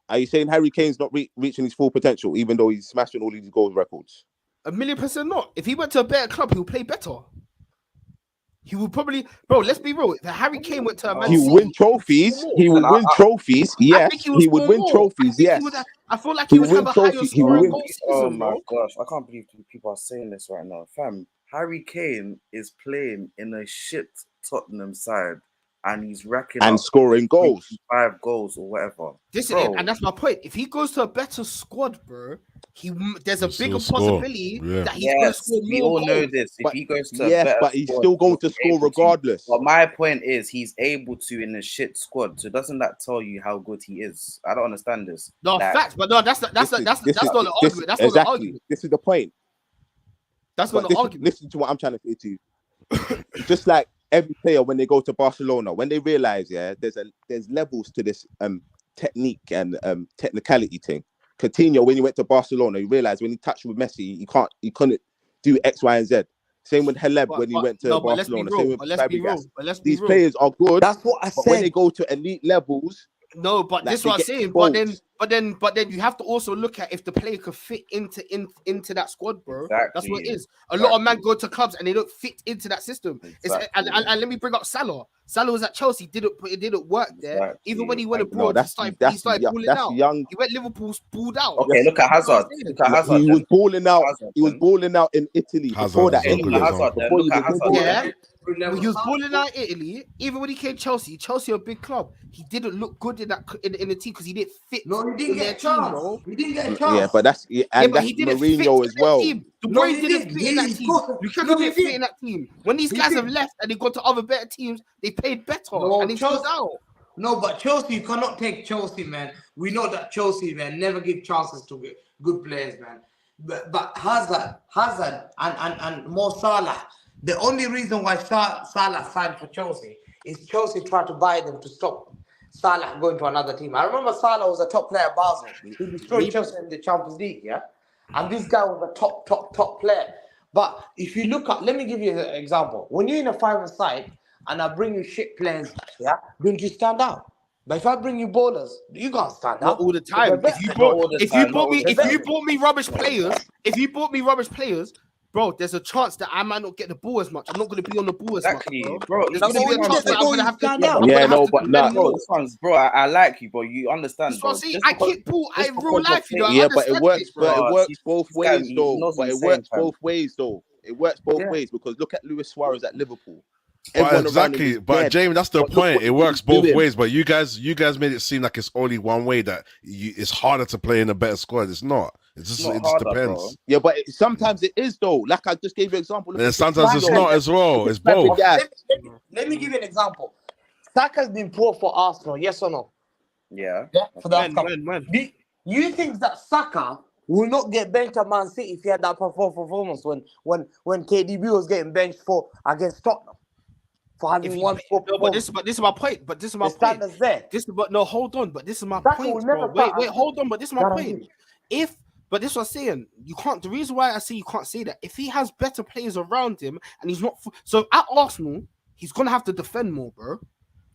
Are you saying Harry Kane's not reaching his full potential, even though he's smashing all these goals records? 1,000,000% not. If he went to a better club, he'll play better. He would probably, bro. Let's be real. If Harry Kane went to a Man City, he would win trophies. He would win trophies. Yes, he would win trophies. Yes, I feel like he would have a higher scoring goal season, oh bro. my gosh, I can't believe people are saying this right now, fam. Harry Kane is playing in a shit Tottenham side, and he's racking up scoring goals, 5 goals or whatever. And that's my point. If he goes to a better squad, bro, there's a bigger possibility that he's going to score more. We all know goals. this. If he goes to a better but he's squad, still going to score regardless. But my point is, he's able to in a shit squad. So doesn't that tell you how good he is? I don't understand this. No facts, but no, that's not the argument. That's not the argument. This is the point. That's not the argument. Listen to what I'm trying to say to you. Just like every player when they go to Barcelona, when they realize, there's levels to this technique and technicality thing. Coutinho, when he went to Barcelona, he realized when he touched with Messi, he couldn't do X, Y, and Z. Same with Hleb when he went to Barcelona. Same with Fabregas. These players are good. That's what I said. But when they go to elite levels, no, but this is what I'm saying. But then you have to also look at if the player could fit into that squad, bro. Exactly. That's what it is. A lot of men go to clubs and they don't fit into that system. Exactly. And let me bring up Salah. Salah was at Chelsea, it didn't work there. Exactly. Even when he went abroad, he started balling out. He went Liverpool, balled out. Okay, look at Hazard. He was balling out. He was balling out in Italy before that. He was balling out in Italy. Even when he came Chelsea a big club, he didn't look good in the team because he didn't fit. No, he didn't get a chance. He didn't get a chance. Yeah, but that's Mourinho as well. De Bruyne didn't fit in that team. Lukaku didn't fit in that team. When these guys have left and they go to other better teams, they played better and they stood out. No, but Chelsea, you cannot take Chelsea, man. We know that Chelsea, man, never give chances to good players, man. But Hazard and Mo Salah, the only reason why Salah signed for Chelsea is Chelsea tried to buy them to stop Salah going to another team. I remember Salah was a top player at Basel. He destroyed Chelsea in the Champions League, yeah? And this guy was a top player. But if you look at, let me give you an example. When you're in a 5-a-side and I bring you shit players, yeah, don't you stand out? But if I bring you ballers, you can't stand out. Not all the time. If you bought me rubbish players, bro, there's a chance that I might not get the ball as much. I'm not going to be on the ball as much, bro. There's going to be a chance that I'm going to have to. This one's, bro. I like you, bro. You understand, bro. I kick ball in real life, you know. Yeah, but it works. But it works both ways, though. But it works both ways, though. It works both ways because look at Luis Suarez at Liverpool. Exactly, but Jamie, that's the point. It works both ways. But you guys made it seem like it's only one way. That it's harder to play in a better squad. It's not. It just depends. Bro. Yeah, but sometimes it is though. Like I just gave you an example. And sometimes it's not as well. It's both. Let me give you an example. Saka's been poor for Arsenal. Yes or no? Yeah. For that do you think that Saka will not get benched at Man City if he had that performance when KDB was getting benched against Tottenham? For having one but this is my point. But this is my point. There. Hold on. But this is my point, bro. Wait, hold on. But this is my point. If But this is what I'm saying. You can't. The reason why I say you can't say that, if he has better players around him and he's not so at Arsenal, he's gonna have to defend more, bro.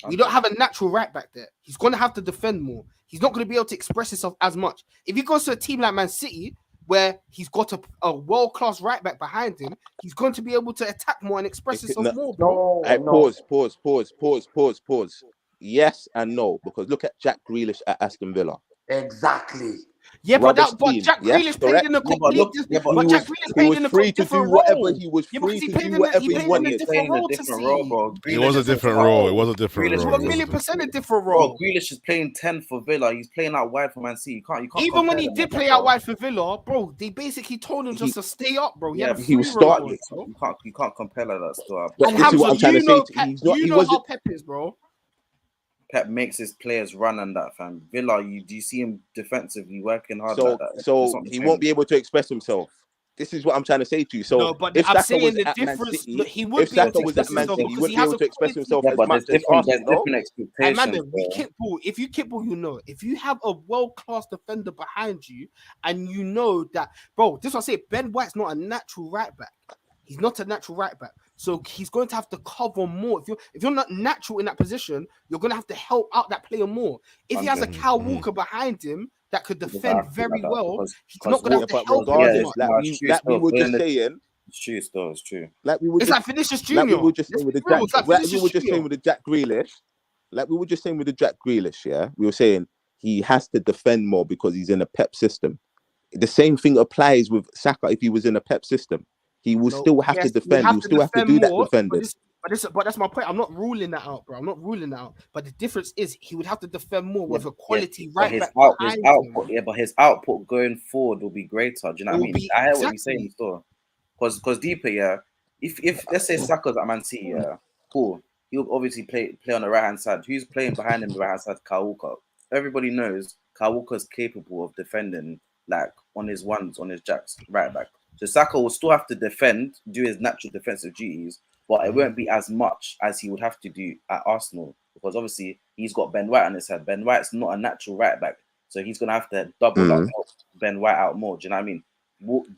We don't have a natural right back there. He's gonna have to defend more. He's not gonna be able to express himself as much. If he goes to a team like Man City, where he's got a world-class right back behind him, he's going to be able to attack more and express himself more, bro. Pause. Yes and no, because look at Jack Grealish at Aston Villa. Exactly. Yeah, but Jack Grealish played in a complete different. Jack Grealish played in a different role. He was free to do whatever he wanted. Different role to see. It was a different role. It was a different role. 1,000,000% a different role. Bro, Grealish is playing 10 for Villa. He's playing out wide for Man City. You can't. Even when he did play out wide for Villa, bro, they basically told him just to stay up, bro. He was starting. You can't compare like that still. And this is what I'm trying to say. You know how Pep is, bro. Pep makes his players run and that, fam. Villa, do you see him defensively working hard so, like that? So he won't be able to express himself. This is what I'm trying to say to you. So no, but if I'm Saka saying was the at Man difference. City, He would if be able Saka to was at Man City, he wouldn't be able to express himself as much as Arsenal. Different expectations. And man, if you Kickball, you know, if you have a world-class defender behind you, and you know that, bro, this is what I say. Ben White's not a natural right back. He's not a natural right back. So he's going to have to cover more. If you're not natural in that position, you're going to have to help out that player more. If he has a Kyle Walker behind him that could defend very well, he's not going to have to help him. Like we were just saying. It's true, still, it's true. Like we were it's like Vinicius Jr. Like we were just saying with the Jack Grealish. Like we were just saying with the Jack Grealish, yeah? We were saying he has to defend more because he's in a Pep system. The same thing applies with Saka if he was in a Pep system. He will still have to defend. He will still have to do that defending. But that's my point. I'm not ruling that out, bro. I'm not ruling that out. But the difference is he would have to defend more with a quality right back. But his output going forward will be greater. Do you know what I mean? I hear what you're saying, still. Because deeper, yeah. If let's say Saka's at Man City, yeah, cool. He'll obviously play on the right hand side. Who's playing behind him? The right hand side, Kyle Walker. Everybody knows Kyle Walker's capable of defending like on his ones, on his jacks, right back. So Saka will still have to defend, do his natural defensive duties, but it won't be as much as he would have to do at Arsenal because obviously he's got Ben White on his head. Ben White's not a natural right back, so he's gonna have to double up, help Ben White out more. Do you know what I mean?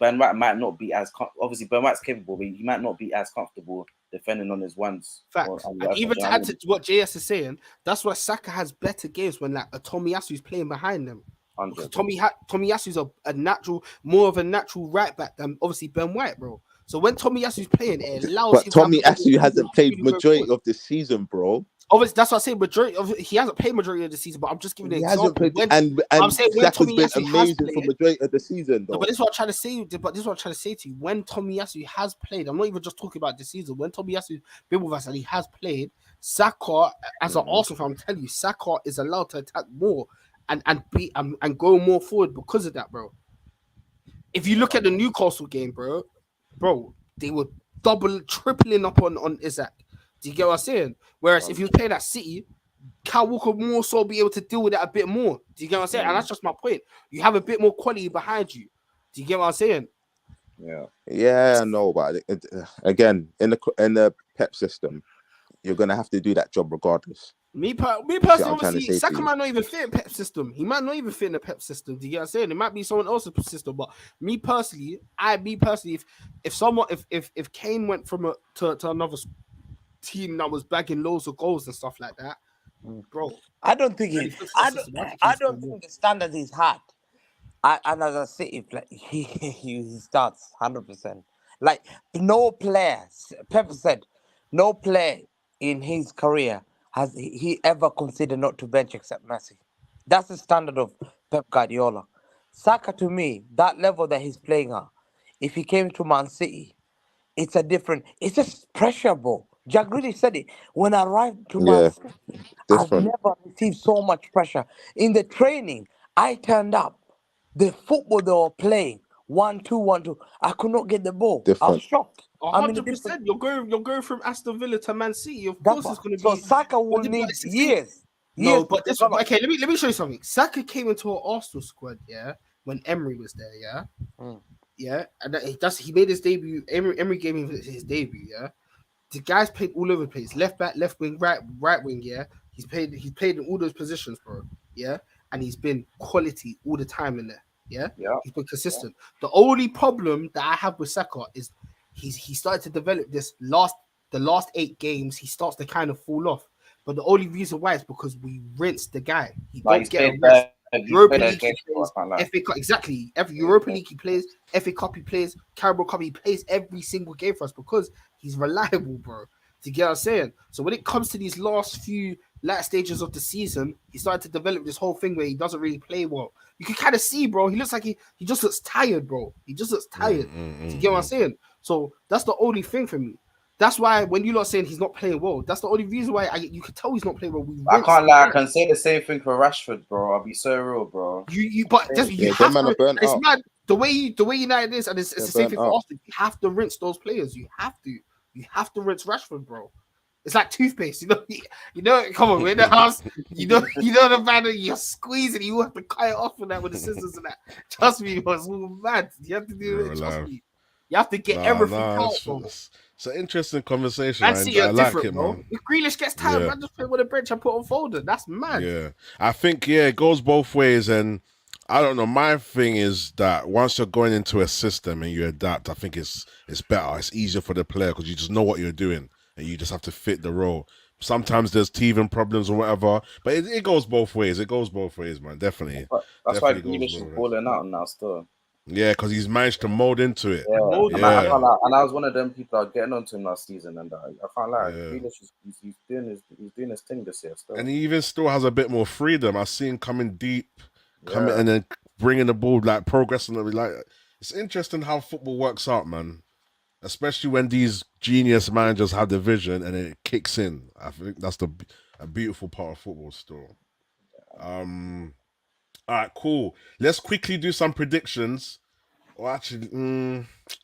Ben White might not be as obviously Ben White's capable, but he might not be as comfortable defending on his ones. Facts. And even to add to what JS is saying, that's why Saka has better games when like a Tomiyasu is playing behind them. Tomiyasu's a natural, more of a natural right back than obviously Ben White, bro. So when Tomiyasu's playing, it allows him. But Tomiyasu hasn't played majority of the season, bro. Obviously, that's what I say. He hasn't played majority of the season, but I'm just giving an example. And I'm saying Saka's been amazing for majority of the season, though. No, but this is what I'm trying to say. But this is what I'm trying to say to you. When Tomiyasu has played, I'm not even just talking about this season. When Tomiyasu's been with us and he has played, Saka, as an Arsenal fan, I'm telling you, Saka is allowed to attack more and go more forward because of that, bro. If you look at the Newcastle game, bro, they were tripling up on Isaac. Do you get what I'm saying? Whereas if you play that City, Kyle Walker more so be able to deal with that a bit more. Do you get what I'm saying? And that's just my point. You have a bit more quality behind you. Do you get what I'm saying? Yeah, I know, but again, in the Pep system, you're gonna have to do that job regardless. Me personally, obviously, Saka might not even fit in Pep system. He might not even fit in the Pep system. Do you get what I'm saying? It might be someone else's system. But me personally, if Kane went from to another team that was bagging loads of goals and stuff like that, bro. I don't think think the standard is hard. And as a City player, he starts 100%. Like no player, Pep said, no player in his career has he ever considered not to bench except Messi. That's the standard of Pep Guardiola. Saka, to me, that level that he's playing at, if he came to Man City, it's just pressure, bro. Jack Grealish said it. When I arrived to Man City, I've never received so much pressure. In the training, I turned up. The football they were playing, 1-2, 1-2. I could not get the ball. I was shocked. 100%. You're going from Aston Villa to Man City. Of course, it's going to be. So Saka will need years. No, but okay. Let me show you something. Saka came into an Arsenal squad, when Emery was there, and he made his debut. Emery gave him his debut, The guy's played all over the place. Left back, left wing, right wing, He's played in all those positions, bro, and he's been quality all the time in there. Yeah, he's been consistent. The only problem that I have with Saka is he started to develop the last 8 games. He starts to kind of fall off. But the only reason why is because we rinsed the guy. He don't get a rest. Europa League he plays, FA Cup exactly. Every Europa League he plays, FA Cup he plays, Carabao Cup he plays every single game for us because he's reliable, bro. Do you get what I'm saying? So when it comes to these last few latter stages of the season, he started to develop this whole thing where he doesn't really play well. You can kind of see, bro. He looks like he just looks tired, bro. He just looks tired. Do you get what I'm saying? So that's the only thing for me. That's why when you're not saying he's not playing well, that's the only reason why you can tell he's not playing well. I can't lie. I can say the same thing for Rashford, bro. I'll be so real, bro. You have to. It's mad the way United is, and it's the same thing for Austin. You have to rinse those players. You have to rinse Rashford, bro. It's like toothpaste, you know. Come on, we're in the house. You know the man that you're squeezing. You have to cut it off with that with the scissors and that. Trust me, bro, it's all mad. You have to do it. Trust me. You have to get everything out, bro. It's an interesting conversation. I like it, bro. If Grealish gets tired, man, just put him on the bench and put on Foden. That's mad. Yeah, I think it goes both ways, and I don't know. My thing is that once you're going into a system and you adapt, I think it's better. It's easier for the player because you just know what you're doing and you just have to fit the role. Sometimes there's teething problems or whatever, but it goes both ways. It goes both ways, man. Definitely. That's why Grealish is balling out now still. Yeah, because he's managed to mold into it. Yeah. And I was one of them people that are getting onto him last season, and I can't lie. He's doing his thing this year still. And he even still has a bit more freedom. I see him coming deep, and then bringing the ball, like progressing. Like it's interesting how football works out, man. Especially when these genius managers have the vision and it kicks in. I think that's a beautiful part of football still. All right, cool. Let's quickly do some predictions. Or actually,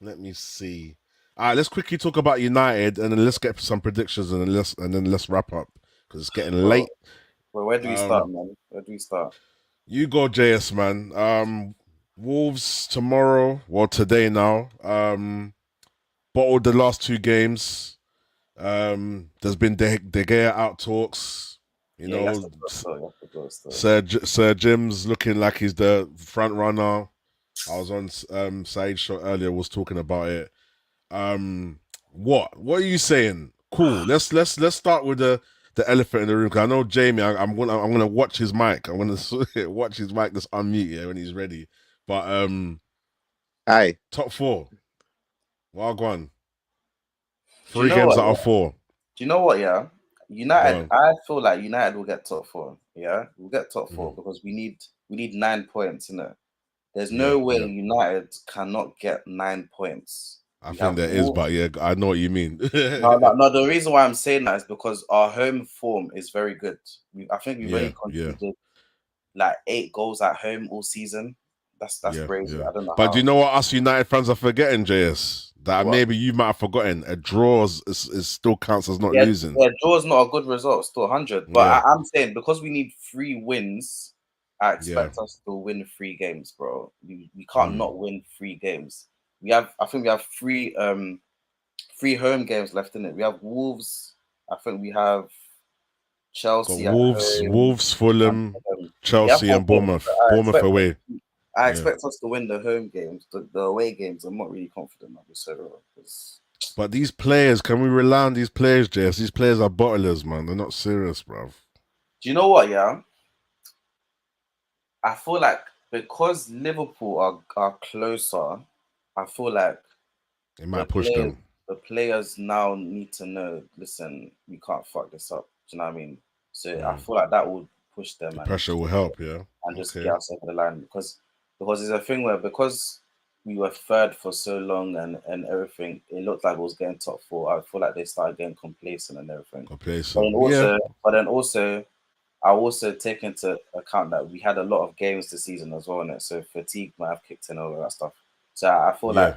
let me see. All right, let's quickly talk about United, and then let's get some predictions, and then let's wrap up because it's getting late. Well, where do we start, man? Where do we start? You go, JS, man. Wolves tomorrow. Well, today now. Bottled the last 2 games. There's been De Gea out talks. You know, Sir Jim's looking like he's the front runner. I was on Said's show earlier, was talking about it. What are you saying? Cool. Let's start with the elephant in the room. Cause I know Jamie. I'm gonna watch his mic. I'm gonna watch his mic. Just unmute when he's ready. But aye, top 4. Well, go on. 3 games out of 4. Do you know what? Yeah. United, I feel like United will get top 4. Yeah, we'll get top 4 because we need 9 points in it. There's no way United cannot get 9 points. I think there is, but yeah, I know what you mean. no, the reason why I'm saying that is because our home form is very good. I think we've already contributed like 8 goals at home all season. That's crazy. Yeah. I don't know. But do you know what us United fans are forgetting, JS? That maybe you might have forgotten. A draw is still counts as not losing. Yeah, draw is not a good result, still 100. But I'm saying because we need 3 wins, I expect us to win 3 games, bro. We can't not win 3 games. I think we have 3 home games left in it. We have Wolves. I think we have Chelsea. Wolves, Fulham, Chelsea, and Bournemouth. Bournemouth away. I expect us to win the home games. The away games, I'm not really confident of this. But these players, can we rely on these players, Jess? These players are bottlers, man. They're not serious, bro. Do you know what, yeah? I feel like because Liverpool are closer, I feel like it might push them. The players now need to know, listen, we can't fuck this up. Do you know what I mean? So I feel like that will push them. The pressure will help, yeah. And just get us over the line because it's a thing where because we were 3rd for so long and everything, it looked like it was getting top 4. I feel like they started getting complacent and everything. But then also, I also take into account that we had a lot of games this season as well, innit? So fatigue might have kicked in, all of that stuff. So I feel like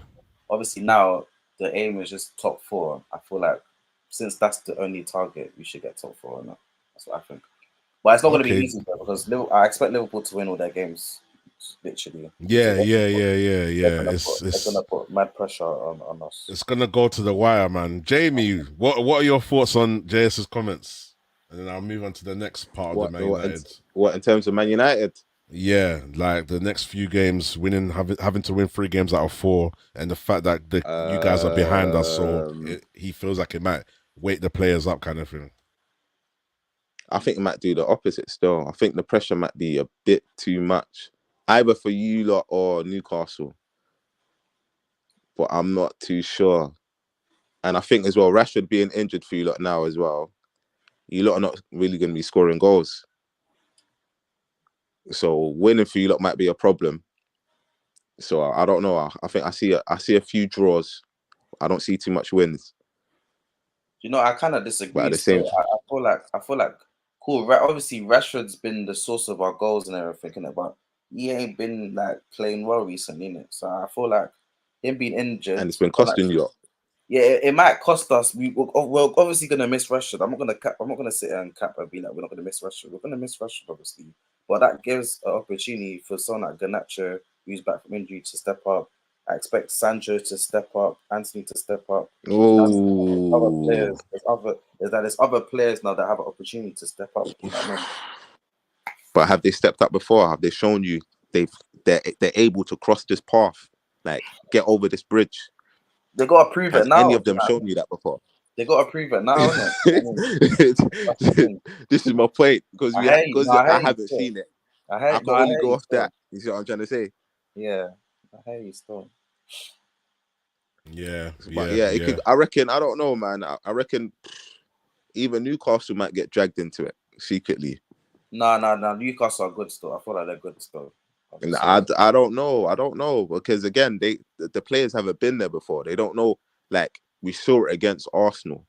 obviously now the aim is just top 4. I feel like since that's the only target, we should get top 4. Innit? That's what I think. But it's not going to be easy though, because I expect Liverpool to win all their games. Literally. Yeah. They're gonna put mad pressure on us. It's gonna go to the wire, man. Jamie, what are your thoughts on JS's comments? And then I'll move on to the next part of the Man United. What in terms of Man United? Yeah, like the next few games, having to win 3 games out of 4, and the fact that you guys are behind us, so he feels like it might wake the players up, kind of thing. I think it might do the opposite still. I think the pressure might be a bit too much, either for you lot or Newcastle. But I'm not too sure. And I think as well, Rashford being injured for you lot now as well, you lot are not really going to be scoring goals. So winning for you lot might be a problem. So I don't know. I think I see a few draws. I don't see too much wins. You know, I kind of disagree. But at the same time, I feel like cool. Obviously, Rashford's been the source of our goals and everything, but he ain't been like playing well recently, innit? So I feel like him being injured, and it's been costing you. Yeah, it might cost us. We're obviously gonna miss Rashford. I'm not gonna sit here and cap and be like we're not gonna miss Rashford. We're gonna miss Rashford, obviously, but that gives an opportunity for someone like Garnacho, who's back from injury, to step up. I expect Sancho to step up, Anthony to step up. Oh, There's other players now that have an opportunity to step up. You know what I mean? But have they stepped up before? Have they shown you they're able to cross this path, like get over this bridge? They got to prove it now. Has any of them shown you that before? They got to prove it now, innit? This is my point, because I haven't seen it. I can only go off that. You see what I'm trying to say? Yeah, I hear you still. Yeah, it could. I reckon. I don't know, man. I reckon even Newcastle might get dragged into it secretly. No. Newcastle are good still. I feel like they're good still. I don't know because again, the players haven't been there before. They don't know. Like we saw it against Arsenal.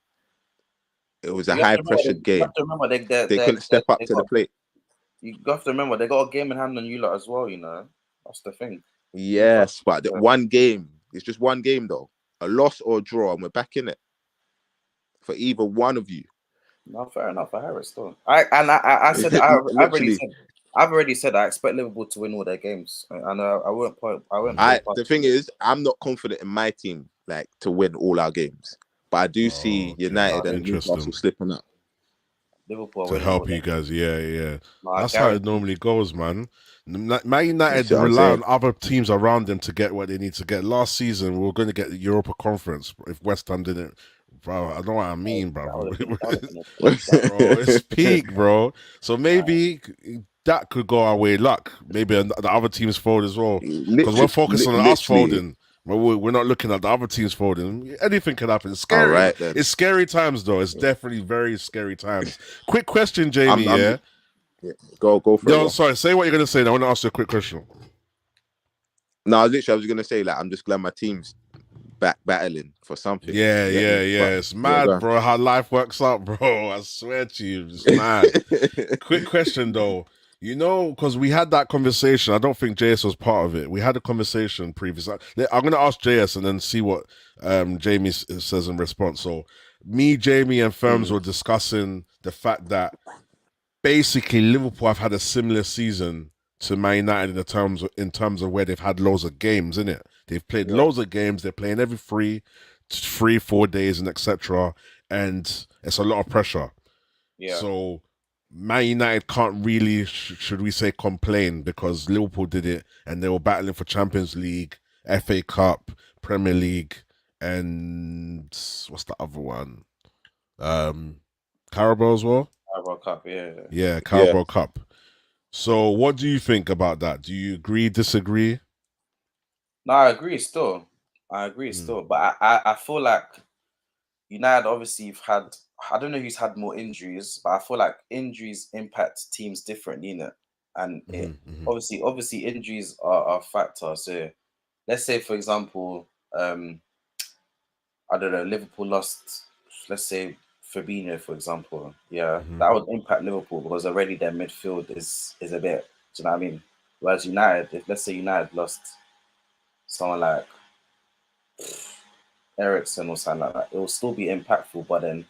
It was a high pressured game. You have to remember they couldn't step up to the plate. You have to remember they got a game in hand on you lot as well. You know, that's the thing. Yes, but one game. It's just one game though. A loss or a draw, and we're back in it for either one of you. No, fair enough. I hear it still. I've already said I expect Liverpool to win all their games, and I won't. The thing is, I'm not confident in my team like to win all our games, but I do see United and Newcastle slipping up. Liverpool to help you guys, yeah. That's how it normally goes, man. Man United rely on other teams around them to get what they need to get. Last season, we were going to get the Europa Conference if West Ham didn't. Bro, I know what I mean, bro. Bro, it's peak, bro. So maybe that could go our way. Luck. Maybe the other teams fold as well. Because we're focused on us folding. We're not looking at the other teams folding. Anything can happen. It's scary. Right, it's scary times, though. It's definitely very scary times. Quick question, Jamie. Go for it. Yo, sorry. Say what you're gonna say. I want to ask you a quick question. No, I was gonna say like I'm just glad my team's back battling for something. Yeah. It's mad, bro. How life works out, bro. I swear to you, it's mad. Quick question though. You know, because we had that conversation. I don't think JS was part of it. We had a conversation previously. I'm going to ask JS and then see what Jamie says in response. So me, Jamie, and Firms were discussing the fact that basically Liverpool have had a similar season to Man United in terms of where they've had loads of games, innit? They've played loads of games. They're playing every 3-4 days and etc. And it's a lot of pressure. Yeah. So Man United can't really, should we say, complain because Liverpool did it and they were battling for Champions League, FA Cup, Premier League, and what's the other one? Carabao as well? Carabao Cup, yeah. Yeah, Carabao Cup. So what do you think about that? Do you agree, disagree? No, I agree still. But I feel like United obviously have had, I don't know who's had more injuries, but I feel like injuries impact teams differently, innit? And obviously injuries are a factor. So let's say, for example, I don't know, Liverpool lost, let's say, Fabinho, for example. Yeah, that would impact Liverpool because already their midfield is a bit, do you know what I mean? Whereas United, let's say United lost someone like Ericsson or something like that, it will still be impactful, but then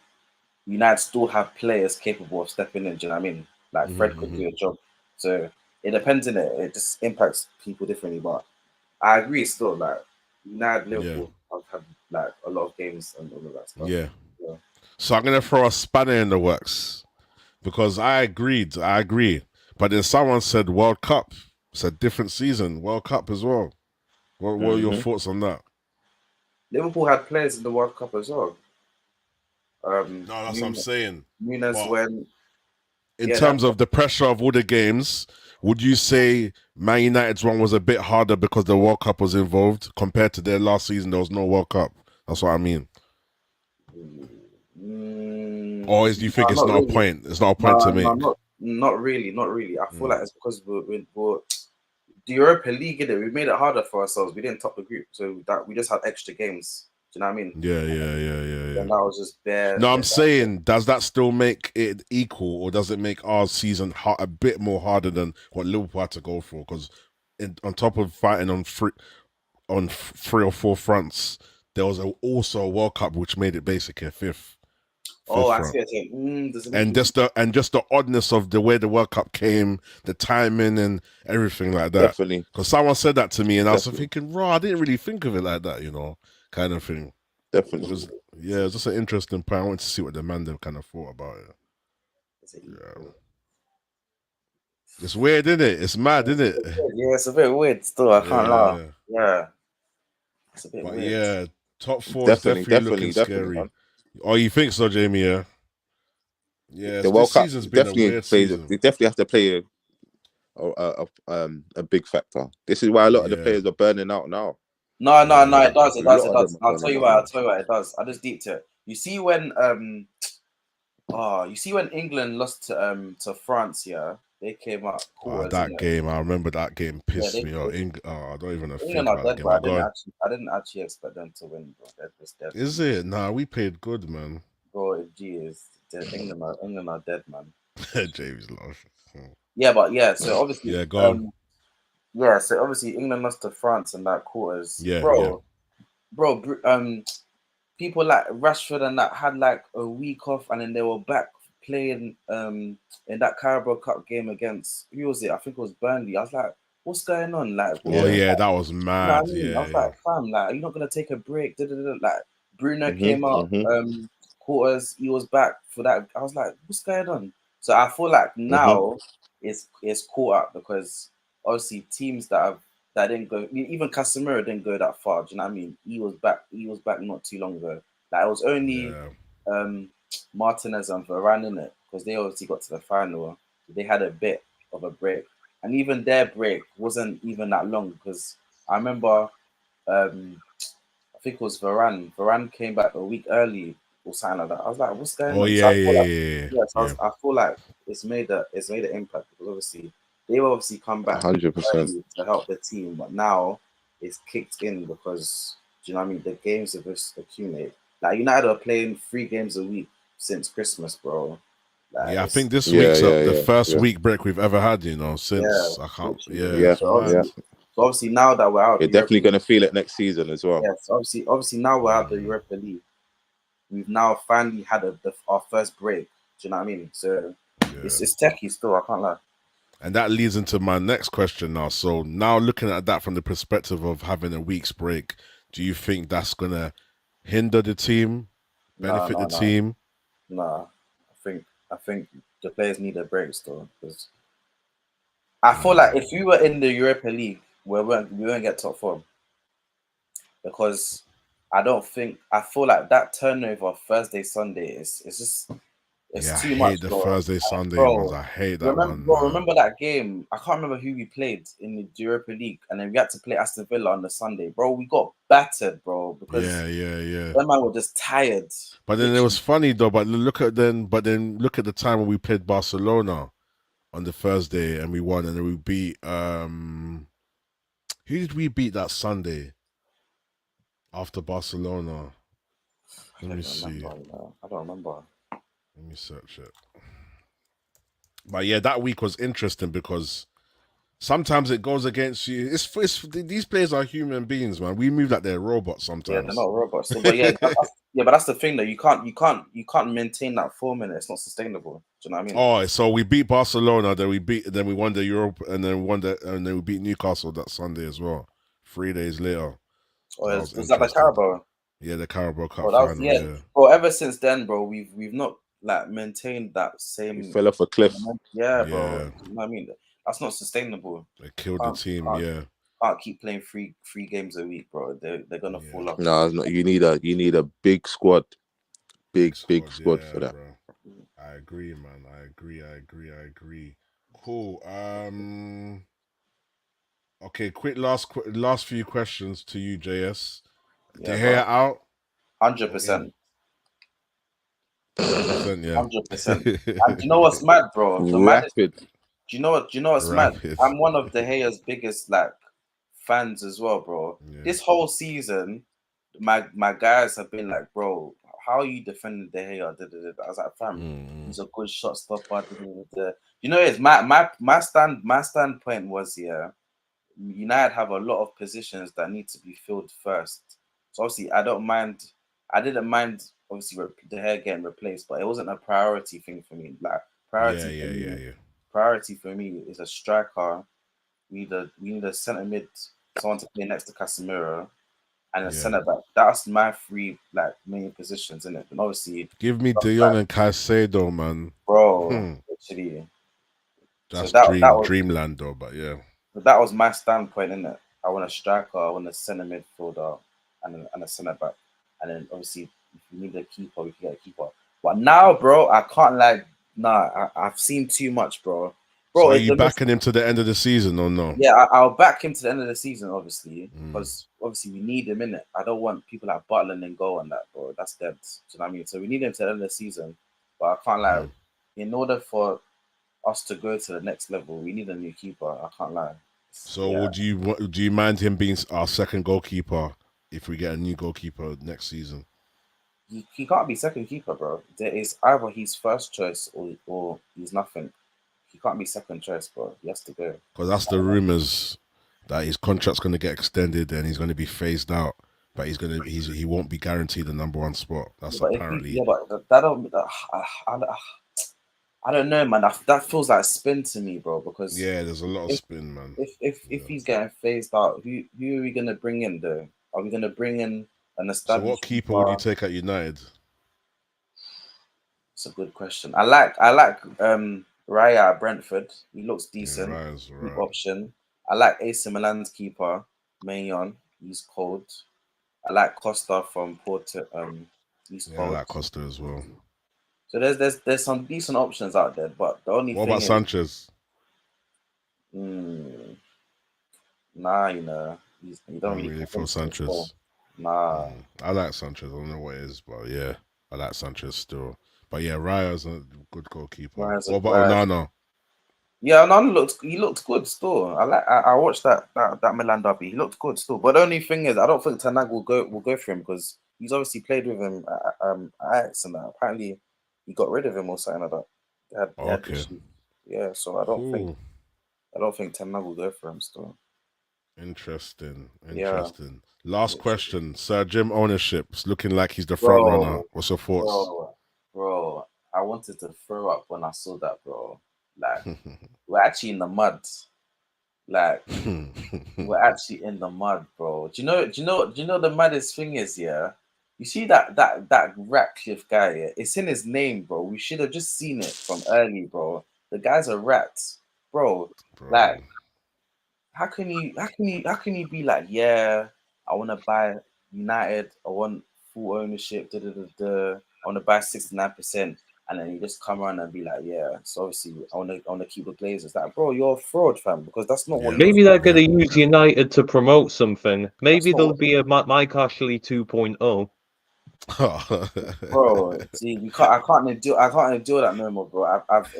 United still have players capable of stepping in, do you know what I mean? Like Fred could do a job. So it depends in it. It just impacts people differently. But I agree still, like United, Liverpool have had like a lot of games and all of that stuff. Yeah. So I'm gonna throw a spanner in the works because I agree. But then someone said World Cup. It's a different season. World Cup as well. What are your thoughts on that? Liverpool had players in the World Cup as well. No, that's what I'm saying. Nunes when. In terms of the pressure of all the games, would you say Man United's one was a bit harder because the World Cup was involved compared to their last season? There was no World Cup. That's what I mean. Or do you think it's not really a point? It's not a point to make. Not really. I feel like it's because we're the Europa League. We made it harder for ourselves. We didn't top the group, so that we just had extra games. Do you know what I mean? Yeah. And that was just bare. No, I'm saying, does that still make it equal, or does it make our season a bit more harder than what Liverpool had to go for? Because on top of fighting on three or four fronts, there was also a World Cup which made it basically a fifth. I see what you're saying. And just the oddness of the way the World Cup came, the timing and everything like that. Definitely. Because someone said that to me, and I was thinking, I didn't really think of it like that, kind of thing. Definitely. It was just an interesting point. I wanted to see what the man them kind of thought about it. Yeah. It's weird, isn't it? It's mad, isn't it? Yeah, it's a bit weird still. I can't lie. Yeah. It's a bit weird. Yeah, top four is definitely looking scary. Man. Oh, you think so, Jamie? Yeah, the World Cup season's been a weird season. They definitely have to play a big factor. This is why a lot of the players are burning out now. No, it does. I'll tell you why it does. I just deeped it. You see when England lost to France, they came up. That game, I remember that game pissed me off. I don't even know. England are dead, bro. I didn't actually expect them to win, bro. Is it? Nah, we played good, man. Bro, England are dead, man. James lost. So obviously, go on. So obviously England lost to France in that quarters. Bro, people like Rashford and that had like a week off, and then they were back playing in that Carabao Cup game against, who was it? I think it was Burnley. I was like, what's going on? Like, that was mad. You know I was like, fam, like, you're not gonna take a break. Like, Bruno came out quarters. He was back for that. I was like, what's going on? So I feel like now it's caught up, because obviously teams that didn't go, even Casemiro didn't go that far. Do you know what I mean? He was back not too long ago. Like, it was only Martinez and Varane in it, because they obviously got to the final. They had a bit of a break, and even their break wasn't even that long, because I remember I think it was Varane. Varane came back a week early or something like that. I was like, what's going on? I feel like it's made an impact, because obviously they've obviously come back 100% to help the team, but now it's kicked in, because, do you know what I mean? The games have just accumulated. Like, United are playing 3 games a week since Christmas, bro. Like, I think this week's the first week break we've ever had, since I can't. So obviously now that we're out, you're definitely going to feel it next season as well. Yes, obviously now we're out the Europa League. We've now finally had our first break. Do you know what I mean? So it's techie still. I can't lie. And that leads into my next question now. So now, looking at that from the perspective of having a week's break, do you think that's gonna hinder the team, benefit the team? Nah, I think the players need a break still, because I feel like if we were in the Europa League, we won't get top 4, because I feel like that turnover Thursday, Sunday is just. It's too much. I hate the Thursday, Sunday ones. I hate that one. Remember that game? I can't remember who we played in the Europa League, and then we had to play Aston Villa on the Sunday. Bro, we got battered, bro, because that man were just tired. But then it was funny though. But look at the time when we played Barcelona on the Thursday and we won, and then we beat who did we beat that Sunday after Barcelona? Let me see. I don't remember. Let me search it. But yeah, that week was interesting, because sometimes it goes against you. It's these players are human beings, man. We move like they're robots sometimes. Yeah, they're not robots. So, but but that's the thing, though. You can't maintain that 4 minutes. It's not sustainable. Do you know what I mean? Oh, so we beat Barcelona, then we won the Europe, and then we beat Newcastle that Sunday as well. 3 days later. Oh, is that the Carabao? Yeah, the Carabao Cup final. Bro, ever since then, bro, we've not like maintain that same. He fell off a cliff. Yeah, bro. You know what I mean? That's not sustainable. They killed the team. Can't keep playing three games a week, bro. They're gonna fall off. No, you need a big squad, big squad for that. Bro. I agree, man. I agree. Cool. Okay, quick last few questions to you, JS. De Gea out? 100%. 100%, yeah. 100%. And do you know what's mad, bro? Rapid. Do you know what's mad? I'm one of De Gea's biggest fans as well, bro. Yeah. This whole season, my guys have been like, bro, how are you defending De Gea? I was like, fam, he's a good shot stopper. You know, it's my standpoint was, yeah, United have a lot of positions that need to be filled first. So obviously, I didn't mind obviously De Gea getting replaced, but it wasn't a priority thing for me. Like priority for me is a striker. We need a centre mid, someone to play next to Casemiro, and a centre back. That's my three main positions in it. And obviously, give me De Jong and Caicedo, man, bro. Actually, that's dreamland, though. But yeah, that was my standpoint in it. I want a striker, I want a centre midfielder, and a centre back. And then obviously, if you need a keeper, we can get a keeper. But now, bro, I can't I've seen too much, bro. So are you backing him to the end of the season or no? Yeah, I'll back him to the end of the season, obviously, because obviously we need him in it. I don't want people like Butler and go on that, bro. That's dead. Do you know what I mean? So we need him to the end of the season. But I can't in order for us to go to the next level, we need a new keeper. I can't lie. So do you mind him being our second goalkeeper if we get a new goalkeeper next season? He can't be second keeper, bro. There is either he's first choice or he's nothing. He can't be second choice, bro. He has to go. Because that's the rumors that his contract's going to get extended and he's going to be phased out, but he won't be guaranteed the number one spot. That's apparently. I don't know, man. That feels like spin to me, bro. Because there's a lot of spin, man. If he's getting phased out, who are we gonna bring in though? Are we gonna bring in an established? So what keeper would you take at United? It's a good question. I like Raya at Brentford. He looks decent. Good option. I like AC Milan's keeper, Maignan. He's cold. I like Costa from Porto. He's cold. I like Costa as well. So there's some decent options out there, but the only what about Sanchez? Nah, you know, you don't really feel Sanchez. Nah, I like Sanchez. I don't know what it is, but yeah, I like Sanchez still. But yeah, Raya's a good goalkeeper. What about Onana? Yeah, Onana looked good still. I watched that Milan derby. He looked good still. But the only thing is, I don't think Ten Hag will go for him because he's obviously played with him at Ajax and that. Apparently, he got rid of him or something like that. Okay. Yeah, so I don't think Ten Hag will go for him still. Interesting. Yeah. Last question. Sir Jim ownership's looking like he's the front runner. What's your thoughts? Bro, I wanted to throw up when I saw that, bro. Like, we're actually in the mud. Like, we're actually in the mud, bro. Do you know the maddest thing is, yeah? You see that Ratcliffe guy, yeah? It's in his name, bro. We should have just seen it from early, bro. The guy's a rat, bro. Like, how can you be like, yeah, I want to buy United, I want full ownership, I want to buy 69%, and then you just come around and be like, yeah, so obviously I want to keep the Glazers. Like, bro, you're a fraud, fam, because that's not what. Maybe they're going to use United to promote something. Maybe there'll be a Mike Ashley 2.0. Bro, see, I can't endure that no more, bro. I've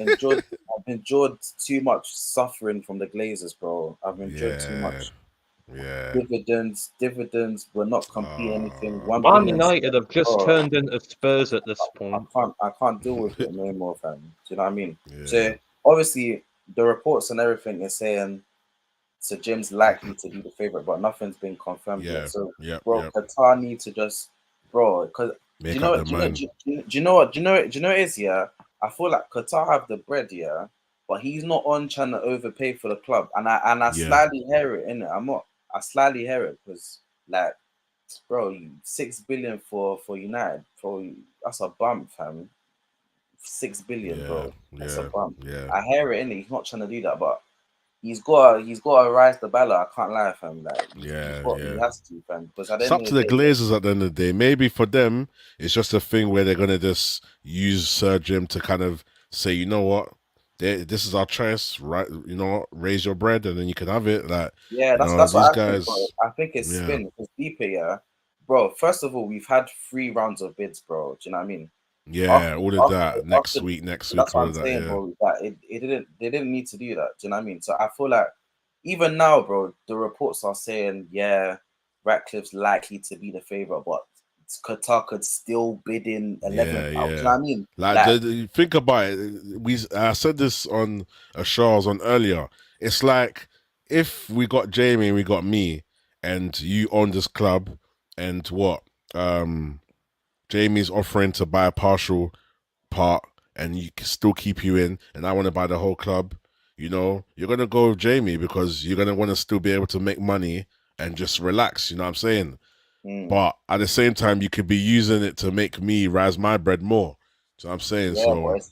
endured too much suffering from the Glazers, bro. I've endured too much. Yeah. Dividends. We're not competing anything. Man United have just turned into Spurs at this point. I can't deal with it no more, fam. Do you know what I mean? Yeah. So obviously the reports and everything is saying Sir Jim's likely to be the favorite, but nothing's been confirmed yet. So Qatar need to just, bro, because do you know what it is? Yeah, I feel like Qatar have the bread, yeah, but he's not on trying to overpay for the club, and I slightly hear it in it. I slightly hear it because, like, bro, $6 billion for United, bro, that's a bump, fam. 6 billion, Yeah, bro. That's a yeah, bump. yeah. I hear it, innit? He's not trying to do that, but he's got to rise the ballot. I can't lie, fam. Like, he has to, fam. Because at the It's end up of to the the day, Glazers at the end of the day. Maybe for them, it's just a thing where they're gonna just use Sir Jim to kind of say, you know what, this is our choice, right? You know, raise your bread and then you can have it. Like, yeah, you know, that's these what I think, bro. guys, I think it's yeah, spin. It's deeper, yeah, bro. First of all, we've had 3 rounds of bids, bro. Do you know what I mean? yeah, all of that next After, week, that's what all I'm of that, saying, yeah, bro. That they didn't need to do that. Do you know what I mean? So I feel like even now, bro, the reports are saying, yeah, Ratcliffe's likely to be the favorite, but Qatar could still bid in 11th out. Do you know what I mean? Like, think about it. I said this on a show I was on earlier. It's like if we got Jamie and we got me, and you own this club, and what? Jamie's offering to buy a partial part, and you can still keep you in, and I want to buy the whole club. You know, you're gonna go with Jamie because you're gonna want to still be able to make money and just relax. You know what I'm saying? But at the same time, you could be using it to make me rise my bread more. So I'm saying, yeah, so but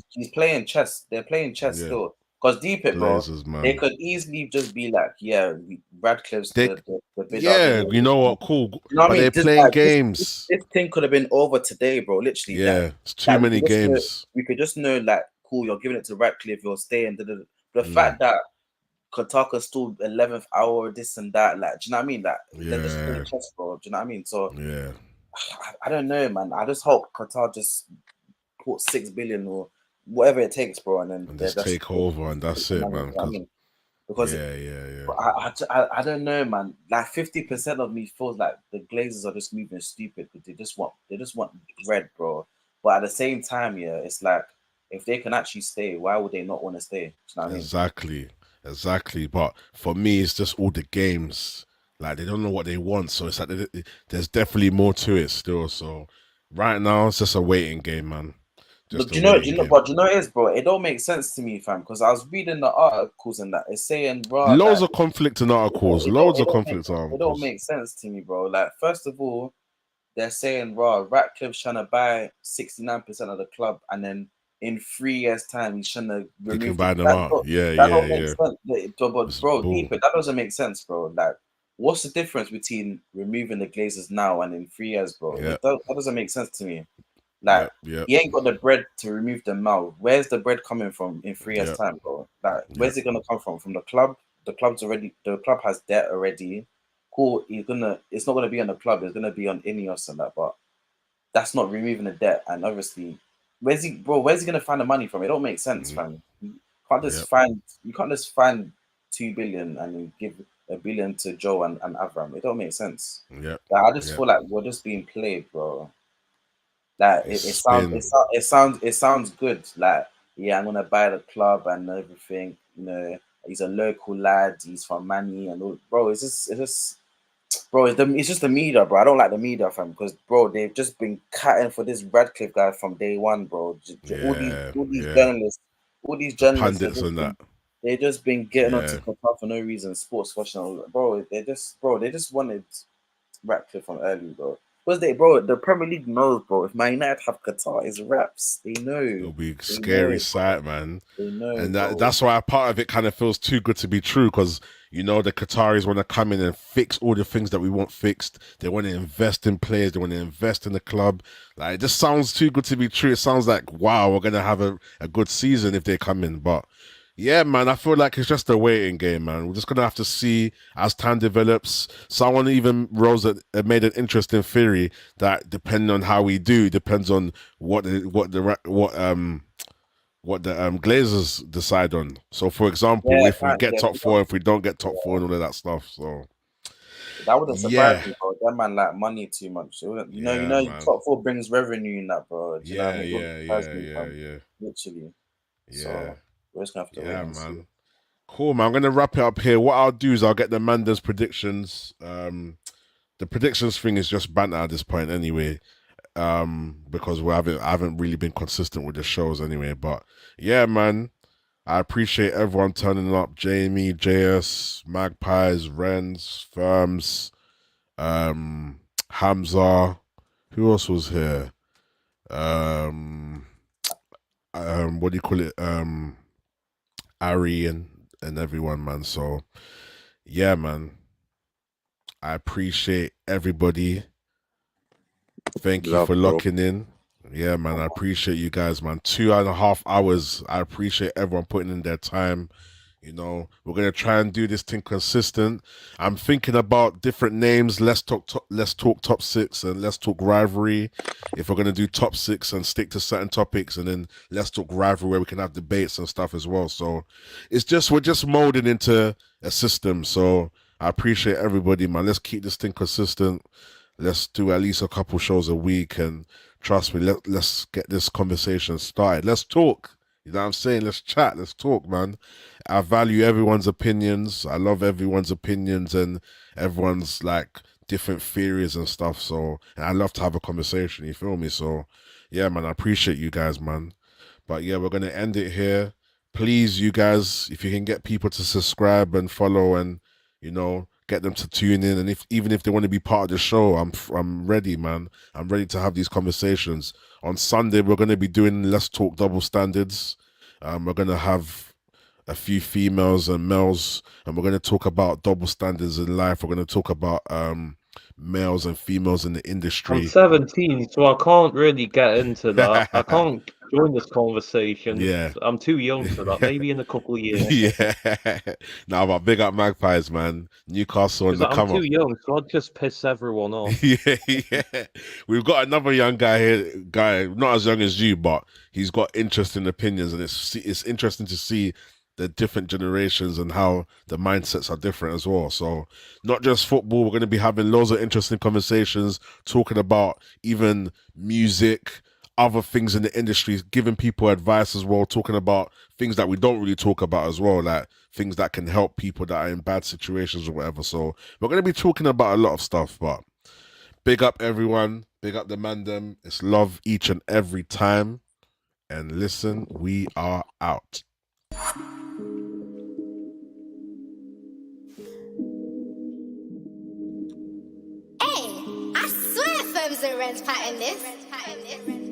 he's playing chess. They're playing chess still. Because deep it, bro, Glazers, man. they could easily just be like, yeah, Radcliffe's the bidder. Yeah, you know what? Cool. You know what But I mean? they're playing games. This thing could have been over today, bro. Literally, yeah, it's too many games. We could just know, like, cool, you're giving it to Radcliffe, you're staying. The fact that Kotaka still 11th hour, this and that, like, do you know what I mean? Like, they're just playing chess, bro. Do you know what I mean? So, I don't know, man. I just hope Qatar just put 6 billion or whatever it takes, bro, and just take over, and that's it, man. Because I don't know, man. Like 50% of me feels like the Glazers are just moving stupid because they just want red, bro. But at the same time, yeah, it's like if they can actually stay, why would they not want to stay? Do you know what I mean? Exactly. But for me, it's just all the games. Like, they don't know what they want, so it's like there's definitely more to it still. So right now, it's just a waiting game, man. But do you know what it is, bro? It don't make sense to me, fam, because I was reading the articles and that it's saying, bro, loads of conflict in articles. Loads of conflict in articles. It don't make sense to me, bro. Like, first of all, they're saying, bro, Ratcliffe's trying to buy 69% of the club, and then in 3 years' time, he's trying to remove. He can buy them out. That don't make sense. But bro, deeper, that doesn't make sense, bro. Like, what's the difference between removing the Glazers now and in 3 years, bro? That doesn't make sense to me. Like, he ain't got the bread to remove them now. Where's the bread coming from in 3 years' time, bro? Like, where's it gonna come from? From the club? The club has debt already. Cool, it's not gonna be on the club, it's gonna be on Ineos and that, but that's not removing the debt. And obviously, where's he gonna find the money from? It don't make sense, fam. You can't just find 2 billion and then give 1 billion to Joe and Avram. It don't make sense. Like, I just feel like we're just being played, bro. Like, it sounds good. Like, yeah, I'm gonna buy the club and everything. You know, he's a local lad. He's from Manny and all. Bro, it's just the media, bro. I don't like the media, fam, because, bro, they've just been cutting for this Radcliffe guy from day one, bro. All these journalists, pundits and that. They've just been getting onto Qatar for no reason. Sports watching, bro. They just wanted Radcliffe from early, bro. Because the Premier League knows, bro. If Man United have Qatar, it's raps. They know. It'll be a scary sight, man. They know, and that's why part of it kind of feels too good to be true, because, you know, the Qataris want to come in and fix all the things that we want fixed. They want to invest in players. They want to invest in the club. Like, it just sounds too good to be true. It sounds like, wow, we're going to have a good season if they come in. But yeah, man, I feel like it's just a waiting game, man. We're just gonna have to see as time develops. Someone even made an interesting theory that depending on how we do, depends on what the Glazers decide on. So, for example, if we get top 4, if we don't get top 4, and all of that stuff. So that wouldn't surprise me, bro. That man like money too much. You know, top 4 brings revenue in that, bro. Do you know what I mean? Yeah. Literally. Yeah. So, we're just gonna have to wait and man. see. Cool, man. I'm gonna wrap it up here. What I'll do is I'll get the Manda's predictions. The predictions thing is just banter at this point anyway. Because I haven't really been consistent with the shows anyway. But yeah, man. I appreciate everyone turning up. Jamie, JS, Magpies, Renz, Firms, Hamza. Who else was here? what do you call it? Arry and everyone, man. So yeah, man. I appreciate everybody. Thank you for locking in. Yeah, man. I appreciate you guys, man. 2.5 hours. I appreciate everyone putting in their time. You know, we're gonna try and do this thing consistent. I'm thinking about different names. Let's talk top six and let's talk rivalry. If we're gonna do top six and stick to certain topics, and then let's talk rivalry where we can have debates and stuff as well. So it's just we're just molding into a system. So I appreciate everybody, man. Let's keep this thing consistent. Let's do at least a couple shows a week, and trust me, let's get this conversation started. Let's talk. You know what I'm saying? Let's chat. Let's talk, man. I value everyone's opinions. I love everyone's opinions and everyone's like different theories and stuff. So, and I love to have a conversation. You feel me? So, yeah, man. I appreciate you guys, man. But yeah, we're gonna end it here. Please, you guys, if you can get people to subscribe and follow, and you know, get them to tune in, and even if they want to be part of the show, I'm ready, man. I'm ready to have these conversations. On Sunday, we're going to be doing Let's Talk Double Standards. We're going to have a few females and males, and we're going to talk about double standards in life. We're going to talk about males and females in the industry. I'm 17, so I can't really get into that. I can't join this conversation. Yeah, I'm too young for that. Maybe in a couple of years. Yeah. Now, but big up Magpies, man. Newcastle on the come up. I'm too young, so I'd just piss everyone off. Yeah. We've got another young guy here, not as young as you, but he's got interesting opinions, and it's interesting to see the different generations and how the mindsets are different as well. So not just football, we're going to be having loads of interesting conversations, talking about even music, other things in the industry, giving people advice as well, talking about things that we don't really talk about as well, like things that can help people that are in bad situations or whatever. So we're going to be talking about a lot of stuff, but big up everyone, big up the mandem. It's love each and every time. And listen, we are out. Hey, I swear firms and rents pattern this.